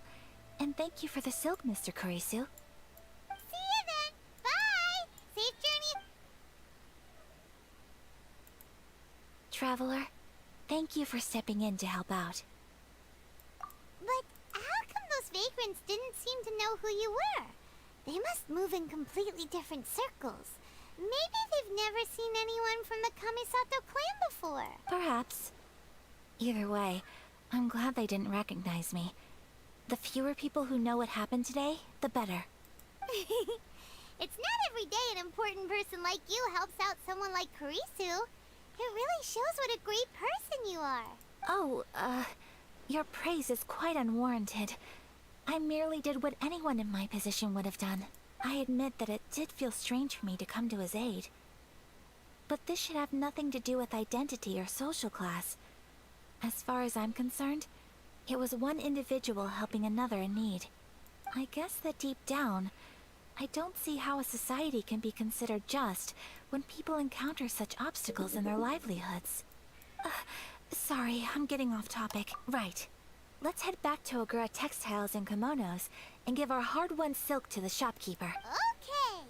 And thank you for the silk, Mr. Kurisu. See you then. Bye. Safe journey. Traveler, thank you for stepping in to help out. But how come those vagrants didn't seem to know who you were? They must move in completely different circles. Maybe they've never seen anyone from the Kamisato clan before. Perhaps. Either way, I'm glad they didn't recognize me. The fewer people who know what happened today, the better. It's not every day an important person like you helps out someone like Kurisu. It really shows what a great person you are. Oh, your praise is quite unwarranted. I merely did what anyone in my position would have done. I admit that it did feel strange for me to come to his aid. But this should have nothing to do with identity or social class. As far as I'm concerned, it was one individual helping another in need. I guess that deep down, I don't see how a society can be considered just when people encounter such obstacles in their livelihoods. Sorry, I'm getting off topic. Right. Let's head back to Ogura Textiles and Kimonos and give our hard-won silk to the shopkeeper. Okay.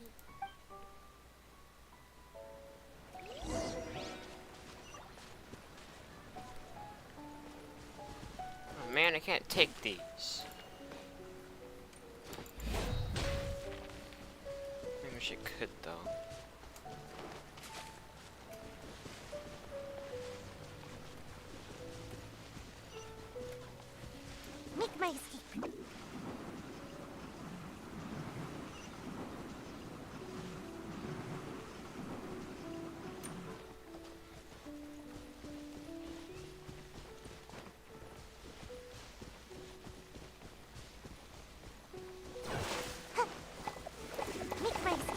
man, I can't take these. I wish I could, though. Make my escape. Make my escape.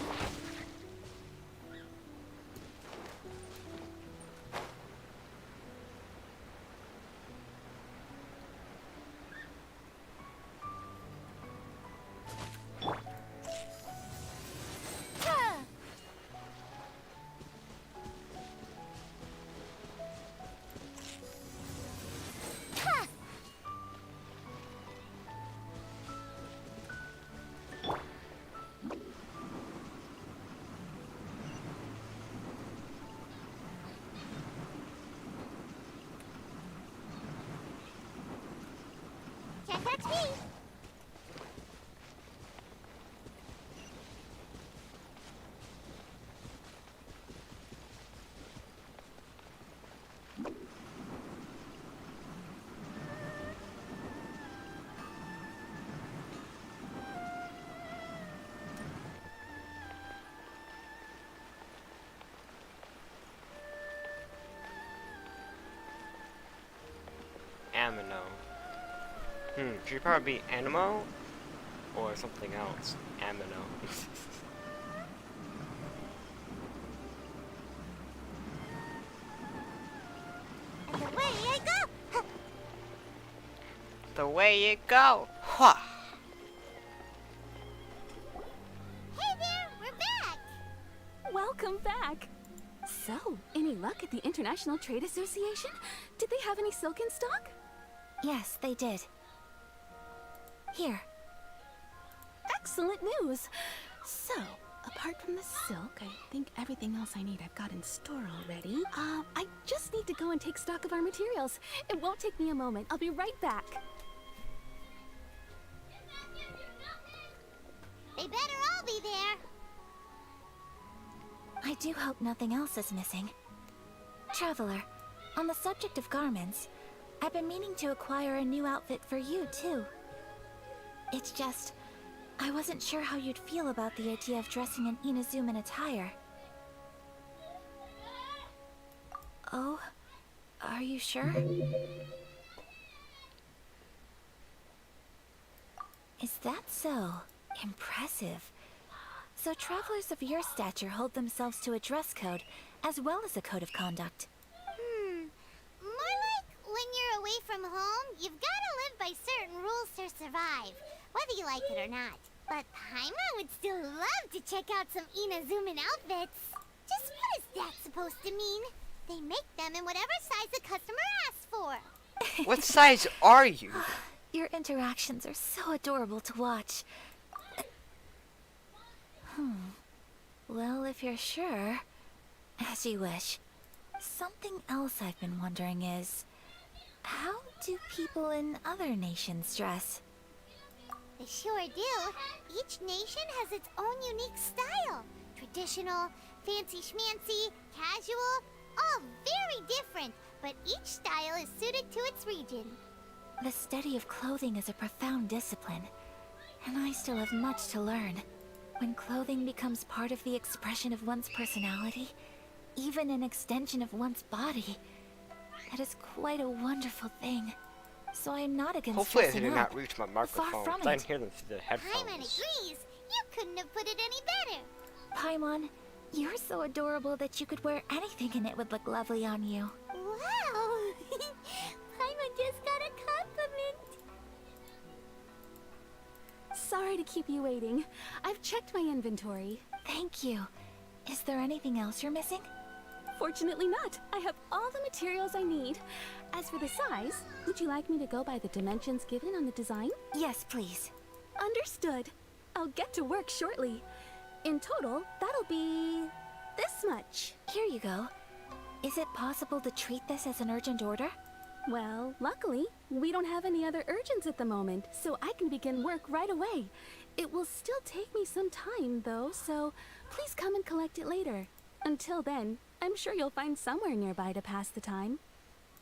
Can't catch me! Amino. Should probably be Animo or something else. Amino. And away I go! The way you go. Hwah. Hey there, we're back! Welcome back. So, any luck at the International Trade Association? Did they have any silk in stock? Yes, they did. Here. Excellent news. So, apart from the silk, I think everything else I need I've got in store already. I just need to go and take stock of our materials. It won't take me a moment. I'll be right back. They better all be there. I do hope nothing else is missing. Traveler, on the subject of garments, I've been meaning to acquire a new outfit for you, too. It's just, I wasn't sure how you'd feel about the idea of dressing in Inazuman attire. Oh, are you sure? Is that so? Impressive. So travelers of your stature hold themselves to a dress code, as well as a code of conduct. More like when you're away from home, you've gotta live by certain rules to survive, whether you like it or not. But Paimon would still love to check out some Inazuman outfits. Just what is that supposed to mean? They make them in whatever size the customer asks for. What size are you? Your interactions are so adorable to watch. Well, if you're sure, as you wish. Something else I've been wondering is, how do people in other nations dress? They sure do. Each nation has its own unique style. Traditional, fancy schmancy, casual, all very different, but each style is suited to its region. The study of clothing is a profound discipline, and I still have much to learn. When clothing becomes part of the expression of one's personality, even an extension of one's body, that is quite a wonderful thing. So I am not against Hopefully I dressing did up. not reach my microphone. Far from I didn't it. hear them through the Paimon headphones. agrees. You couldn't have put it any better. Paimon, you're so adorable that you could wear anything and it would look lovely on you. Wow! Paimon just got a compliment. Sorry to keep you waiting. I've checked my inventory. Thank you. Is there anything else you're missing? Fortunately not. I have all the materials I need. As for the size, would you like me to go by the dimensions given on the design? Yes, please. Understood. I'll get to work shortly. In total, that'll be this much. Here you go. Is it possible to treat this as an urgent order? Well, luckily, we don't have any other urgents at the moment, so I can begin work right away. It will still take me some time, though, so please come and collect it later. Until then, I'm sure you'll find somewhere nearby to pass the time.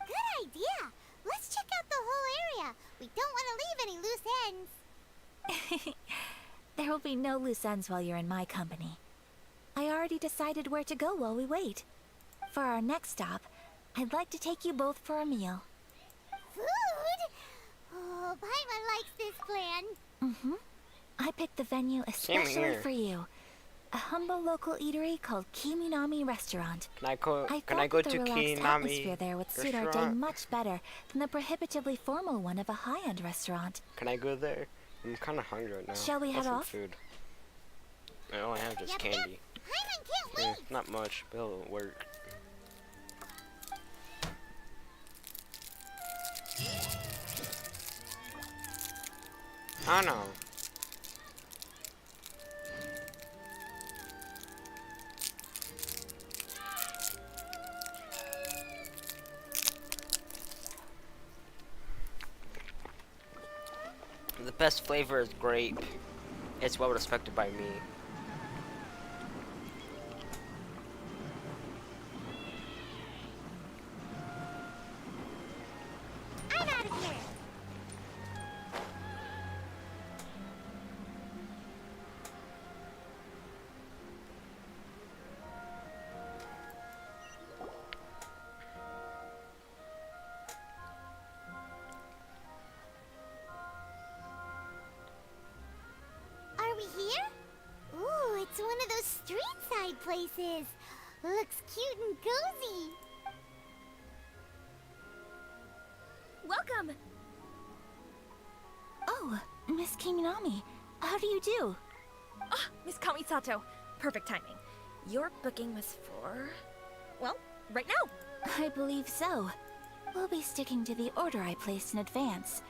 Good idea. Let's check out the whole area. We don't want to leave any loose ends. There will be no loose ends while you're in my company. I already decided where to go while we wait. For our next stop, I'd like to take you both for a meal. Food? Oh, Paimon likes this plan. Mm-hmm. I picked the venue especially for you. A humble local eatery called Kiminami Restaurant. Can I go I to the relaxed atmosphere Kiminami there would suit our day much better than the prohibitively formal one of a high-end restaurant. Can I go there? I'm kind of hungry right now. Shall we I want head some off? Food. I only have just candy. Paimon can't wait. Not much, but it'll work. I don't know. The best flavor is grape. It's well respected by me. I'm out of here. Are we here? Ooh, it's one of those street-side places. Looks cute and cozy. Welcome! Oh, Miss Kiminami, how do you do? Ah, Miss Kamisato. Perfect timing. Your booking was for... well, right now. I believe so. We'll be sticking to the order I placed in advance.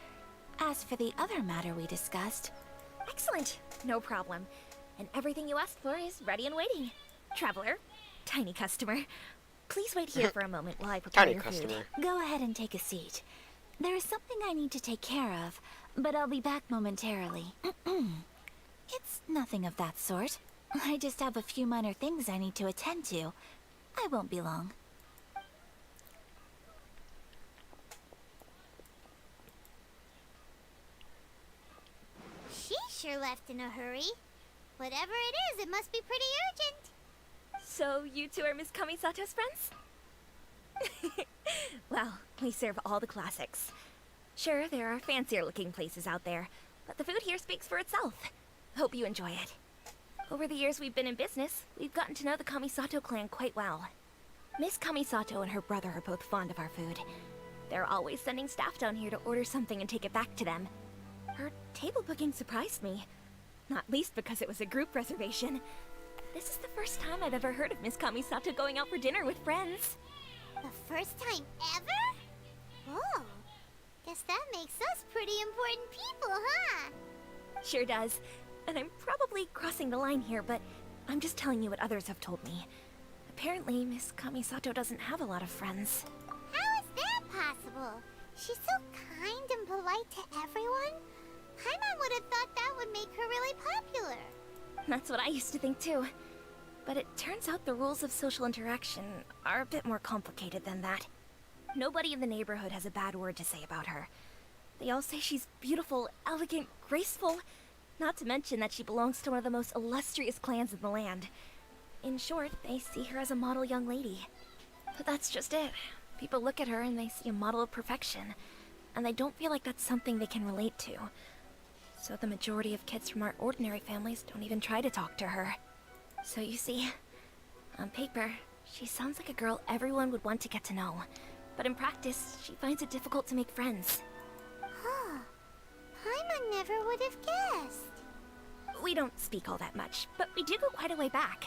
As for the other matter we discussed... Excellent. No problem. And everything you asked for is ready and waiting. Traveler, tiny customer, please wait here for a moment while I prepare your food. Go ahead and take a seat. There is something I need to take care of, but I'll be back momentarily. It's nothing of that sort. I just have a few minor things I need to attend to. I won't be long. She sure left in a hurry. Whatever it is, it must be pretty urgent. So you two are Miss Kamisato's friends? Well, we serve all the classics. Sure, there are fancier looking places out there, but the food here speaks for itself. Hope you enjoy it. Over the years we've been in business, we've gotten to know the Kamisato clan quite well. Miss Kamisato and her brother are both fond of our food. They're always sending staff down here to order something and take it back to them. Her table booking surprised me, not least because it was a group reservation. This is the first time I've ever heard of Miss Kamisato going out for dinner with friends. The first time ever? Oh, guess that makes us pretty important people, huh? Sure does. And I'm probably crossing the line here, but I'm just telling you what others have told me. Apparently, Miss Kamisato doesn't have a lot of friends. How is that possible? She's so kind and polite to everyone. Paimon would have thought that would make her really popular. That's what I used to think too. But it turns out the rules of social interaction are a bit more complicated than that. Nobody in the neighborhood has a bad word to say about her. They all say she's beautiful, elegant, graceful, not to mention that she belongs to one of the most illustrious clans in the land. In short, they see her as a model young lady. But that's just it. People look at her and they see a model of perfection, and they don't feel like that's something they can relate to. So the majority of kids from our ordinary families don't even try to talk to her. So you see, on paper, she sounds like a girl everyone would want to get to know. But in practice, she finds it difficult to make friends. Huh. Paimon never would have guessed. We don't speak all that much, but we do go quite a way back.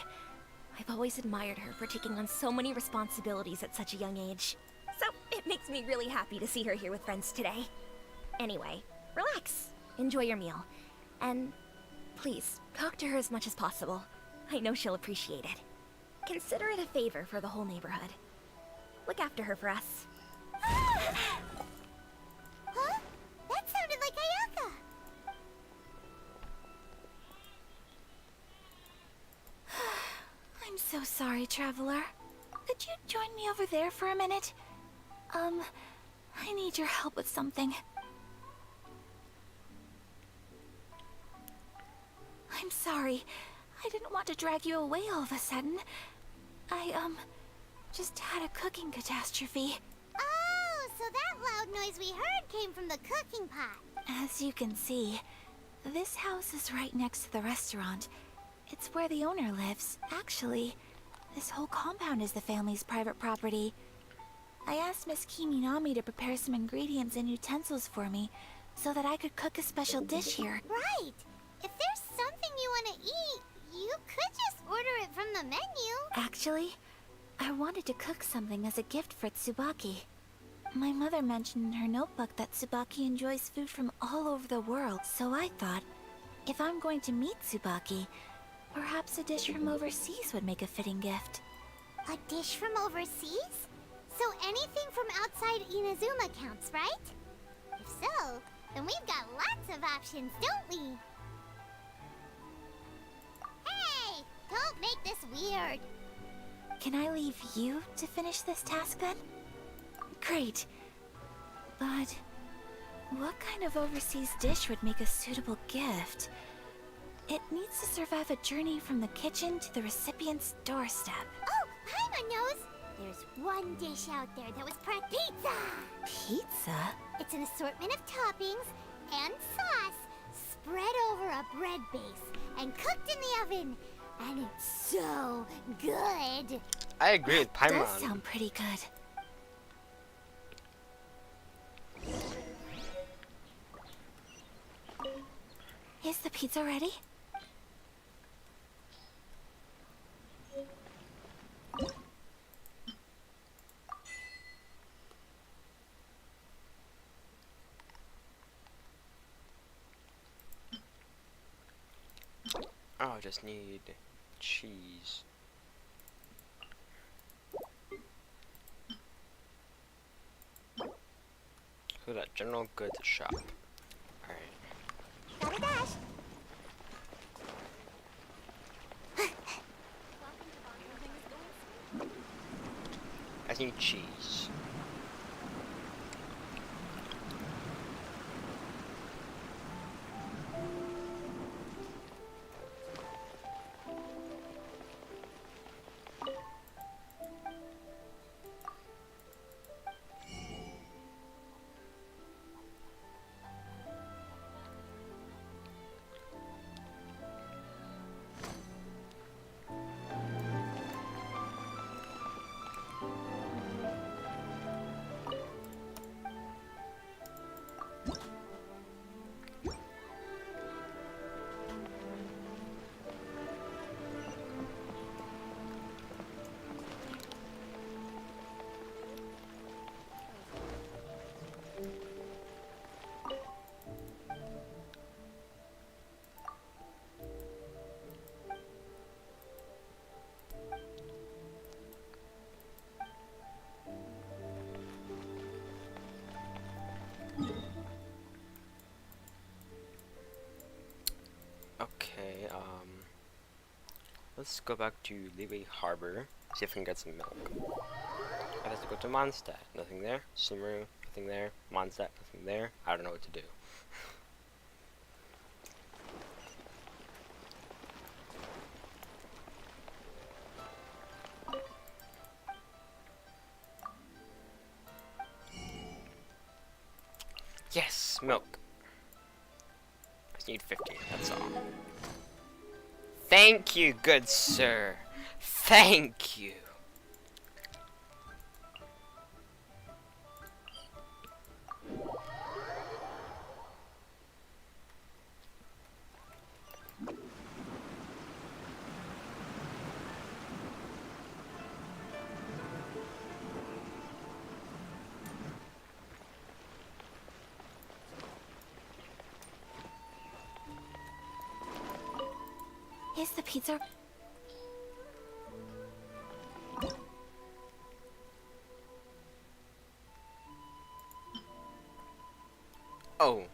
I've always admired her for taking on so many responsibilities at such a young age. So it makes me really happy to see her here with friends today. Anyway, relax. Enjoy your meal. And please, talk to her as much as possible. I know she'll appreciate it. Consider it a favor for the whole neighborhood. Look after her for us. I'm so sorry, traveler. Could you join me over there for a minute? I need your help with something. I'm sorry. I didn't want to drag you away all of a sudden. I, just had a cooking catastrophe. Oh, so that loud noise we heard came from the cooking pot. As you can see, this house is right next to the restaurant. It's where the owner lives. Actually, this whole compound is the family's private property. I asked Miss Kiminami to prepare some ingredients and utensils for me so that I could cook a special dish here. Right. If there's something you want to eat, you could just order it from the menu. Actually, I wanted to cook something as a gift for Tsubaki. My mother mentioned in her notebook that Tsubaki enjoys food from all over the world, so I thought, if I'm going to meet Tsubaki, perhaps a dish from overseas would make a fitting gift. A dish from overseas? So anything from outside Inazuma counts, right? If so, then we've got lots of options, don't we? Hey! Don't make this weird. Can I leave you to finish this task then? Great. But what kind of overseas dish would make a suitable gift? It needs to survive a journey from the kitchen to the recipient's doorstep. Oh, Paimon knows! There's one dish out there that was pizza! Pizza? It's an assortment of toppings and sauce spread over a bread base and cooked in the oven. And it's so good! I agree with Paimon. Does sound pretty good. Is the pizza ready? Oh, I just need cheese. So that general goods shop. Alright. Gotta dash! I need cheese. Okay, let's go back to Liyue Harbor, see if we can get some milk. I have to go to Mondstadt, nothing there. Sumeru, nothing there. Mondstadt, nothing there. I don't know what to do. Yes, milk. I just need 50, that's all. Thank you, good sir. Thank you. Is the pizza... Oh.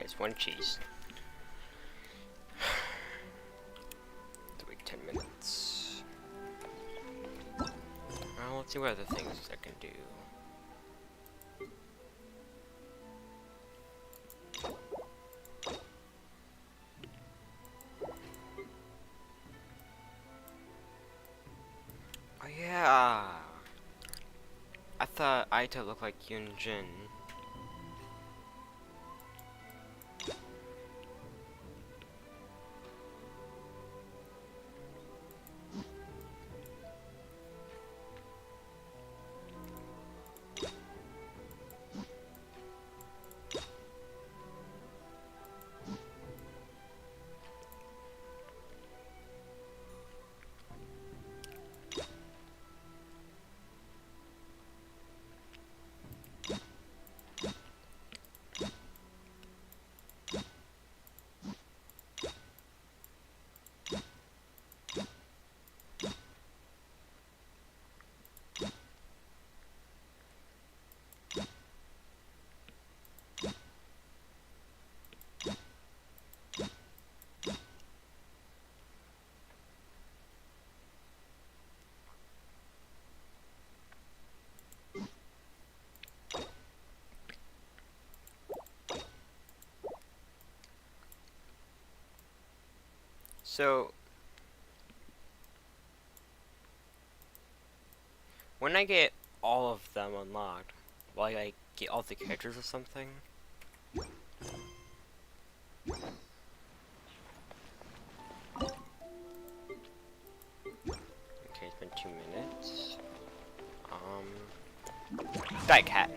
Okay, it's 1 cheese. To wait 10 minutes. Well, let's see what other things I can do. Oh yeah! I thought Aita looked like Yunjin. So, when I get all of them unlocked, will I like get all the characters or something? Okay, it's been 2 minutes. Die cat.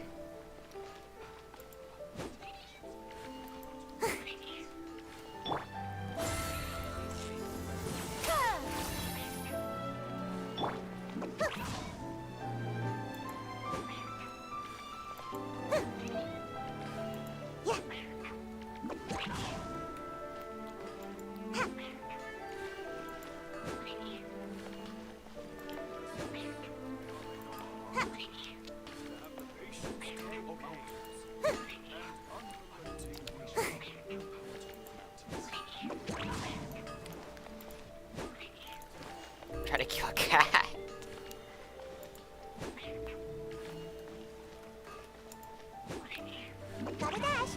Try to kill a cat. Gotta dash.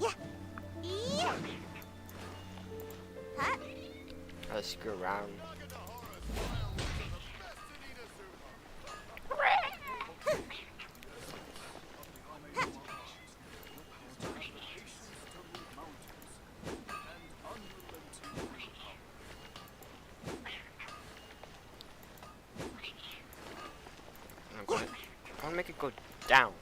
Yeah. Yeah. Huh? I'll screw around. I want to make it go down.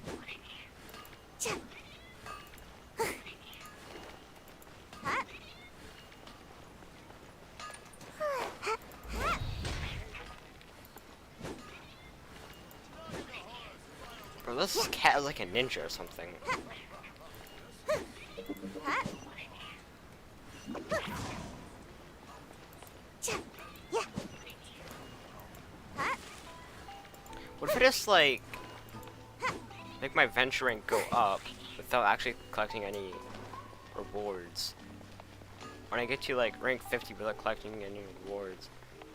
Bro, this cat is like a ninja or something. What if I just like make my venture rank go up without actually collecting any rewards? When I get to like rank 50 without collecting any rewards,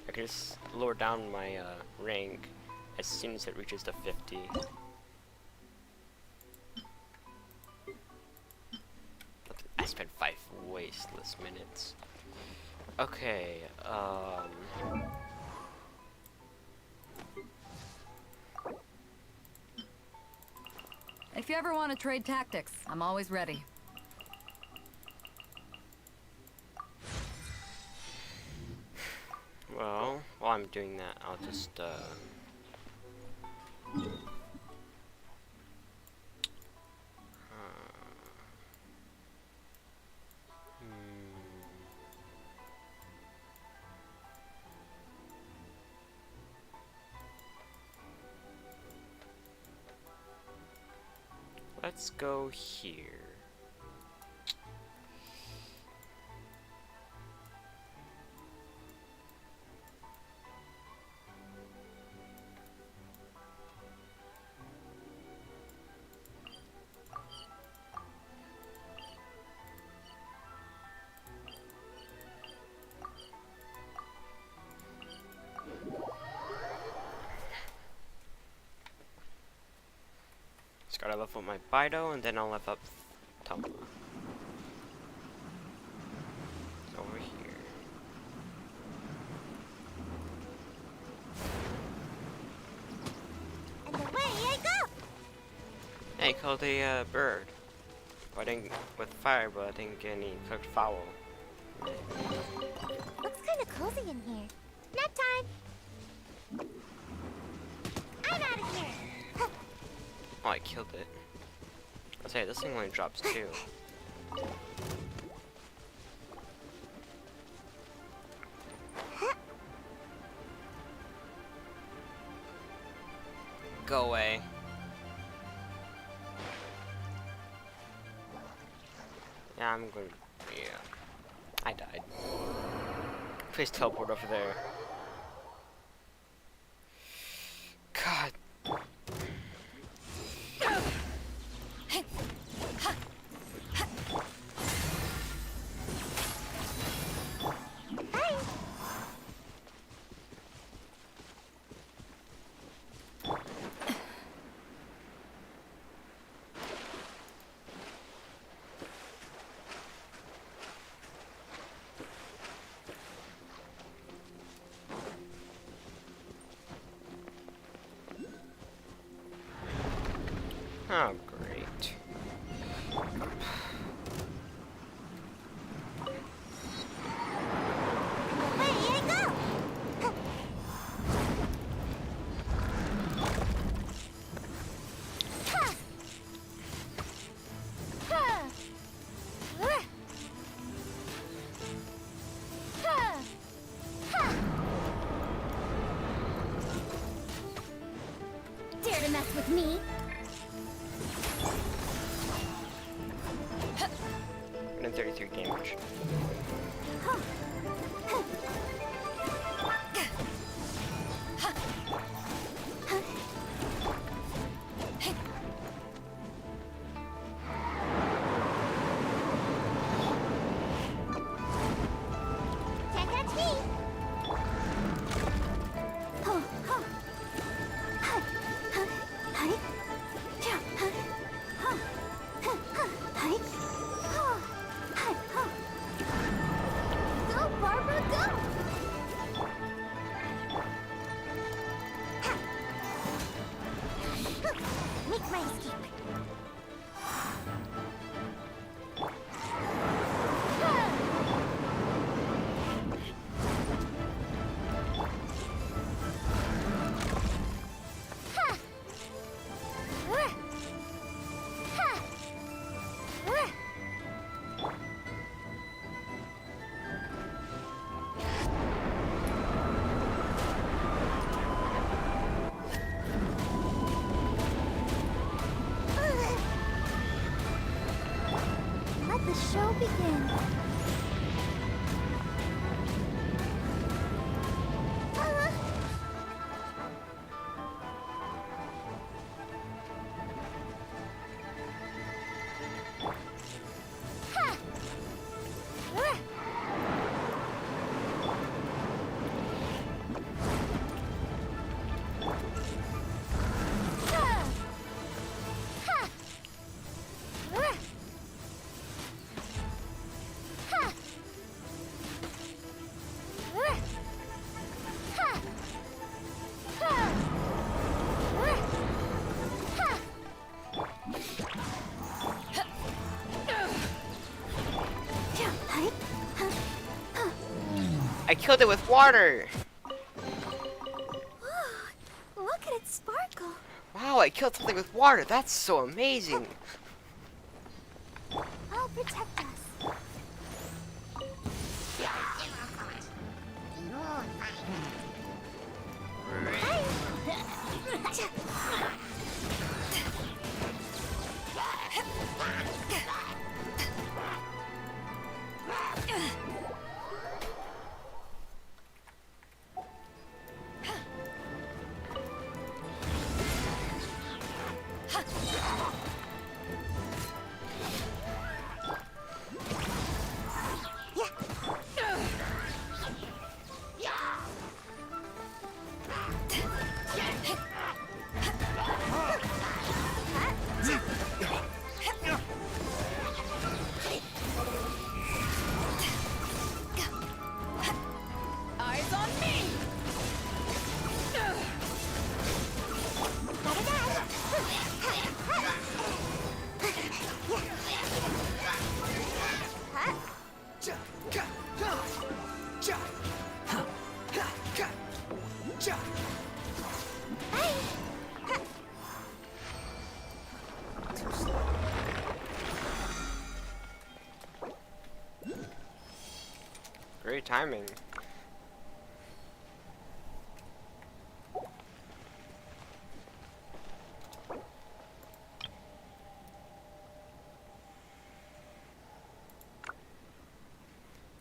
I can just lower down my rank as soon as it reaches to 50. I spent 5 wasteless minutes. Okay, If you ever want to trade tactics, I'm always ready. well, while I'm doing that, I'll just, let's go here. Just gotta level up my Bido and then I'll level up Tumba. Over here. And away I go! Hey, killed a bird. But I didn't with fire, but I didn't get any cooked fowl. Looks kind of cozy in here. Nap time! I'm out of here! Oh, I killed it. I'll say this thing only drops 2. Go away. Yeah, I'm going. Yeah, I died. Please teleport over there. God. Oh, great. Away I go! Ha! Ha! Ha! Ha! Ha! Dare to mess with me? 133 damage. Can't catch me! Huh, huh. Hi, huh, hi. Yeah, huh, huh, huh, huh, hi. Huh, hi, huh. Go, Barbara, go! Ha. Huh, make my escape. Let the show begin. I killed it with water! Look at it sparkle. Wow, I killed something with water! That's so amazing! I'll protect us. timing.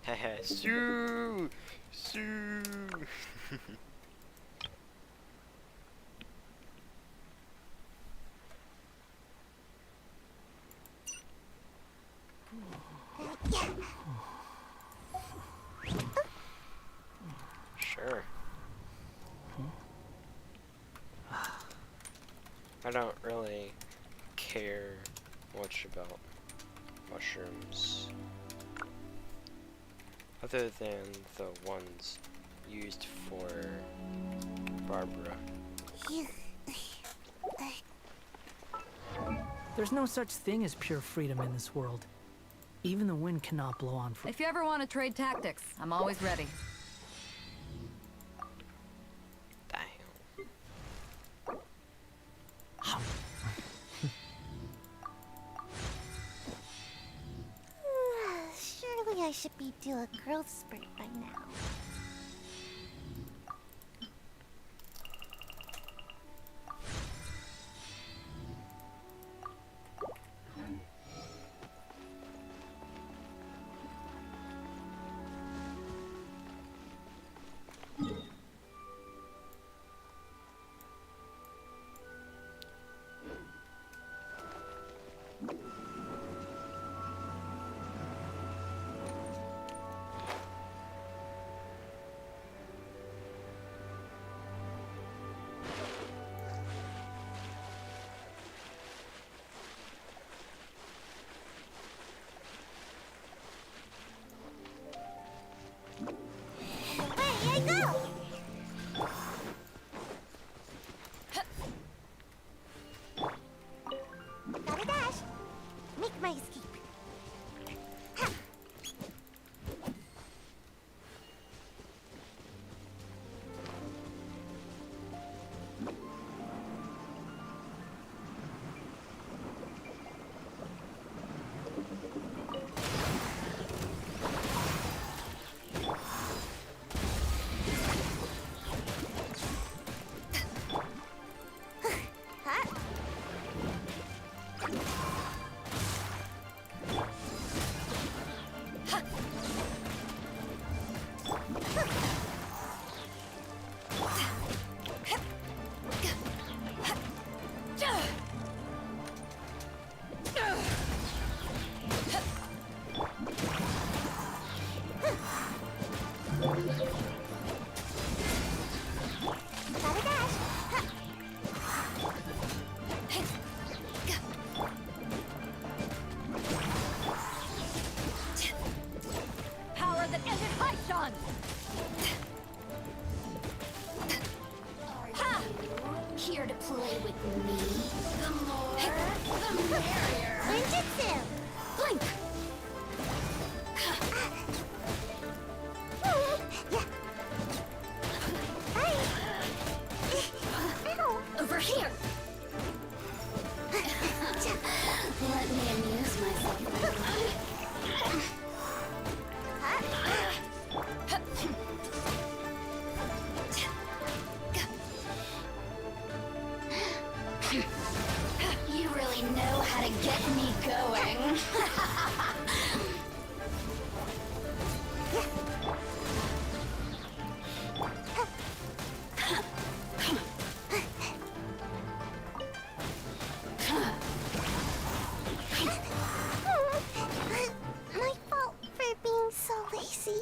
Hehe, Sue! Sue! Sure. I don't really care much about mushrooms, other than the ones used for Barbara. There's no such thing as pure freedom in this world. Even the wind cannot blow on If you ever want to trade tactics, I'm always ready. Surely I should be due a growth spurt by now. Away I go! Gotta dash. Make my escape. Ha! Gotta dash. Power that ended Haishan! Ha! Here to play with me? The more, the merrier. Ninjutsu! Blink! Over here! Let me amuse myself. You really know how to get me going. My fault for being so lazy.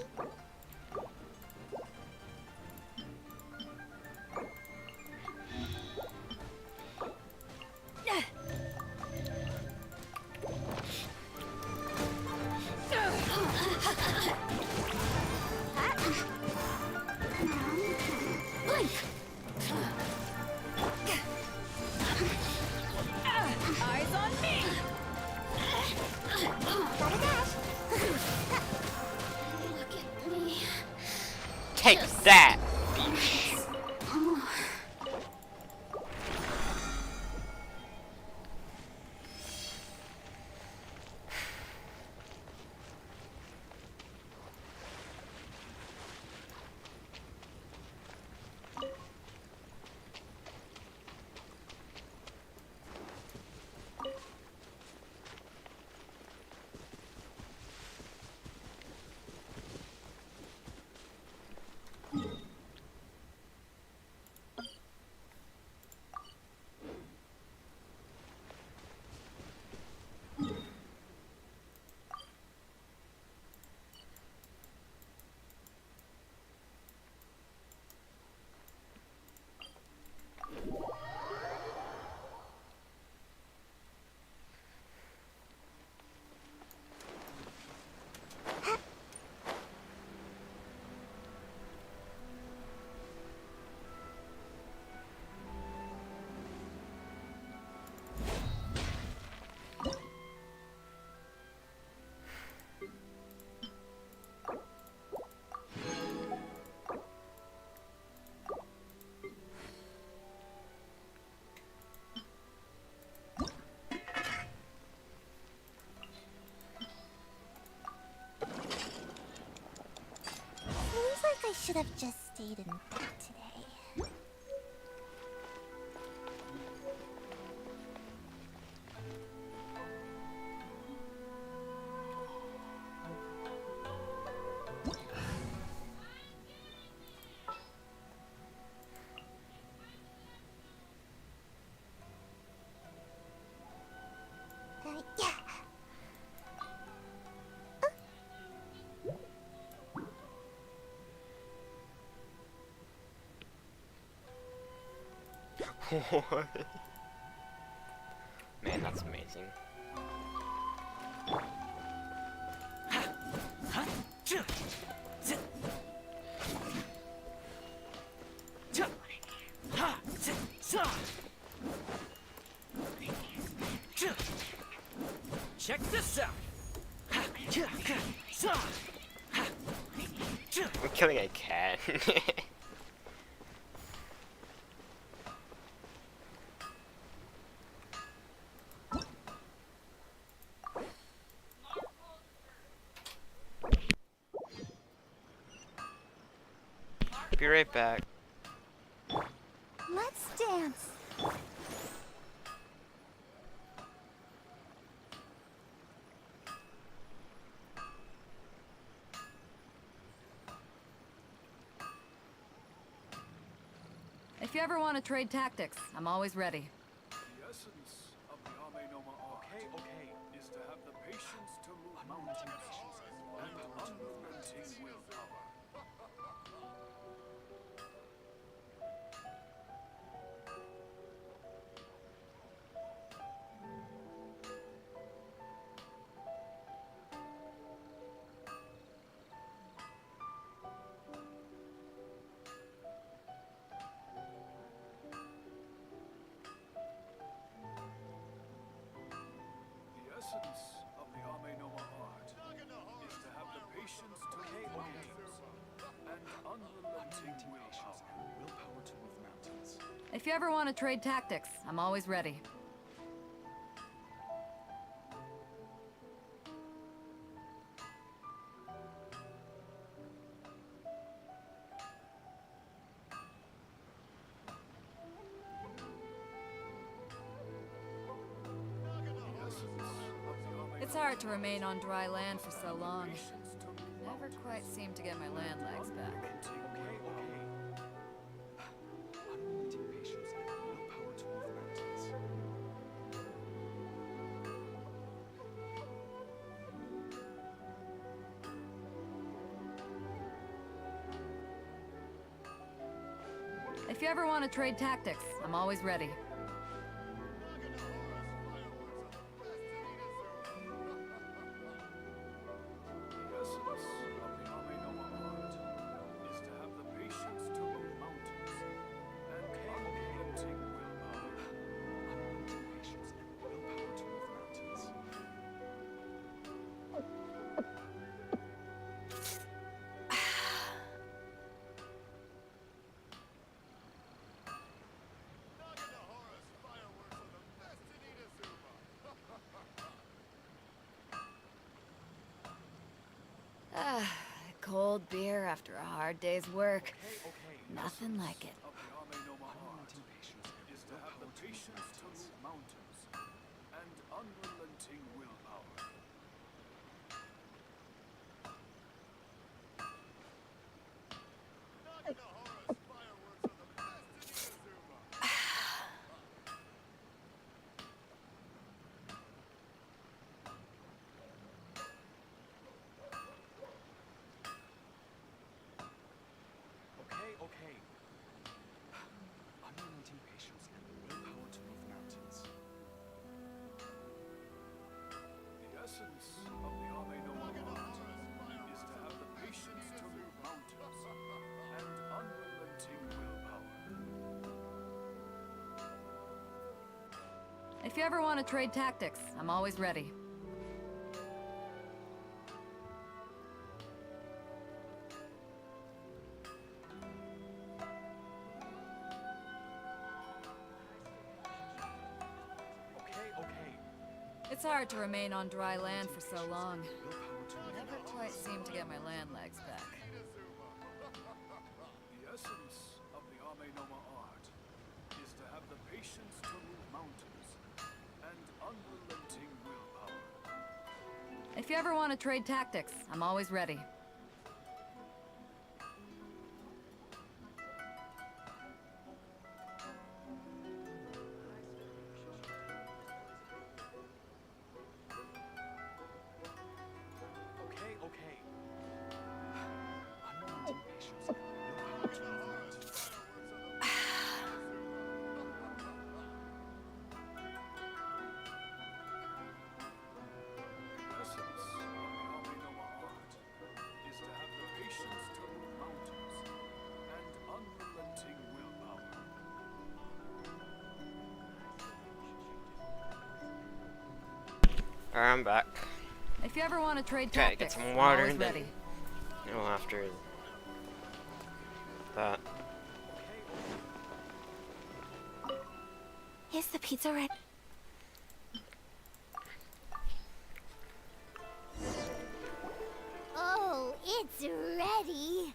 Blink! Eyes on me! Gotta dash. Look at me. Take that! should have just stayed in bed today. Yeah. What? Man, that's amazing. Check this out. I'm killing a cat. Be right back. Let's dance. If you ever want to trade tactics, I'm always ready. The essence of the Ame no okay, is to have the patience to move mountains and unrelenting willpower. The essence of the Ame no art is to have the patience to move mountains and unrelenting willpower to move mountains. If you ever want to trade tactics, I'm always ready. It's hard to remain on dry land for so long. Never quite seem to get my land legs back. Unrelenting patience and willpower to move mountains. If you ever want to trade tactics, I'm always ready. The essence of the Ame no art is to have the patience to move mountains and unrelenting willpower. Unrelenting patience and willpower to move mountains. Ah, cold beer after a hard day's work. Nothing like it. Unrelenting patience is to have the patience to move mountains and unrelenting willpower. Okay. Unrelenting patience and willpower to move mountains. The essence of the Ame no art is to have the patience to move mountains and unrelenting willpower. If you ever want to trade tactics, I'm always ready. Okay. It's hard to remain on dry land for so long. Never quite seem to get my land legs back. If you ever want to trade tactics, I'm always ready. Okay, okay. Unlimited patience. Know how to The essence of the Aminoa art is to have the patience to move mountains and unrelenting willpower. Alright, I'm back. If you ever want to trade Okay, tactics, get some I'm water always and then, ready. after that. Is the pizza ready? Oh, it's ready.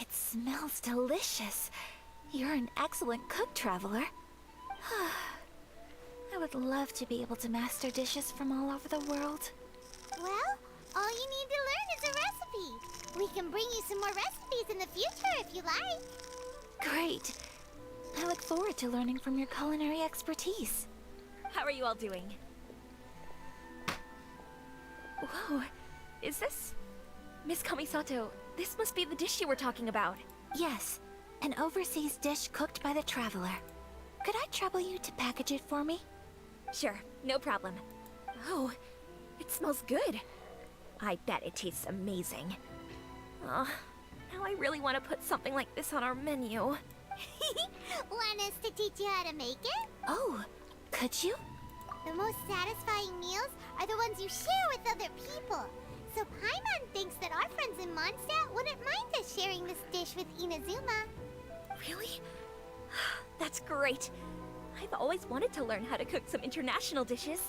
It smells delicious. You're an excellent cook, Traveler. I would love to be able to master dishes from all over the world. Well, all you need to learn is a recipe. We can bring you some more recipes in the future if you like. Great. I look forward to learning from your culinary expertise. How are you all doing? Whoa, is this... Miss Kamisato, this must be the dish you were talking about. Yes, an overseas dish cooked by the Traveler. Could I trouble you to package it for me? Sure, no problem. Oh, it smells good. I bet it tastes amazing. Oh, now I really want to put something like this on our menu. Want us to teach you how to make it? Oh, could you? The most satisfying meals are the ones you share with other people. So Paimon thinks that our friends in Mondstadt wouldn't mind us sharing this dish with Inazuma. Really? That's great. I've always wanted to learn how to cook some international dishes.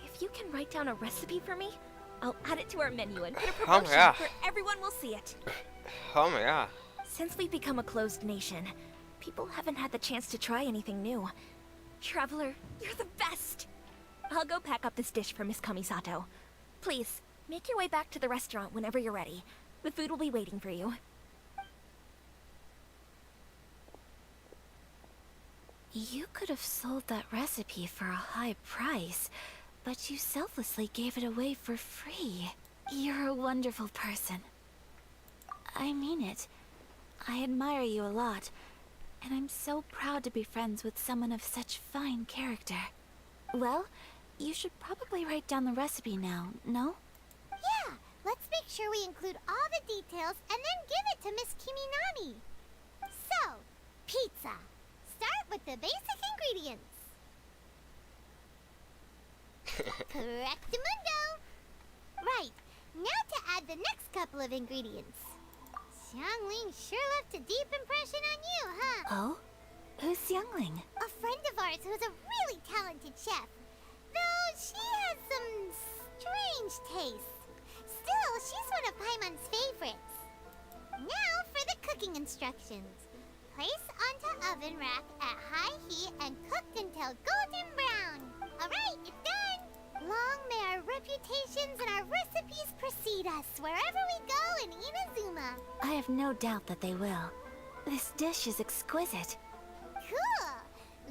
If you can write down a recipe for me, I'll add it to our menu and put a promotion where everyone will see it. Oh my god. Since we've become a closed nation, people haven't had the chance to try anything new. Traveler, you're the best! I'll go pack up this dish for Miss Kamisato. Please, make your way back to the restaurant whenever you're ready. The food will be waiting for you. You could have sold that recipe for a high price, but you selflessly gave it away for free. You're a wonderful person. I mean it. I admire you a lot, and I'm so proud to be friends with someone of such fine character. Well, you should probably write down the recipe now, no? Yeah, let's make sure we include all the details and then give it to Miss Kiminami. So, pizza. Start with the basic ingredients. Correctamundo. Right, now to add the next couple of ingredients. Xiangling sure left a deep impression on you, huh? Oh? Who's Youngling? A friend of ours who's a really talented chef. Though she has some strange tastes. Still, she's one of Paimon's favorites. Now for the cooking instructions. Place onto oven rack at high heat and cooked until golden brown. Alright, it's done! Long may our reputations and our recipes precede us wherever we go in Inazuma. I have no doubt that they will. This dish is exquisite. Cool!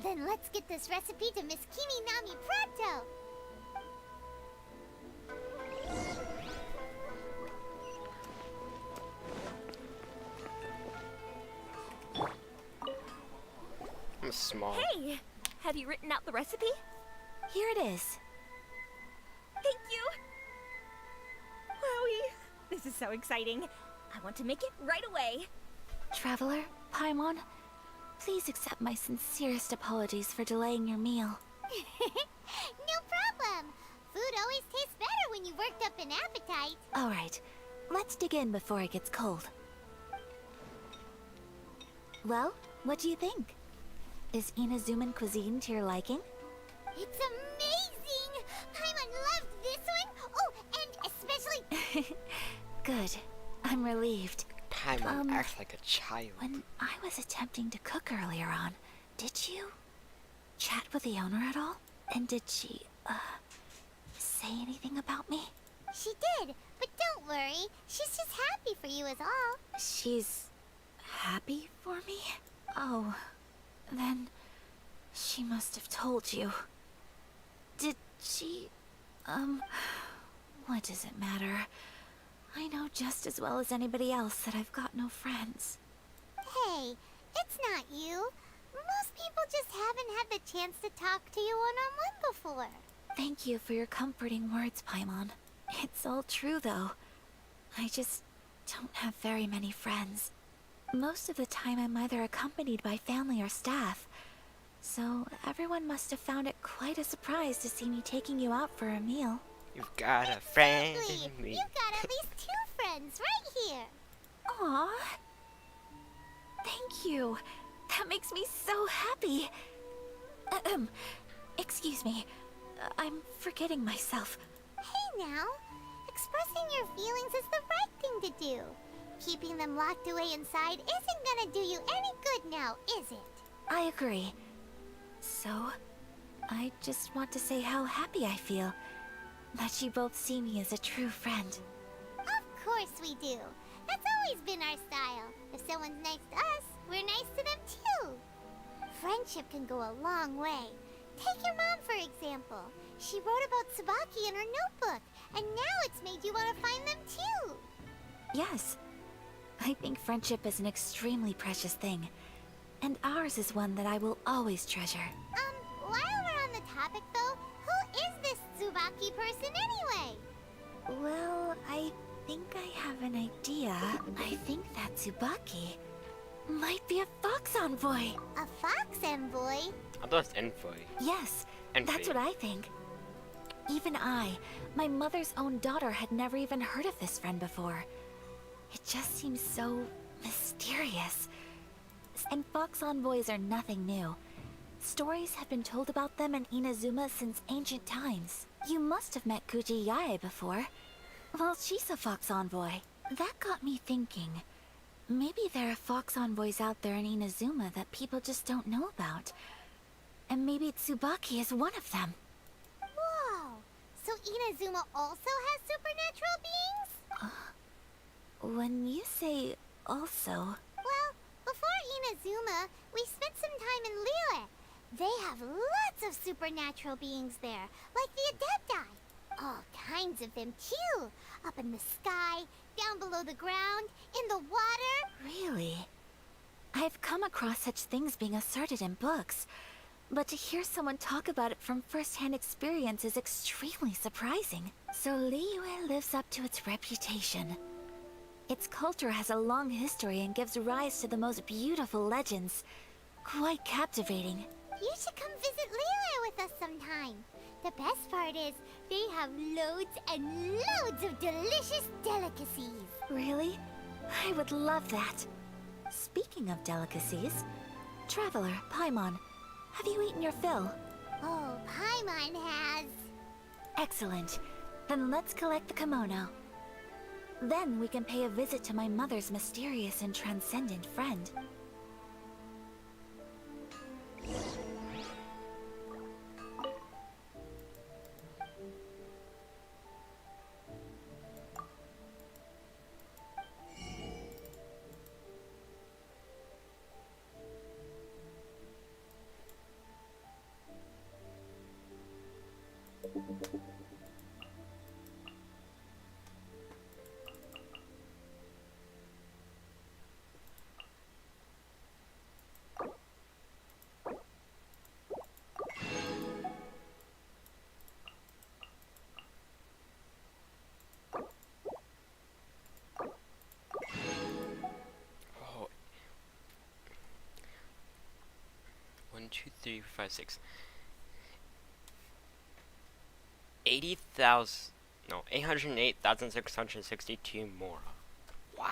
Then let's get this recipe to Miss Kiminami pronto! I'm small. Hey! Have you written out the recipe? Here it is. Thank you! Wowie! This is so exciting. I want to make it right away. Traveler, Paimon, please accept my sincerest apologies for delaying your meal. No problem! Food always tastes better when you've worked up an appetite. Alright, let's dig in before it gets cold. Well, what do you think? Is Inazuman cuisine to your liking? It's amazing! Paimon loved this one! Oh, and especially... Good. I'm relieved. Paimon acts like a child. When I was attempting to cook earlier on, did you chat with the owner at all? And did she, say anything about me? She did, but don't worry. She's just happy for you is all. She's happy for me? Oh, then she must have told you. Did she... what does it matter? I know just as well as anybody else that I've got no friends. Hey, it's not you. Most people just haven't had the chance to talk to you one-on-one before. Thank you for your comforting words, Paimon. It's all true, though. I just don't have very many friends. Most of the time I'm either accompanied by family or staff, so everyone must have found it quite a surprise to see me taking you out for a meal. You've got a friend in me. You got at least 2 friends right here. Aww. Thank you. That makes me so happy. Excuse me. I'm forgetting myself. Hey now, expressing your feelings is the right thing to do. Keeping them locked away inside isn't gonna do you any good now, is it? I agree. So, I just want to say how happy I feel that you both see me as a true friend. Of course we do. That's always been our style. If someone's nice to us, we're nice to them too. Friendship can go a long way. Take your mom, for example. She wrote about Tsubaki in her notebook, and now it's made you want to find them too. Yes. I think friendship is an extremely precious thing, and ours is one that I will always treasure. While we're on the topic though, who is this Tsubaki person anyway? Well, I think I have an idea. I think that Tsubaki might be a fox envoy. A fox envoy? I thought it's envoy. Yes, Envy. that's what I think. Even I, my mother's own daughter, had never even heard of this friend before. It just seems so mysterious. And fox envoys are nothing new. Stories have been told about them in Inazuma since ancient times. You must have met Kuji Yae before. Well, she's a fox envoy. That got me thinking. Maybe there are fox envoys out there in Inazuma that people just don't know about. And maybe Tsubaki is one of them. Whoa! So Inazuma also has supernatural beings? When you say also... Well, before Inazuma, we spent some time in Liyue. They have lots of supernatural beings there, like the Adepti. All kinds of them too. Up in the sky, down below the ground, in the water. Really? I've come across such things being asserted in books, but to hear someone talk about it from first-hand experience is extremely surprising. So Liyue lives up to its reputation. Its culture has a long history and gives rise to the most beautiful legends. Quite captivating. You should come visit Liyue with us sometime. The best part is, they have loads and loads of delicious delicacies. Really? I would love that. Speaking of delicacies, Traveler, Paimon, have you eaten your fill? Oh, Paimon has. Excellent. Then let's collect the kimono. Then we can pay a visit to my mother's mysterious and transcendent friend. Oh. 1, 2, 3, 4, 5, 6. 80,000. No, 808,662 more. Wow.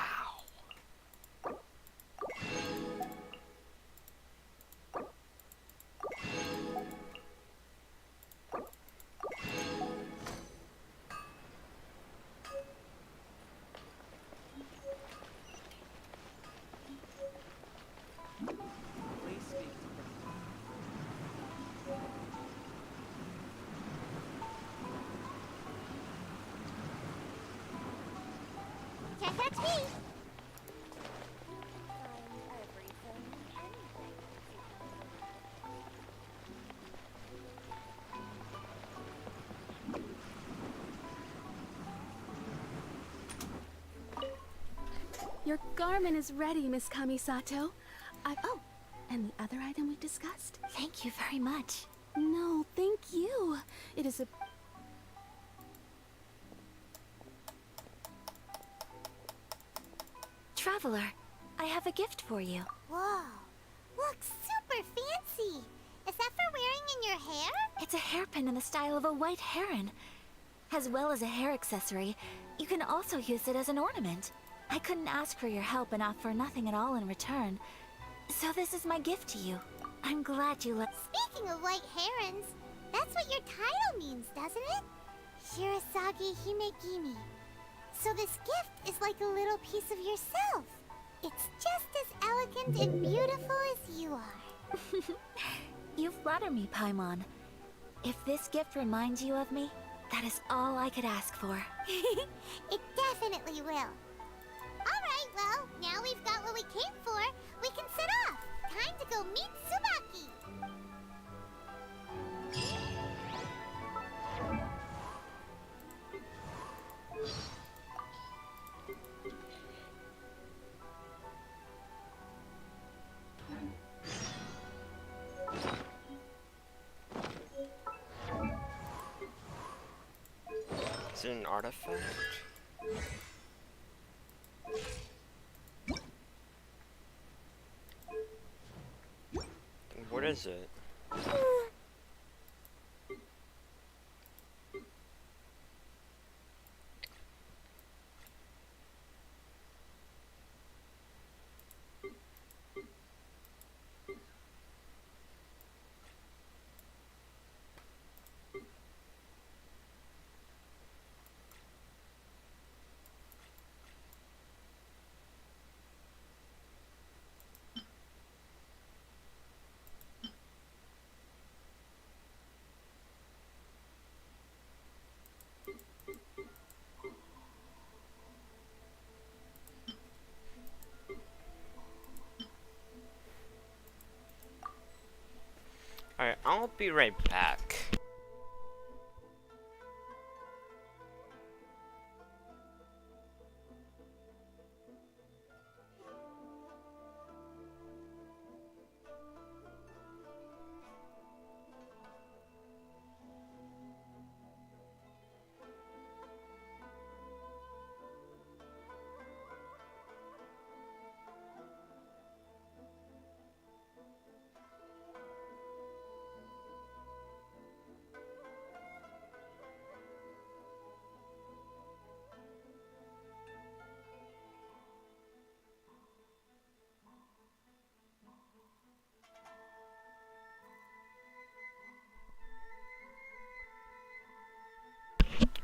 Catch me! Your garment is ready, Miss Kamisato. Oh, and the other item we discussed? Thank you very much. No, thank you. It is a... Traveler, I have a gift for you. Whoa, looks super fancy. Is that for wearing in your hair? It's a hairpin in the style of a white heron. As well as a hair accessory, you can also use it as an ornament. I couldn't ask for your help and offer nothing at all in return. So this is my gift to you. I'm glad you let... Speaking of white herons, that's what your title means, doesn't it? Shirasagi Himegimi. So this gift is like a little piece of yourself. It's just as elegant and beautiful as you are. You flatter me, Paimon. If this gift reminds you of me, that is all I could ask for. It definitely will. Alright, well, now we've got what we came for, we can set off. Time to go meet Tsubaki. Is it an artifact? What is it? Alright, I'll be right back.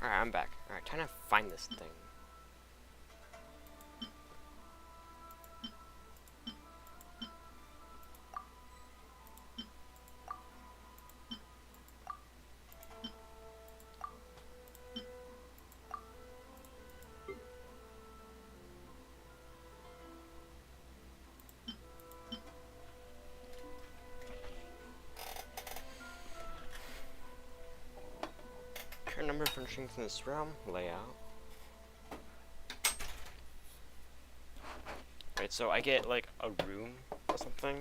Alright, I'm back. Alright, trying to find this thing. Current number of furnishings in this realm, layout. Right, so I get like a room or something.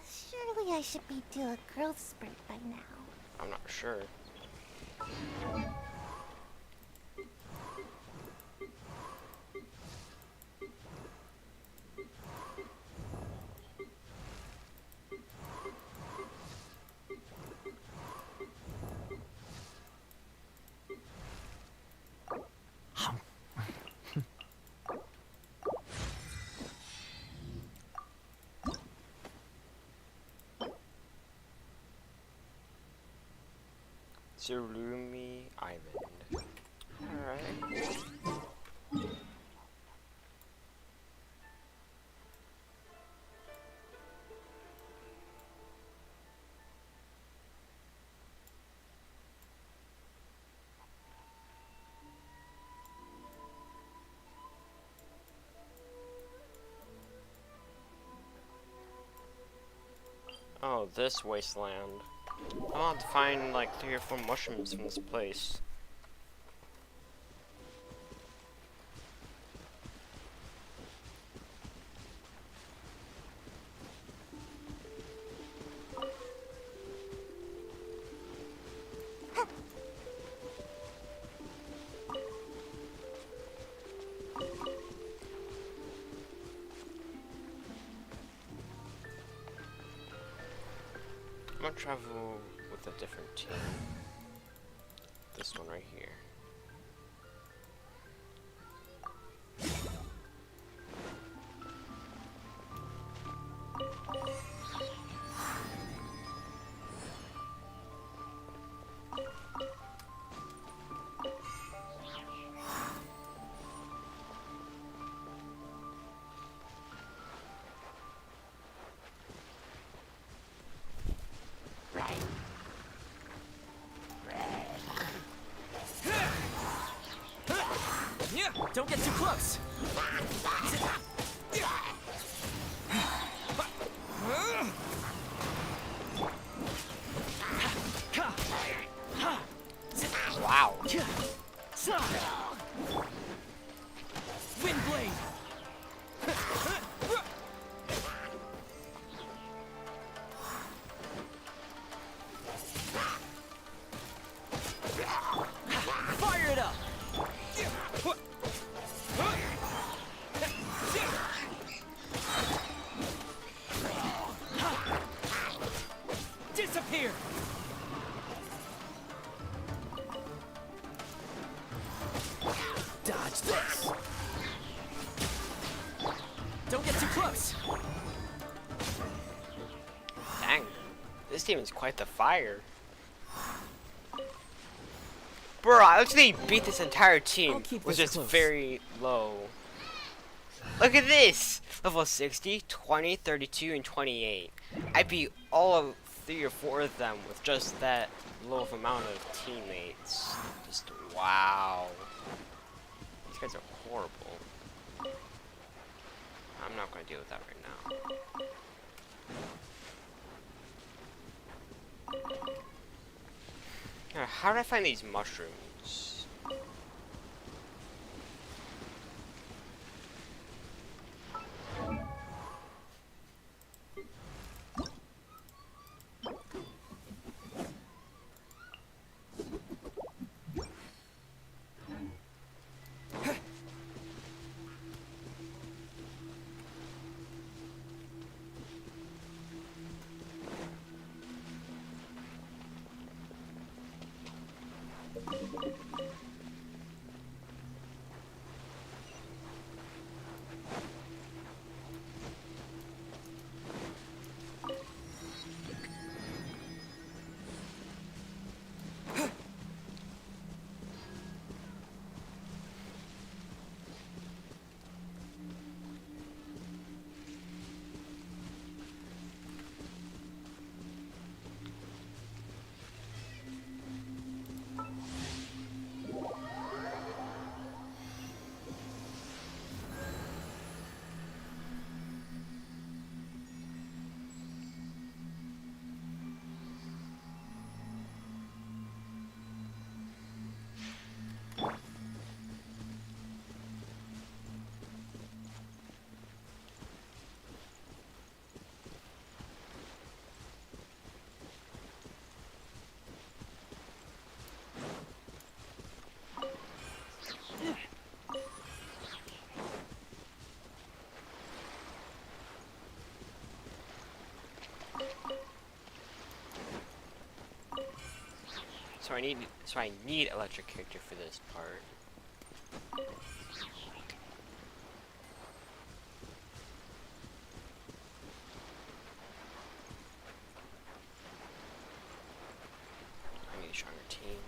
Surely I should be due a growth spurt by now. I'm not sure. Tsurumi Island. Alright. Oh, this wasteland. I'll have to find like 3 or 4 mushrooms from this place. I'm gonna travel with a different team. This one right here. Don't get too close! Wow. Wind blade! Fire it up! Disappear! Dodge this! Don't get too close! Dang, this team is quite the fire. Bro, I actually beat this entire team, which is very low. Look at this! Level 60, 20, 32, and 28. I beat all of 3 or 4 of them with just that low of amount of teammates. Just wow. These guys are horrible. I'm not gonna deal with that right now. Now, how did I find these mushrooms? So I need electric character for this part. I need a stronger team.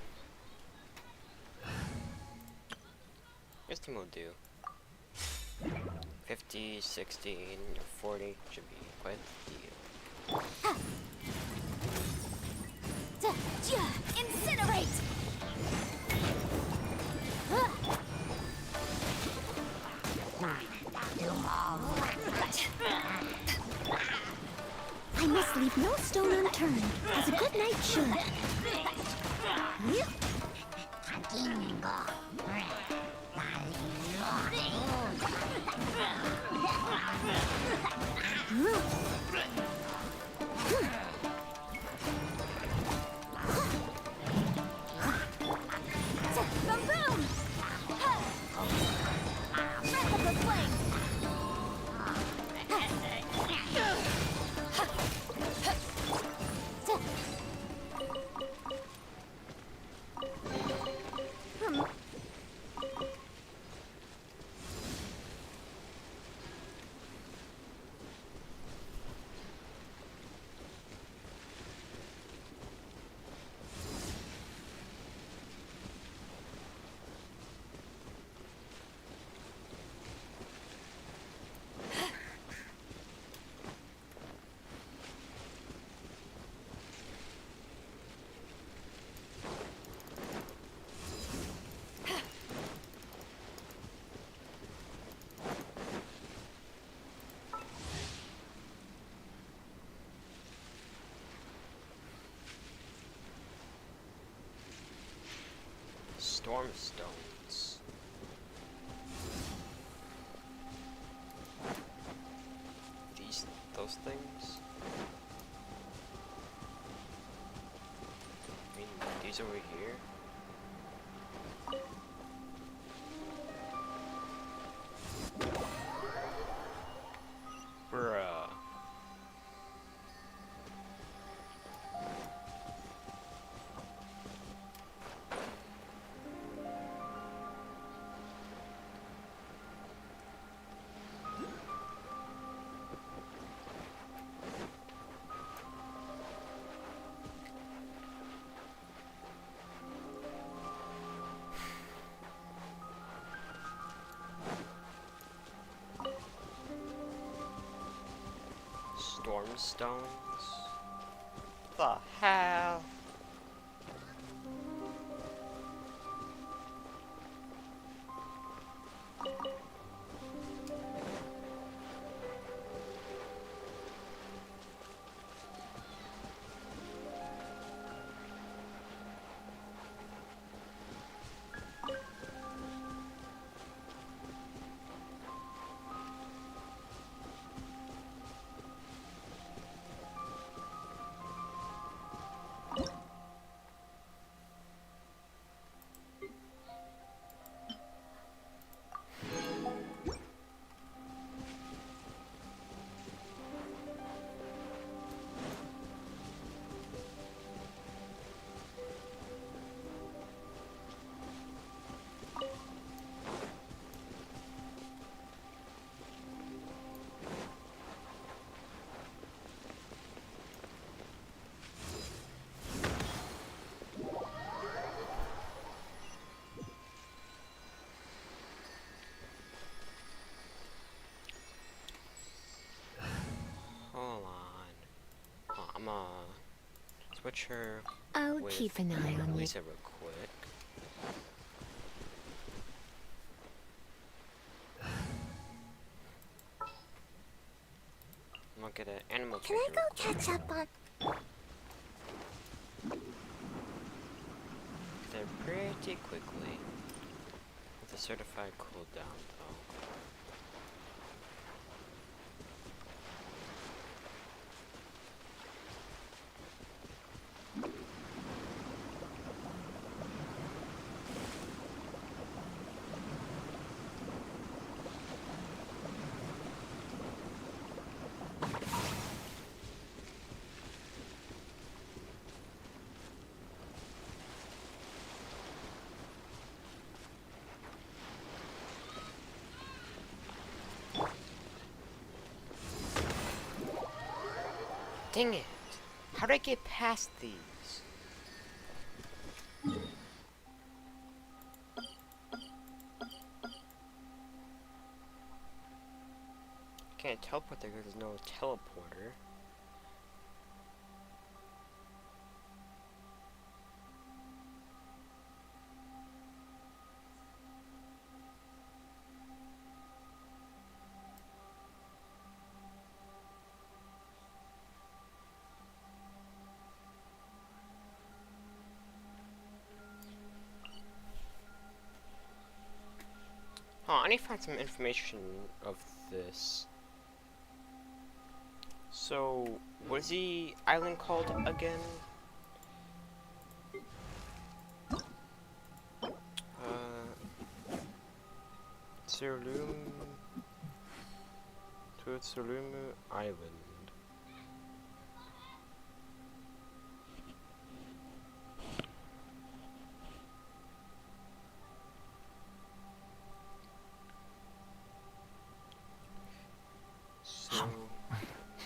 This team will do. 50, 60, and 40 should be quite the deal. Incinerate! I must Gods leave no stone unturned, as a good knight should. Boom! Breath of the flame! Storm stones. Those things? I mean, these over here? Bruh. Storm stones? The hell? Hold on. I'm switch her. I'll with keep an eye on you. Lisa real quick. I'm gonna get an animal. Can I go catch up on? They're pretty quickly. With a certified cooldown, though. Dang it! How did I get past these? Can't teleport there because there's no teleporter. I need to find some information of this. So, what is the island called again? Tsurumu Island. So,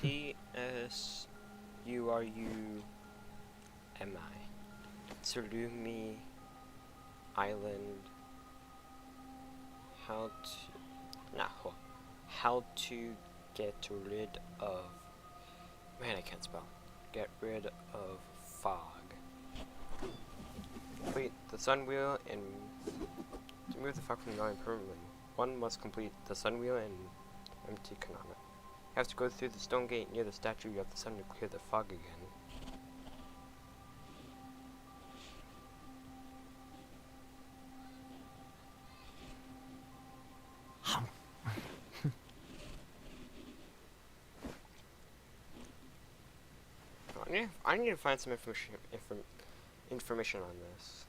Tsurumi Tsurumi Island. How to get rid of, man, I can't spell. Get rid of fog. Complete the sun wheel and to remove the fog from the island permanently. One must complete the sun wheel and empty Konami. You have to go through the stone gate near the statue of the sun to clear the fog again. I need to find some information on this.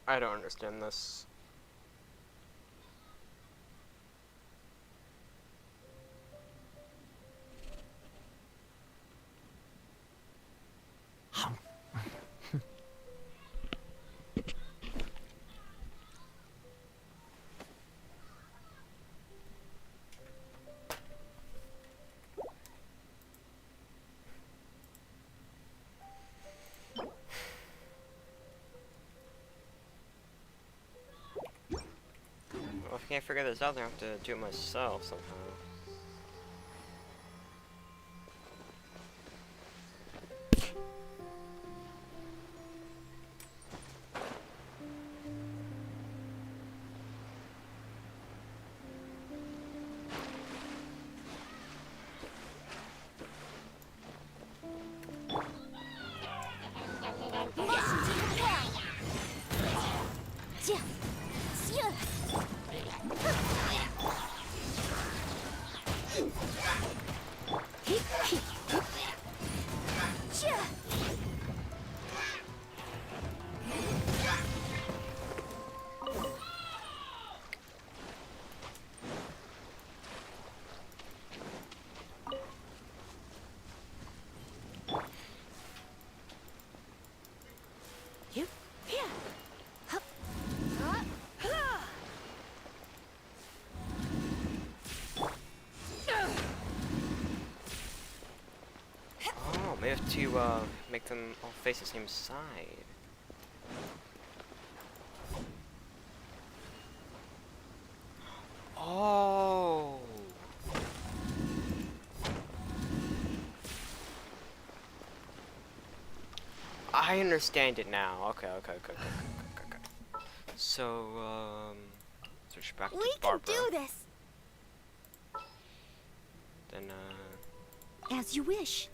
I don't understand this. Well, if I can't figure this out, then I have to do it myself somehow. We have to make them all face the same side. Oh. I understand it now. Okay. So, switch back to Barbara. We can do this. Then, As you wish.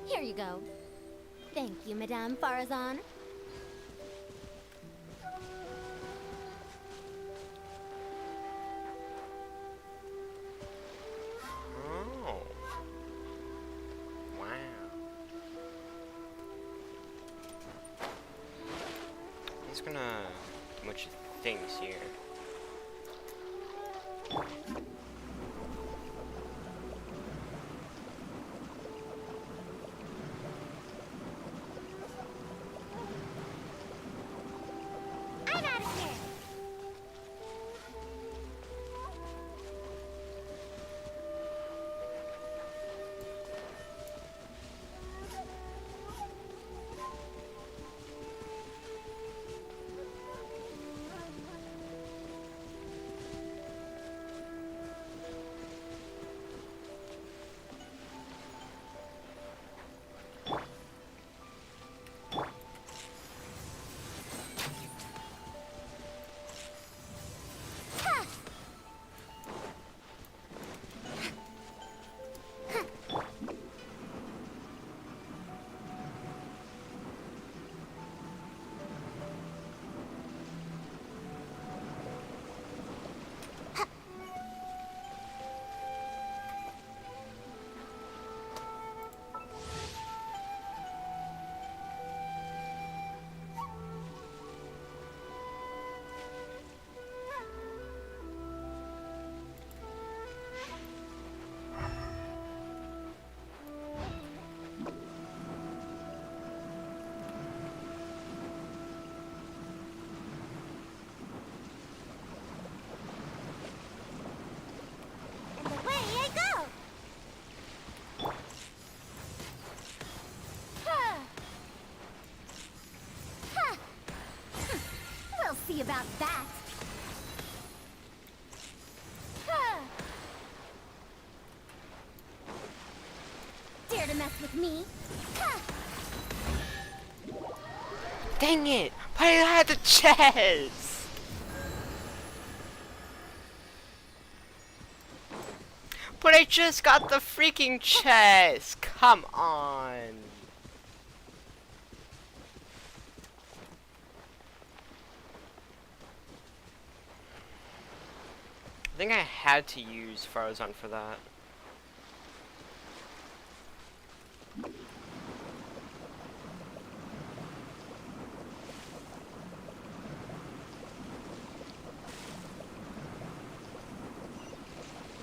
Here you go. Thank you, Madame Farazan. it's gonna do much things here. I'm out of here. See about that. Dare to mess with me? Dang it! But I had the chest! But I just got the freaking chest! Come on! I think I had to use Farazan for that.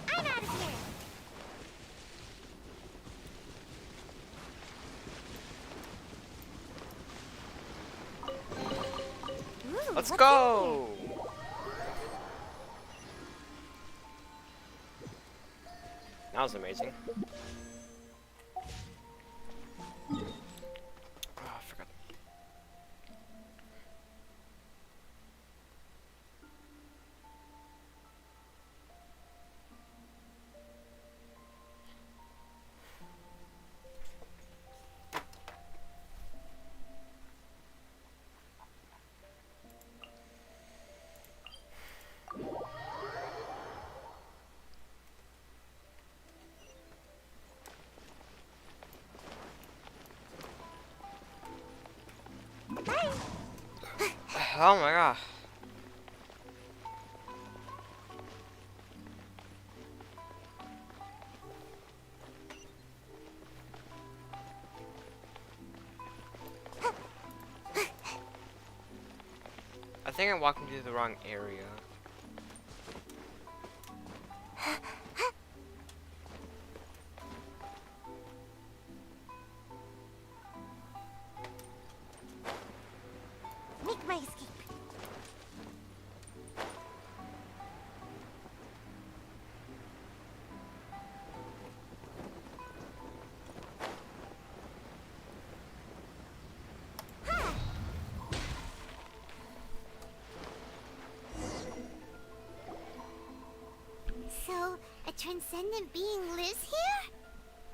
I'm out of here. Ooh, Let's what's go! That was amazing. Oh, I forgot. Oh my god. I think I'm walking through the wrong area. Make my escape. So, a transcendent being lives here?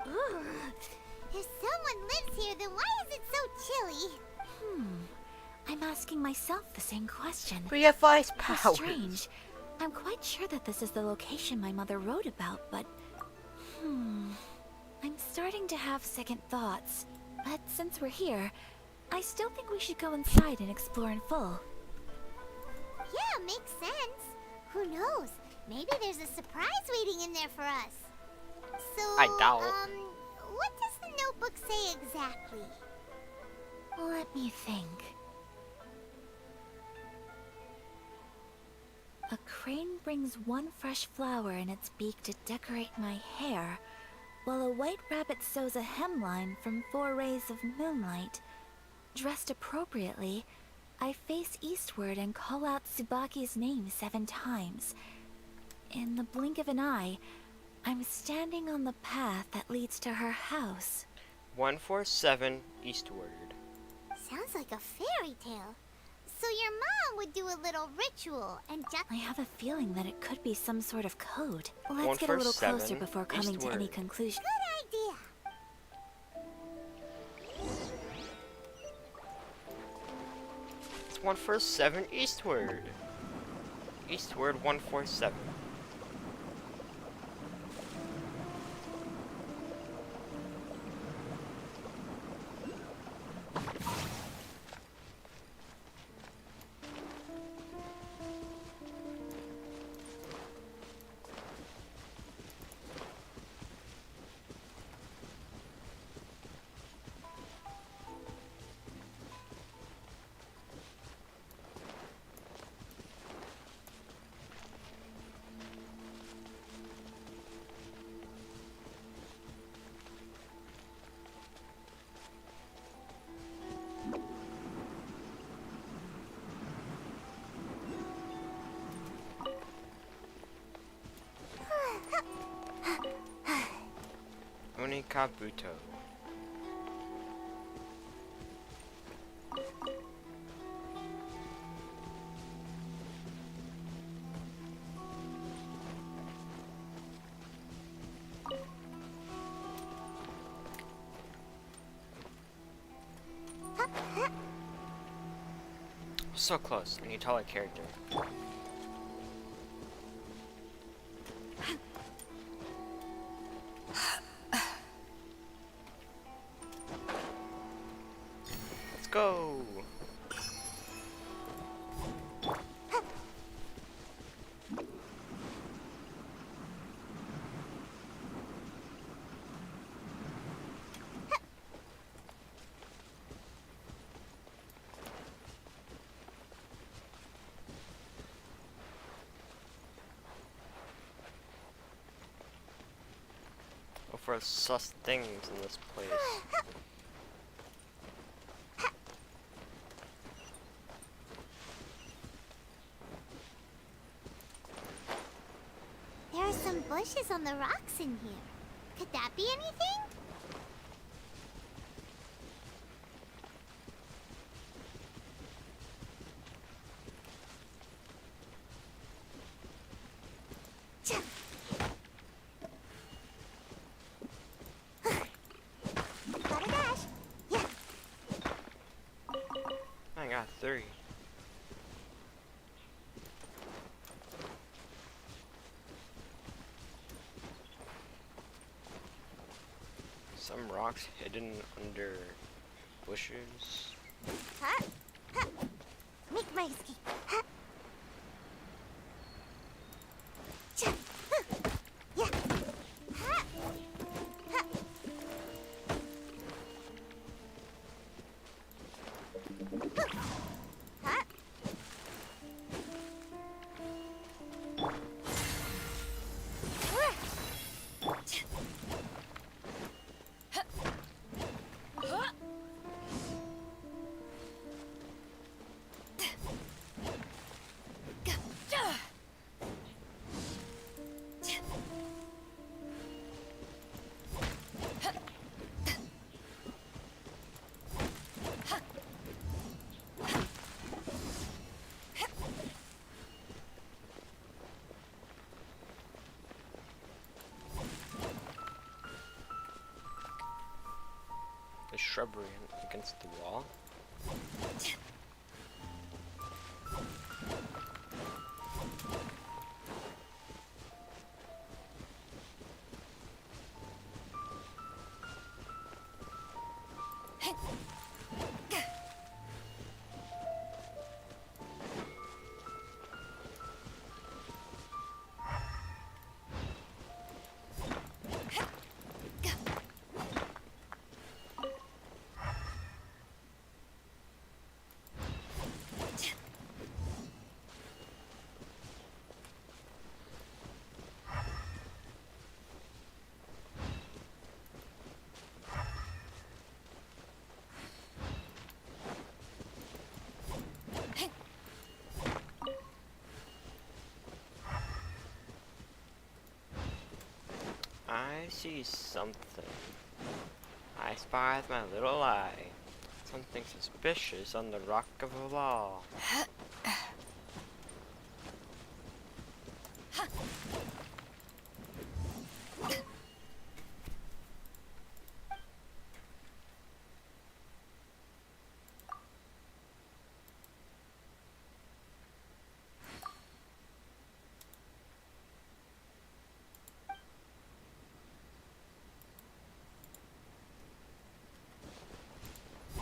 Ooh. If someone lives here, then why is it so chilly? I'm asking myself the same question. We have ice How powers. strange. I'm quite sure that this is the location my mother wrote about, but... I'm starting to have second thoughts. But since we're here, I still think we should go inside and explore in full. Yeah, makes sense. Who knows? Maybe there's a surprise waiting in there for us. So, I doubt. What does the notebook say exactly? Let me think. A crane brings one fresh flower in its beak to decorate my hair, while a white rabbit sews a hemline from 4 rays of moonlight. Dressed appropriately, I face eastward and call out Tsubaki's name 7 times. In the blink of an eye, I'm standing on the path that leads to her house. 147 eastward. Sounds like a fairy tale. So your mom would do a little ritual and just... I have a feeling that it could be some sort of code. Let's get a little closer before coming to any conclusion. Good idea. It's 147 eastward. Eastward 147. Onikabuto. So close. I need a taller character. Let's go. For sus things in this place. There are some bushes on the rocks in here. Could that be anything? I got 3. Some rocks hidden under bushes. Make my escape. The shrubbery against the wall. I see something. I spy with my little eye. Something suspicious on the rock of a wall.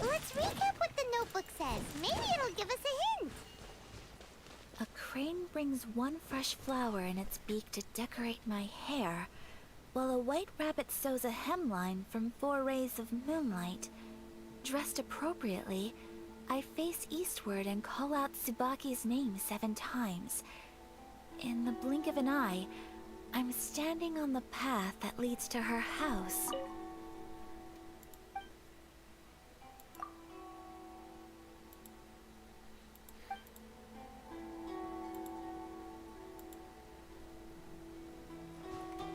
Let's recap what the notebook says. Maybe it'll give us a hint. A crane brings one fresh flower in its beak to decorate my hair, while a white rabbit sews a hemline from 4 rays of moonlight. Dressed appropriately, I face eastward and call out Tsubaki's name 7 times. In the blink of an eye, I'm standing on the path that leads to her house.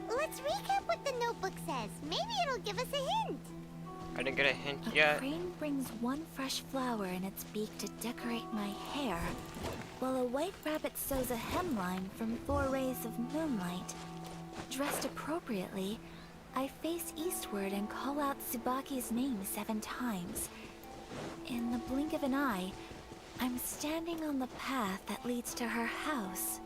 Let's recap what the notebook says. Maybe it'll give us a hint. I didn't get a hint A yet. crane brings one fresh flower in its beak to decorate my hair, while a white rabbit sews a hemline from 4 rays of moonlight. Dressed appropriately, I face eastward and call out Tsubaki's name 7 times. In the blink of an eye, I'm standing on the path that leads to her house.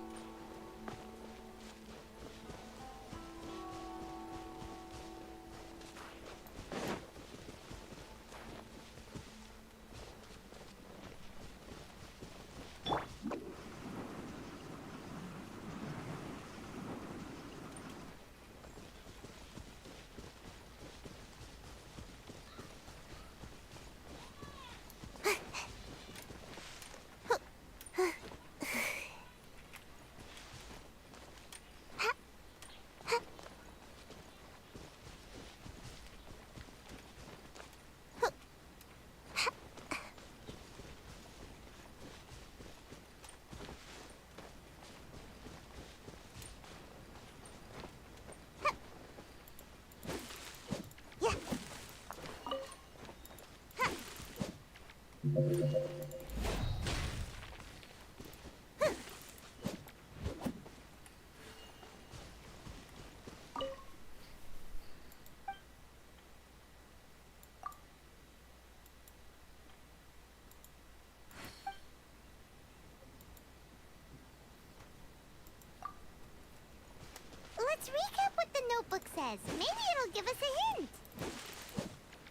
Let's recap what the notebook says. Maybe it'll give us a hint.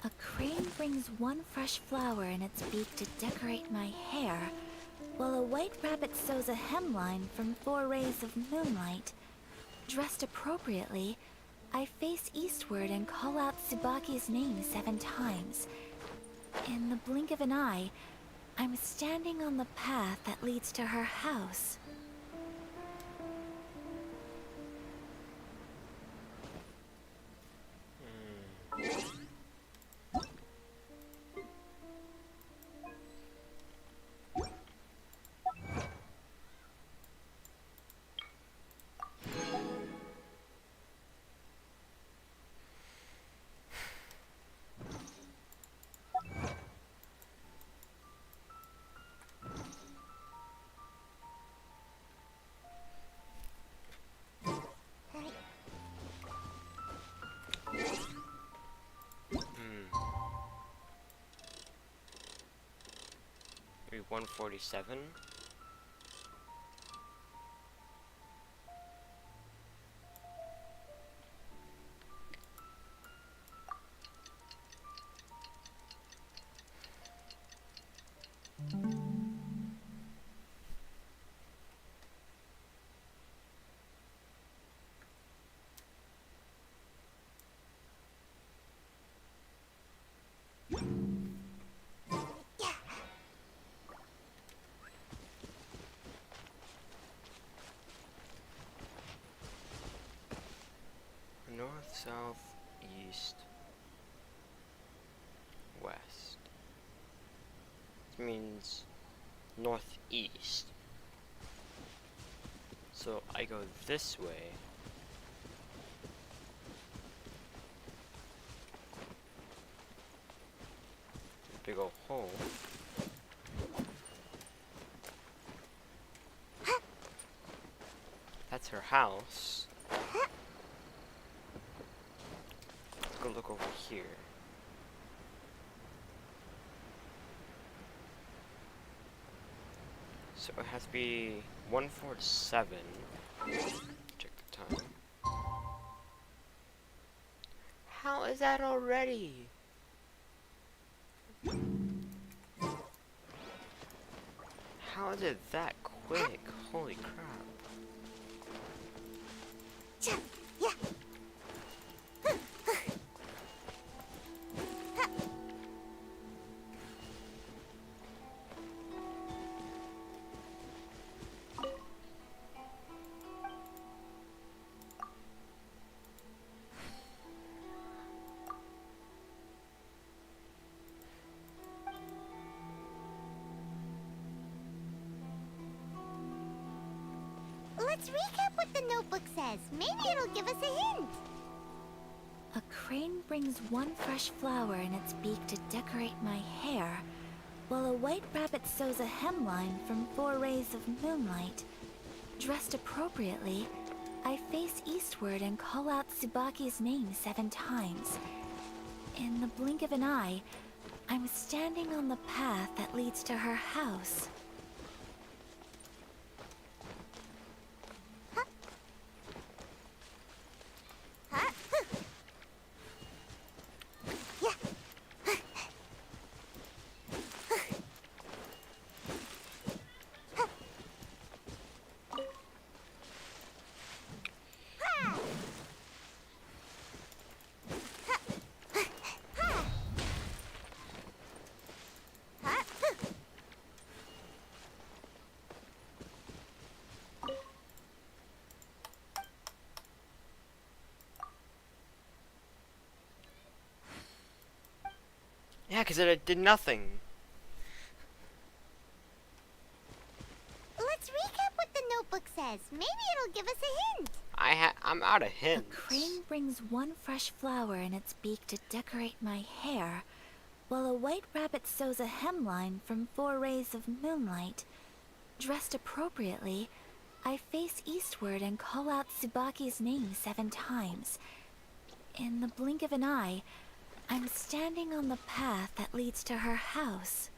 A crane brings one fresh flower in its beak to decorate my hair, while a white rabbit sews a hemline from 4 rays of moonlight. Dressed appropriately, I face eastward and call out Tsubaki's name 7 times. In the blink of an eye, I'm standing on the path that leads to her house. Maybe 147. North, south, east, west. This means northeast. So I go this way. big old hole. That's her house. Let's go look over here. So it has to be 147. Check the time. How is that already? How is it that quick? Holy crap. Let's recap what the notebook says. Maybe it'll give us a hint. A crane brings one fresh flower in its beak to decorate my hair, while a white rabbit sews a hemline from 4 rays of moonlight. Dressed appropriately, I face eastward and call out Tsubaki's name 7 times. In the blink of an eye, I'm standing on the path that leads to her house. Yeah, because it did nothing. Let's recap what the notebook says. Maybe it'll give us a hint. I'm out of hints. A crane brings one fresh flower in its beak to decorate my hair, while a white rabbit sews a hemline from 4 rays of moonlight. Dressed appropriately, I face eastward and call out Tsubaki's name 7 times. In the blink of an eye, I'm standing on the path that leads to her house.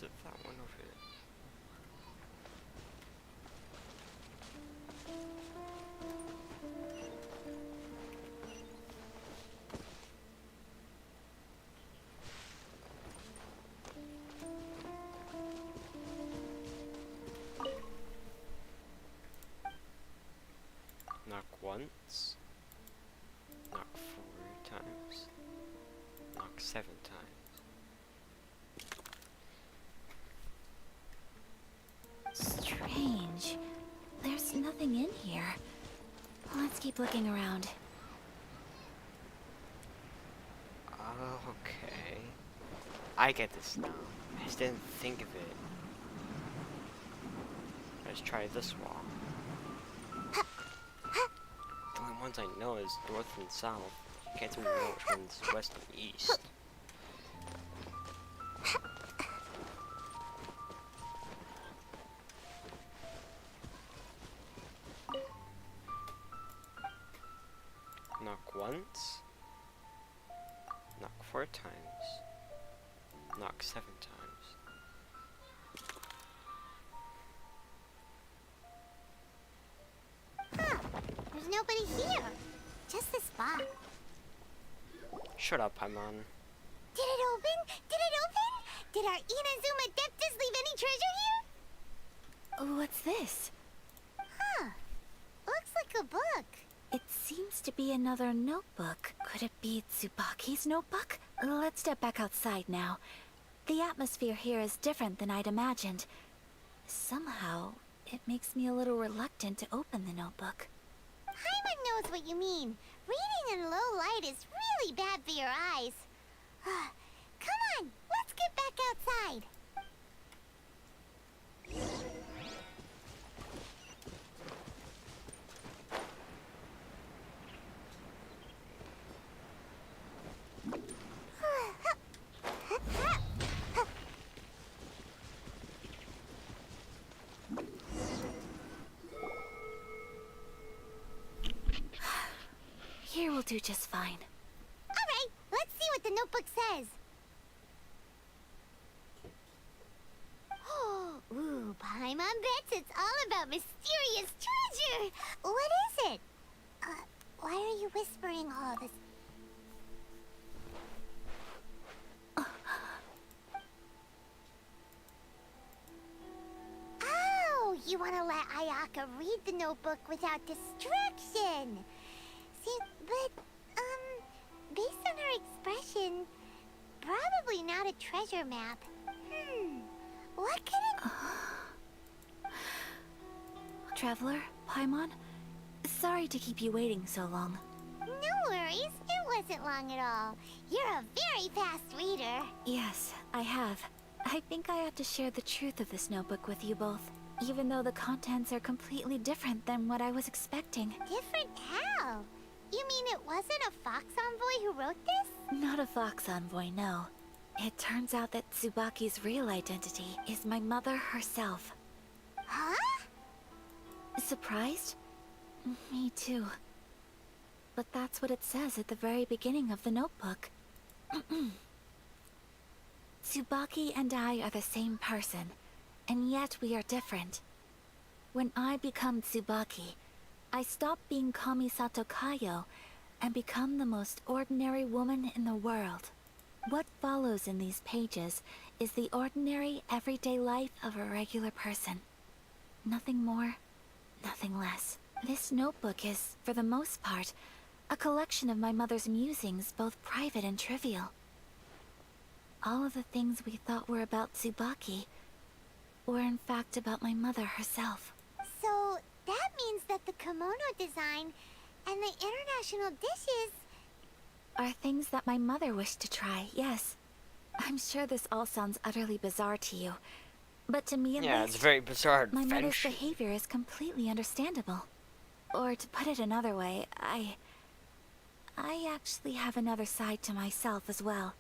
Is it that one over there? Knock once. Knock 4 times. Knock 7 times. Strange. There's nothing in here. Let's keep looking around. Okay. I get this now. I just didn't think of it. Let's try this wall. The only ones I know is north and south. Can't tell me which one's west and east. Knock once. Knock 4 times. Knock 7 times. Huh. There's nobody here. Just the spot. Shut up, Paimon. Did it open? Did it open? Did our Inazuma Adeptus leave any treasure here? What's this? Huh. Looks like a book. It seems to be another notebook. Could it be Tsubaki's notebook? Let's step back outside now. The atmosphere here is different than I'd imagined. Somehow, it makes me a little reluctant to open the notebook. Paimon knows what you mean. Reading in low light is really bad for your eyes. Come on, let's get back outside. Here will do just fine. Alright, let's see what the notebook says. Ooh, Paimon bets it's all about mysterious treasure. What is it? Why are you whispering all this? Oh, you want to let Ayaka read the notebook without distraction. See, but, based on her expression, probably not a treasure map. What could it... Traveler, Paimon, sorry to keep you waiting so long. No worries, it wasn't long at all. You're a very fast reader. Yes, I have. I think I have to share the truth of this notebook with you both, even though the contents are completely different than what I was expecting. Different how? You mean it wasn't a Fox Envoy who wrote this? Not a Fox Envoy, no. It turns out that Tsubaki's real identity is my mother herself. Huh? Surprised? Me too. But that's what it says at the very beginning of the notebook. Tsubaki and I are the same person, and yet we are different. When I become Tsubaki, I stop being Kamisato Kayo and become the most ordinary woman in the world. What follows in these pages is the ordinary, everyday life of a regular person. Nothing more, nothing less. This notebook is, for the most part, a collection of my mother's musings, both private and trivial. All of the things we thought were about Tsubaki were in fact about my mother herself. So, that means that the kimono design and the international dishes... are things that my mother wished to try, yes. I'm sure this all sounds utterly bizarre to you, but to me at least, it's a very bizarre my adventure. mother's behavior is completely understandable. Or to put it another way, I actually have another side to myself as well.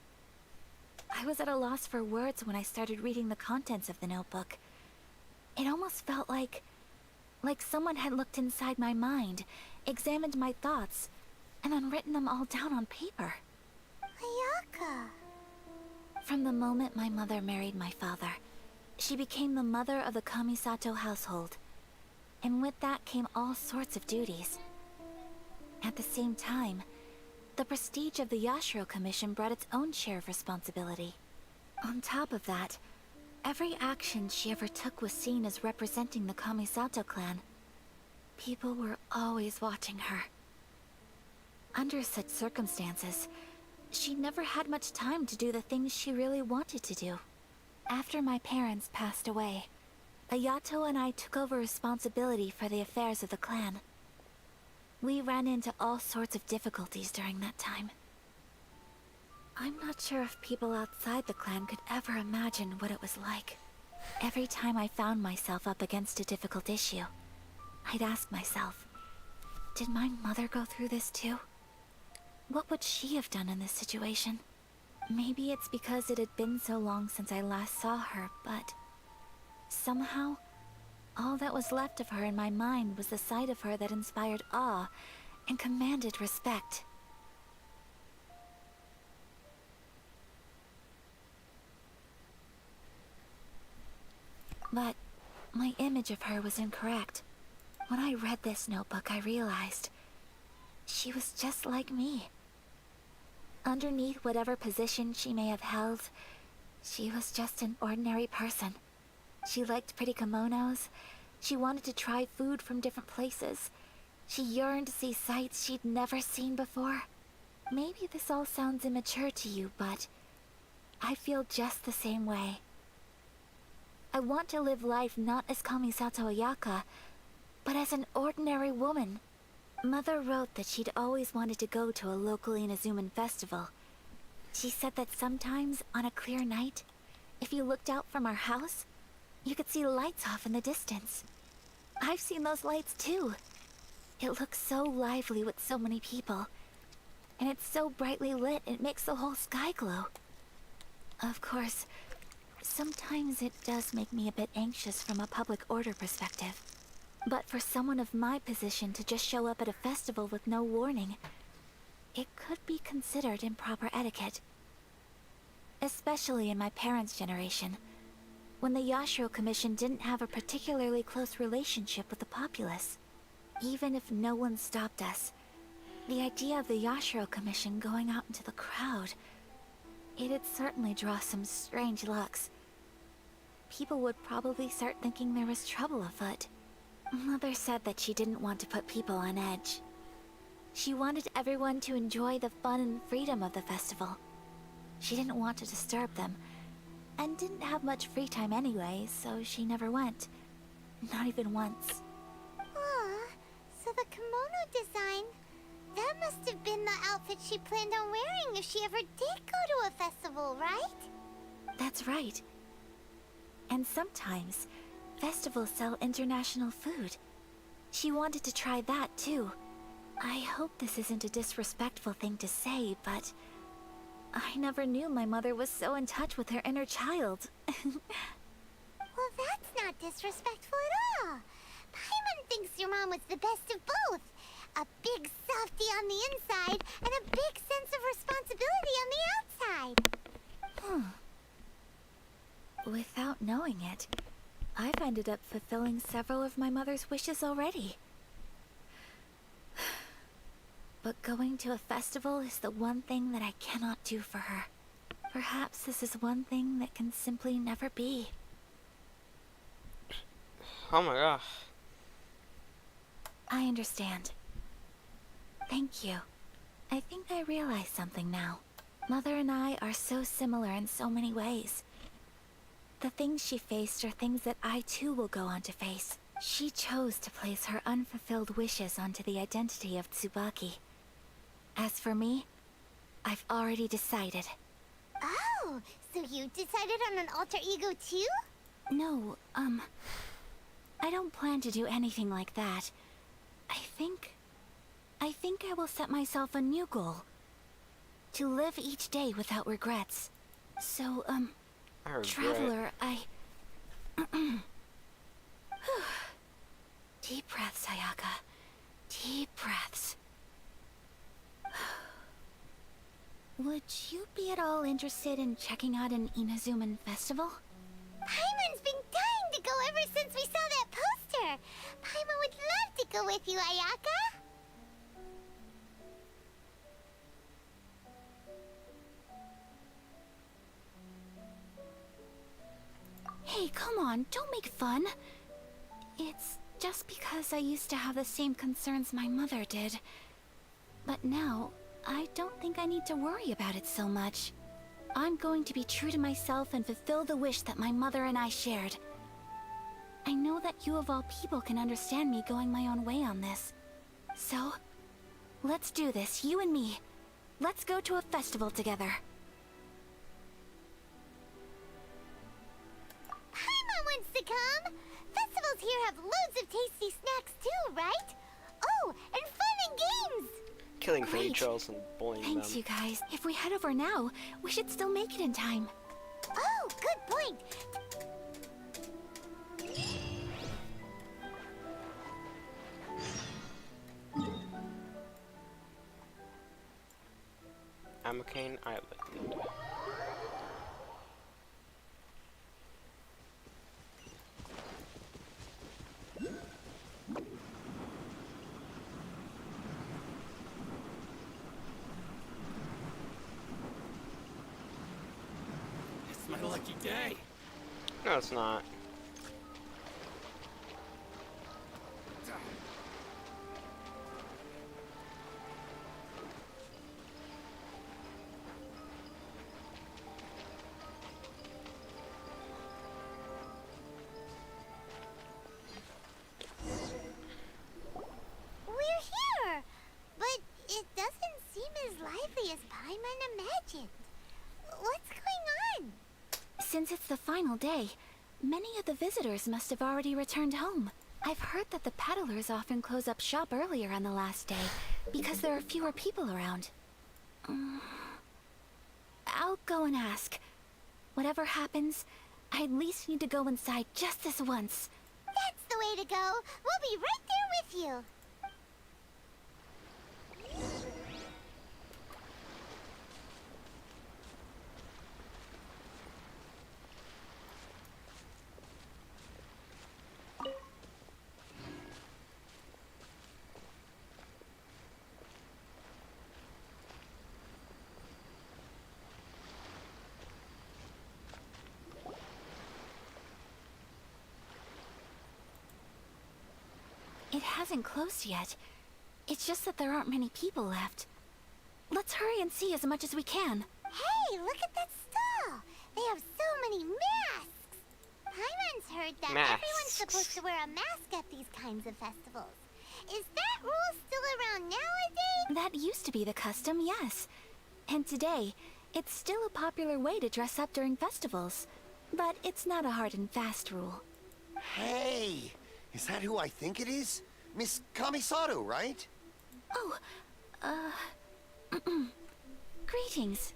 I was at a loss for words when I started reading the contents of the notebook. It almost felt like someone had looked inside my mind, examined my thoughts, and then written them all down on paper. Ayaka. From the moment my mother married my father, she became the mother of the Kamisato household. And with that came all sorts of duties. At the same time, the prestige of the Yashiro Commission brought its own share of responsibility. On top of that, every action she ever took was seen as representing the Kamisato clan. People were always watching her. Under such circumstances, she never had much time to do the things she really wanted to do. After my parents passed away, Ayato and I took over responsibility for the affairs of the clan. We ran into all sorts of difficulties during that time. I'm not sure if people outside the clan could ever imagine what it was like. Every time I found myself up against a difficult issue, I'd ask myself, did my mother go through this too? What would she have done in this situation? Maybe it's because it had been so long since I last saw her, but somehow, all that was left of her in my mind was the sight of her that inspired awe and commanded respect. But my image of her was incorrect. When I read this notebook, I realized she was just like me. Underneath whatever position she may have held, she was just an ordinary person. She liked pretty kimonos. She wanted to try food from different places. She yearned to see sights she'd never seen before. Maybe this all sounds immature to you, but I feel just the same way. I want to live life not as Kamisato Ayaka, but as an ordinary woman. Mother wrote that she'd always wanted to go to a local Inazuman festival. She said that sometimes, on a clear night, if you looked out from our house, you could see lights off in the distance. I've seen those lights too. It looks so lively with so many people. And it's so brightly lit, it makes the whole sky glow. Of course, sometimes it does make me a bit anxious from a public order perspective. But for someone of my position to just show up at a festival with no warning, it could be considered improper etiquette. Especially in my parents' generation, when the Yashiro Commission didn't have a particularly close relationship with the populace. Even if no one stopped us, the idea of the Yashiro Commission going out into the crowd, it'd certainly draw some strange looks. People would probably start thinking there was trouble afoot. Mother said that she didn't want to put people on edge. She wanted everyone to enjoy the fun and freedom of the festival. She didn't want to disturb them, and didn't have much free time anyway, so she never went. Not even once. Aw, so the kimono design, that must have been the outfit she planned on wearing if she ever did go to a festival, right? That's right. And sometimes, festivals sell international food. She wanted to try that too. I hope this isn't a disrespectful thing to say, but I never knew my mother was so in touch with her inner child. Well, that's not disrespectful at all. Paimon thinks your mom was the best of both. A big softie on the inside, and a big sense of responsibility on the outside. Without knowing it, I've ended up fulfilling several of my mother's wishes already. But going to a festival is the one thing that I cannot do for her. Perhaps this is one thing that can simply never be. Oh my gosh. I understand. Thank you. I think I realize something now. Mother and I are so similar in so many ways. The things she faced are things that I too will go on to face. She chose to place her unfulfilled wishes onto the identity of Tsubaki. As for me, I've already decided. Oh, so you decided on an alter ego too? No, I don't plan to do anything like that. I think I will set myself a new goal. To live each day without regrets. So, Traveler, Deep breaths, Sayaka. Deep breaths. Would you be at all interested in checking out an Inazuman festival? Paimon's been go with you, Ayaka? Hey, come on, don't make fun. It's just because I used to have the same concerns my mother did. But now, I don't think I need to worry about it so much. I'm going to be true to myself and fulfill the wish that my mother and I shared. I know that you of all people can understand me going my own way on this. So, let's do this, you and me. Let's go to a festival together. Paimon wants to come! Festivals here have loads of tasty snacks too, right? Oh, and fun and games! Killing Great. free trolls and bullying Thanks, them. you guys. If we head over now, we should still make it in time. Oh, good point! Amokane Island. It's my lucky day. No, it's not. We're here! But it doesn't seem as lively as Paimon imagined. What's going on? Since it's the final day, many of the visitors must have already returned home. I've heard that the peddlers often close up shop earlier on the last day because there are fewer people around. I'll go and ask. Whatever happens, I at least need to go inside just this once. That's the way to go. We'll be right there with you. It hasn't closed yet. It's just that there aren't many people left. Let's hurry and see as much as we can. Hey, look at that stall! They have so many masks! Paimon's heard that everyone's supposed to wear a mask at these kinds of festivals. Is that rule still around nowadays? That used to be the custom, yes. And today, it's still a popular way to dress up during festivals. But it's not a hard and fast rule. Hey! Is that who I think it is? Miss Kamisato, right? Oh, greetings.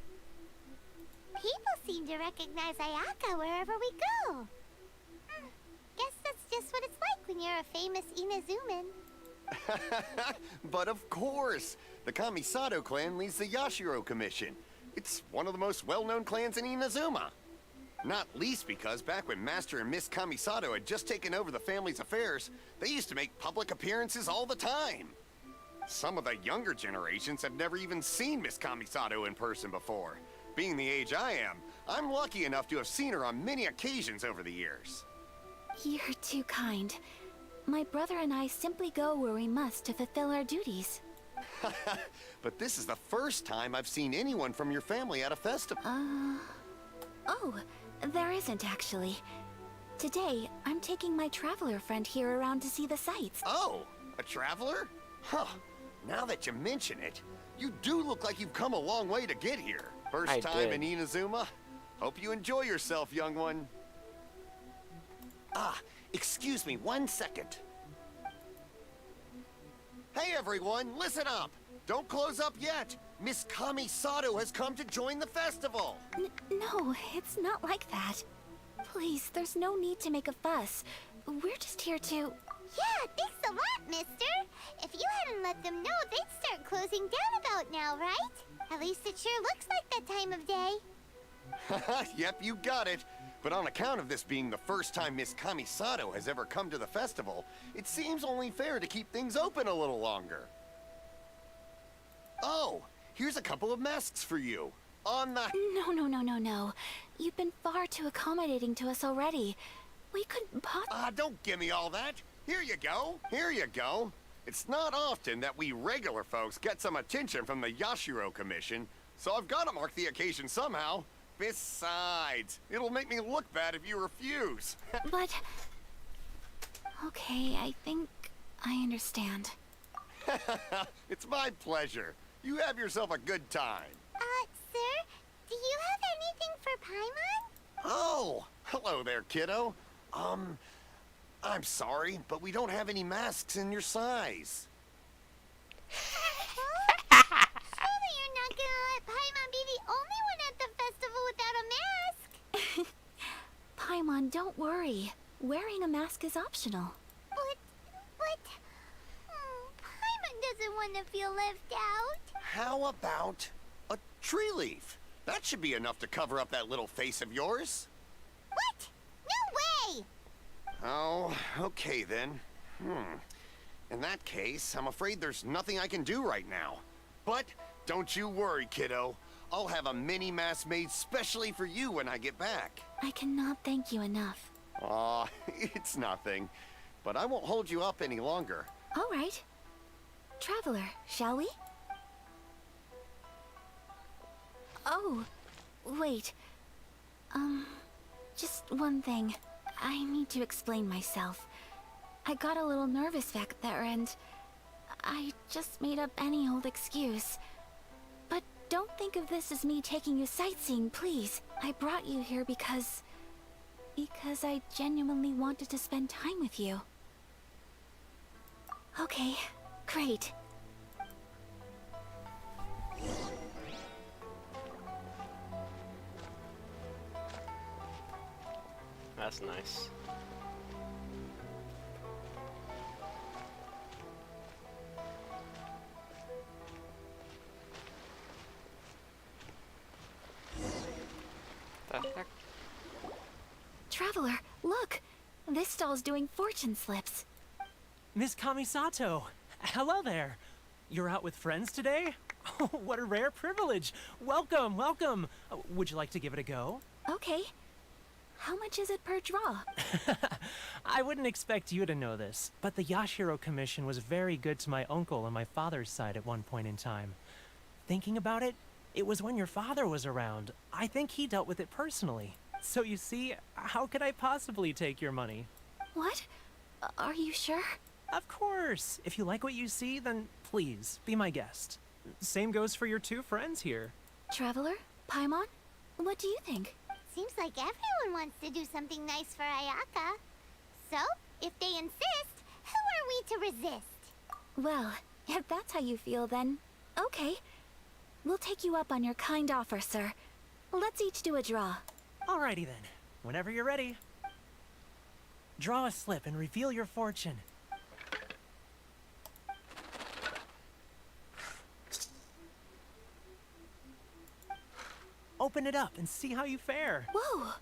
People seem to recognize Ayaka wherever we go. Guess that's just what it's like when you're a famous Inazuman. But of course! The Kamisato clan leads the Yashiro Commission. It's one of the most well-known clans in Inazuma. Not least because back when Master and Miss Kamisato had just taken over the family's affairs, they used to make public appearances all the time. Some of the younger generations have never even seen Miss Kamisato in person before. Being the age I am, I'm lucky enough to have seen her on many occasions over the years. You're too kind. My brother and I simply go where we must to fulfill our duties. But this is the first time I've seen anyone from your family at a festival. Oh, there isn't actually. Today, I'm taking my traveler friend here around to see the sights. Oh, a traveler? Huh. Now that you mention it, you do look like you've come a long way to get here. First time in Inazuma? Hope you enjoy yourself, young one. Ah, excuse me 1 second. Hey everyone, listen up! Don't close up yet! Miss Kamisato has come to join the festival! No, it's not like that. Please, there's no need to make a fuss. We're just here to... Yeah, thanks a lot, mister! If you hadn't let them know, they'd start closing down about now, right? At least it sure looks like that time of day. Yep, you got it. But on account of this being the first time Miss Kamisato has ever come to the festival, it seems only fair to keep things open a little longer. Oh, here's a couple of masks for you. On the... No. You've been far too accommodating to us already. We couldn't don't give me all that. Here you go. Here you go. It's not often that we regular folks get some attention from the Yashiro Commission, so I've got to mark the occasion somehow. Besides, it'll make me look bad if you refuse. But... Okay, I think I understand. It's my pleasure. You have yourself a good time. Sir, do you have anything for Paimon? Oh, hello there, kiddo. I'm sorry, but we don't have any masks in your size. Surely you're not gonna let Paimon be the only one at the festival without a mask? Paimon, don't worry. Wearing a mask is optional. But... Paimon doesn't want to feel left out. How about a tree leaf? That should be enough to cover up that little face of yours. What? No way! Oh, okay then. In that case, I'm afraid there's nothing I can do right now. But don't you worry, kiddo. I'll have a mini mask made specially for you when I get back. I cannot thank you enough. Aw, it's nothing. But I won't hold you up any longer. All right. Traveler, shall we? Oh, wait. Just one thing. I need to explain myself. I got a little nervous back there and I just made up any old excuse. But don't think of this as me taking you sightseeing, please. I brought you here because I genuinely wanted to spend time with you. Okay, great. That's nice. The heck? Traveler, look! This stall's doing fortune slips. Miss Kamisato! Hello there! You're out with friends today? Oh, what a rare privilege! Welcome, welcome! Would you like to give it a go? Okay. How much is it per draw? I wouldn't expect you to know this, but the Yashiro Commission was very good to my uncle on my father's side at one point in time. Thinking about it, it was when your father was around. I think he dealt with it personally. So you see, how could I possibly take your money? What? Are you sure? Of course! If you like what you see, then please, be my guest. Same goes for your two friends here. Traveler? Paimon? What do you think? Seems like everyone wants to do something nice for Ayaka. So, if they insist, who are we to resist? Well, if that's how you feel, then okay. We'll take you up on your kind offer, sir. Let's each do a draw. Alrighty then. Whenever you're ready. Draw a slip and reveal your fortune. Open it up and see how you fare. Whoa!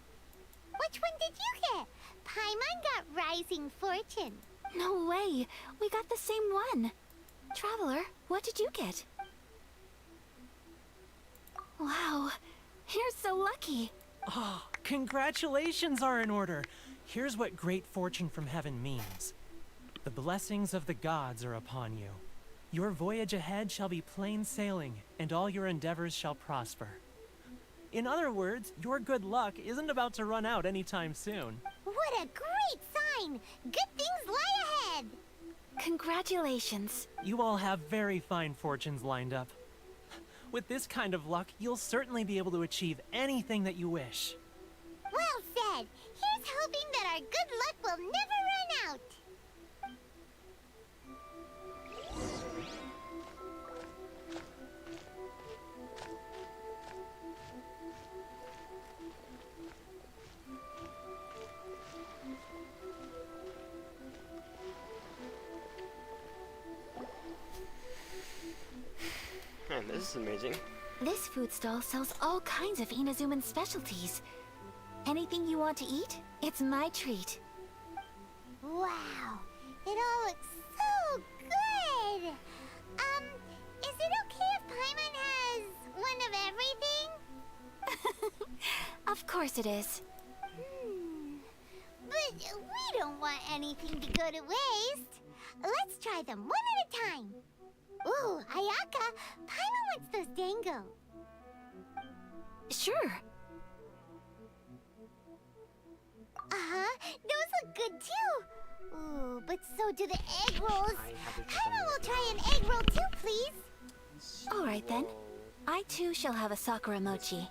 Which one did you get? Paimon got Rising Fortune. No way! We got the same one! Traveler, what did you get? Wow, you're so lucky! Oh, congratulations are in order! Here's what great fortune from heaven means. The blessings of the gods are upon you. Your voyage ahead shall be plain sailing, and all your endeavors shall prosper. In other words, your good luck isn't about to run out anytime soon. What a great sign! Good things lie ahead! Congratulations. You all have very fine fortunes lined up. With this kind of luck, you'll certainly be able to achieve anything that you wish. Well said! Here's hoping that our good luck will never run out! Man, this is amazing. This food stall sells all kinds of Inazuman specialties. Anything you want to eat? It's my treat. Wow, it all looks so good. Is it okay if Paimon has one of everything? Of course it is. But we don't want anything to go to waste. Let's try them one at a time. Ooh, Ayaka, Paimon wants those dango. Sure. Uh-huh, those look good too. Ooh, but so do the egg rolls. Paimon will try an egg roll too, please. All right then. I too shall have a sakura mochi.